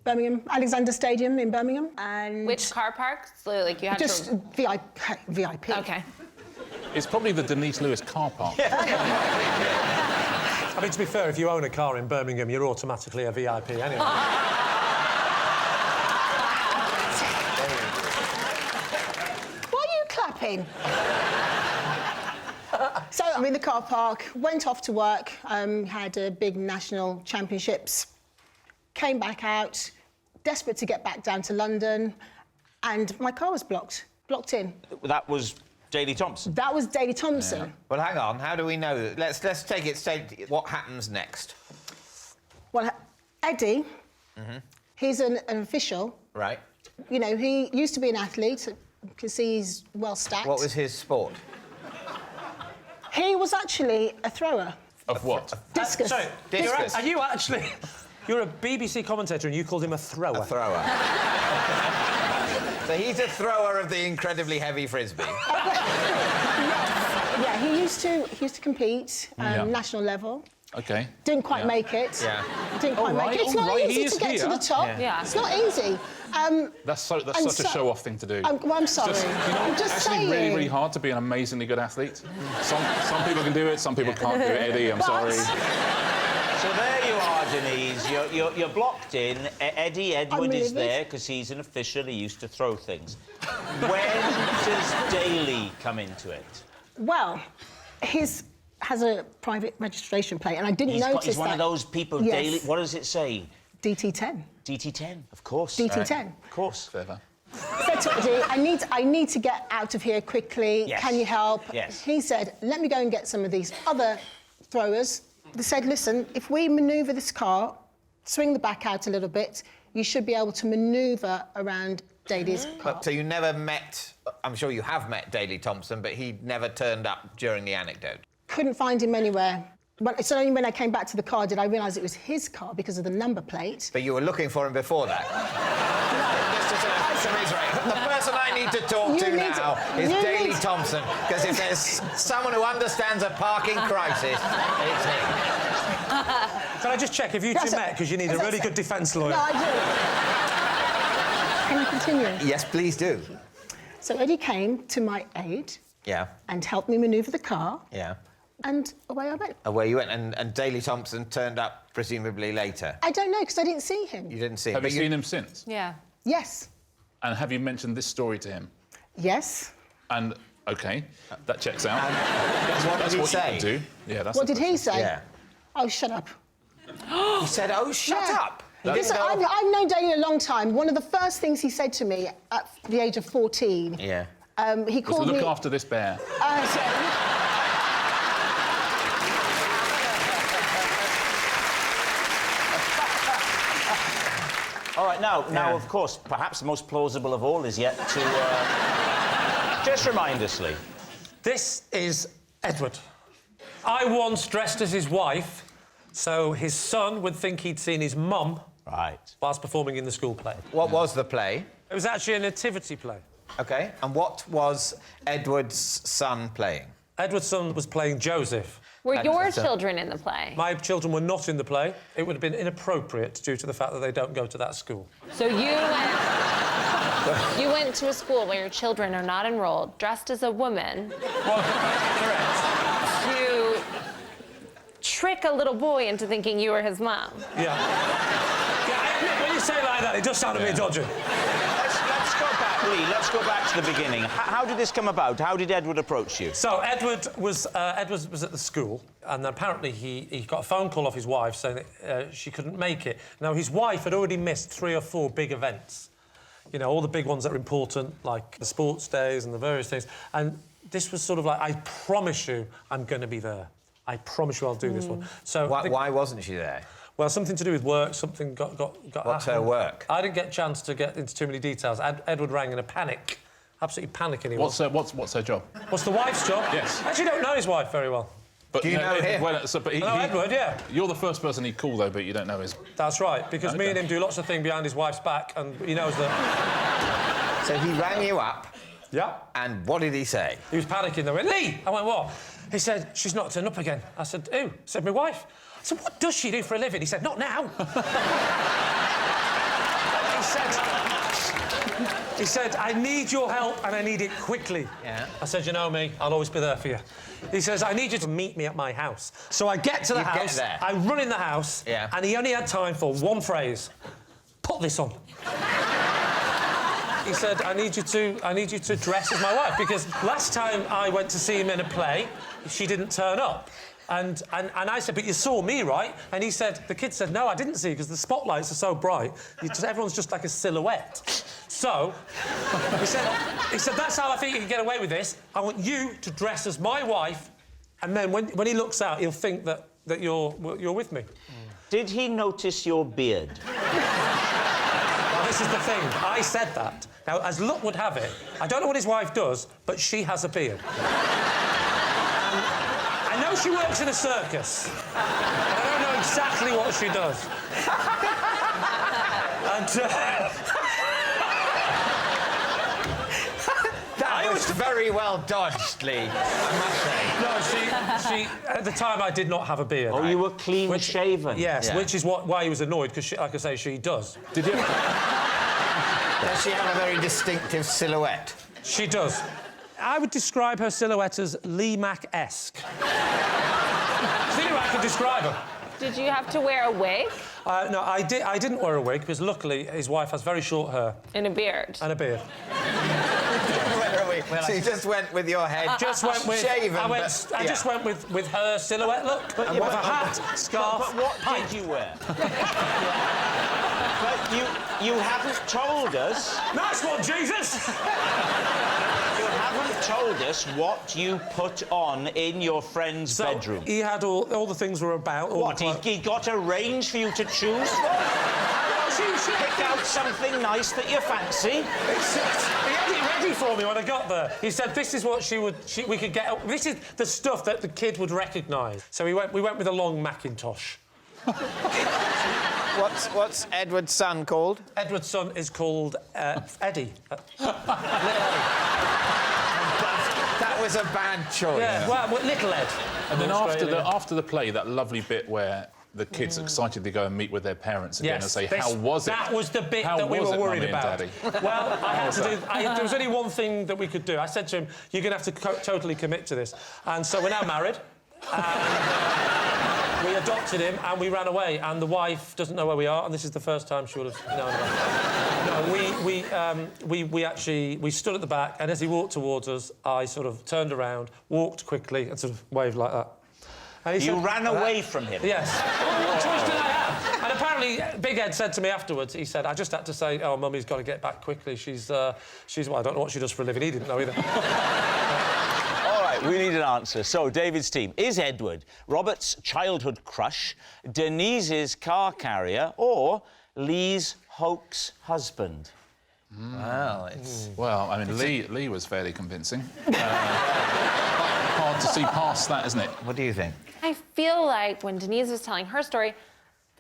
Birmingham, Alexander Stadium in Birmingham. And Which car park? So, like, you had just to... VIP. OK. It's probably the Denise Lewis car park. I mean, to be fair, if you own a car in Birmingham, you're automatically a VIP anyway. Why are you clapping? So I'm in the car park, went off to work, had a big national championships, came back out, desperate to get back down to London, and my car was blocked in. That was Daley Thompson? That was Daley Thompson. Yeah. Well, hang on. How do we know that? Let's take it straight. What happens next? Well, Eddie, he's an official. Right. You know, he used to be an athlete, because he's well stacked. What was his sport? He was actually a thrower. Of what? Discus. Sorry, Discus. are you actually... You're a BBC commentator and you called him a thrower. A thrower. So he's a thrower of the incredibly heavy frisbee. Yeah, he used to compete national level. OK. Didn't quite make it. Yeah. Didn't quite make it. It's not easy to get to the top. Yeah. It's not easy. That's such a show-off thing to do. I'm sorry. I'm just actually saying. really, really hard to be an amazingly good athlete. Some people can do it, some people can't do it, Eddie, I'm sorry. So there you are, Denise. You're blocked in. Edward is there because he's an official. He used to throw things. When does Daly come into it? Well, his has a private registration plate, and I didn't notice He's one that. of those people, Yes. Daly... What does it say? DT10. DT10, of course. DT10. Of course. Clever. Said to Eddie, I need to get out of here quickly. Yes. Can you help? Yes. He said, let me go and get some of these other throwers. They said, listen, if we manoeuvre this car, swing the back out a little bit, you should be able to manoeuvre around Daly's car. So you never met... I'm sure you have met Daley Thompson, but he never turned up during the anecdote. Couldn't find him anywhere. But it's only when I came back to the car did I realise it was his car because of the number plate. But you were looking for him before that? Just to reiterate, the person I need to talk to now is Daley Thompson, because if there's someone who understands a parking crisis, it's him. Can I just check, have you two met? Because you need a really good defence lawyer. No, I do. Can you continue? Yes, please do. So Eddie came to my aid Yeah, and helped me manoeuvre the car, yeah. and away I went. Away you went, and Daley Thompson turned up presumably later. I don't know, because I didn't see him. You didn't see him. Have you seen him since? Yeah. Yes. And have you mentioned this story to him? Yes. And, OK, that checks out. What did he say? You can do. Yeah, that's What the did he question. say? Yeah. Oh, shut up. He said, oh, shut up. Listen, I've known Daley a long time. One of the first things he said to me at the age of 14... Yeah. He called me... Look after this bear. All right, now, of course, perhaps the most plausible of all is yet to... Just remind us, Lee. This is Edward. I once dressed as his wife, so his son would think he'd seen his mum... Right. ...whilst performing in the school play. What was the play? It was actually a nativity play. OK, and what was Edward's son playing? Edward's son was playing Joseph. Were your children in the play? My children were not in the play. It would have been inappropriate due to the fact that they don't go to that school. So you went to a school where your children are not enrolled, dressed as a woman... Correct. ...to trick a little boy into thinking you were his mum. Yeah. When you say it like that, it does sound a bit dodgy. Let's go back, Lee. Let's go back to the beginning. How did this come about? How did Edward approach you? So Edward was at the school, and apparently he got a phone call off his wife saying that she couldn't make it. Now, his wife had already missed 3 or 4 big events. You know, all the big ones that are important, like the sports days and the various things. And this was sort of like, I promise you I'm going to be there. I promise you I'll do this one. So Why wasn't she there? Well, something to do with work, something got What's her work? I didn't get a chance to get into too many details. Edward rang in a panic. Absolutely panicking he was. What's her job? What's the wife's job? Yes. I actually don't know his wife very well. But, do you know him? Well, I know Edward, yeah. You're the first person he'd call, though, but you don't know his... That's right, because me and him do lots of things behind his wife's back, and he knows that... So he rang you up? Yeah. And what did he say? He was panicking. They went, Lee! I went, what? He said, she's not turned up again. I said, who? He said, my wife. I said, what does she do for a living? He said, not now. He said, I need your help and I need it quickly. Yeah. I said, you know me, I'll always be there for you. He says, I need you to meet me at my house. So I get to the house, I run in the house, and he only had time for one phrase. Put this on. He said, I need you to dress as my wife, because last time I went to see him in a play, she didn't turn up. And I said, but you saw me, right? And he said, the kid said, no, I didn't see you, because the spotlights are so bright. Everyone's just like a silhouette. So, he said, that's how I think you can get away with this. I want you to dress as my wife, and then when he looks out, he'll think that you're with me. Did he notice your beard? Well, this is the thing. I said that. Now, as luck would have it, I don't know what his wife does, but she has a beard. I know she works in a circus, but I don't know exactly what she does. And, That was very well dodged, Lee, I must say. No, she... At the time, I did not have a beard. Oh, you were clean-shaven? Yes, Yeah. which is why he was annoyed, because, like I say, she does. Did you... Does she have a very distinctive silhouette? She does. I would describe her silhouette as Lee Mack-esque. It's the only way I can describe her. Did you have to wear a wig? No, I didn't wear a wig, because luckily his wife has very short hair. And a beard. And a beard. So you just went with your head Just went with... shaven, I but, just went with her silhouette look. But, With a hat, scarf, But what pipe. did you wear? But you haven't told us... Nice one, Jesus! You haven't told us what you put on in your friend's bedroom. He had all the things were about... What, he got a range for you to choose from? Pick out something nice that you fancy. He had it ready for me when I got there. He said, "This is what we could get. This is the stuff that the kid would recognise." So we went with a long Macintosh. What's Edward's son called? Edward's son is called Eddie. That was a bad choice. Yeah, well, Little Ed. And then after the play, that lovely bit where the kids excitedly go and meet with their parents again and say, "How was it?" That was the bit that we were worried about. Daddy? Well, I had to do... there was only one thing that we could do. I said to him, "You're going to have to totally commit to this." And so we're now married. We adopted him and we ran away, and the wife doesn't know where we are, and this is the first time she would have known about it. No, we stood at the back, and as he walked towards us, I sort of turned around, walked quickly, and sort of waved like that. And he You said, ran away from him? Yes. What choice did I have? And apparently, Big Ed said to me afterwards, he said, "I just had to say, oh, Mummy's got to get back quickly. She's well, I don't know what she does for a living." He didn't know either. All right, we need an answer. So, David's team. Is Edward Robert's childhood crush, Denise's car carrier, or Lee's hoax husband? Well, it's... Well, I mean, Lee was fairly convincing. Hard to see past that, isn't it? What do you think? I feel like when Denise was telling her story,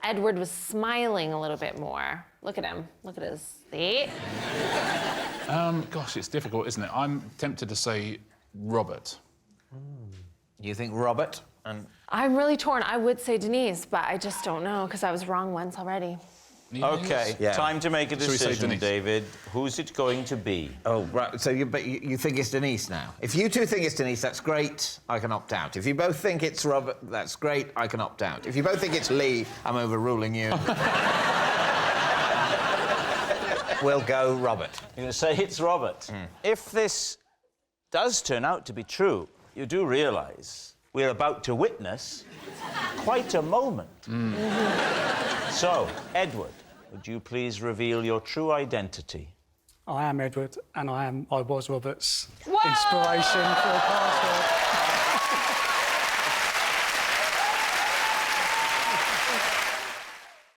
Edward was smiling a little bit more. Look at him. Look at his... See? Gosh, it's difficult, isn't it? I'm tempted to say Robert. You think Robert? And... I'm really torn. I would say Denise, but I just don't know, because I was wrong once already. OK, time to make a decision, David. Who's it going to be? Oh, right. So you think it's Denise now? If you two think it's Denise, that's great. I can opt out. If you both think it's Robert, that's great. I can opt out. If you both think it's Lee, I'm overruling you. We'll go Robert. You're going to say it's Robert. If this does turn out to be true, you do realise we're about to witness quite a moment. So, Edward, would you please reveal your true identity? I am Edward, and I was Robert's inspiration for a password.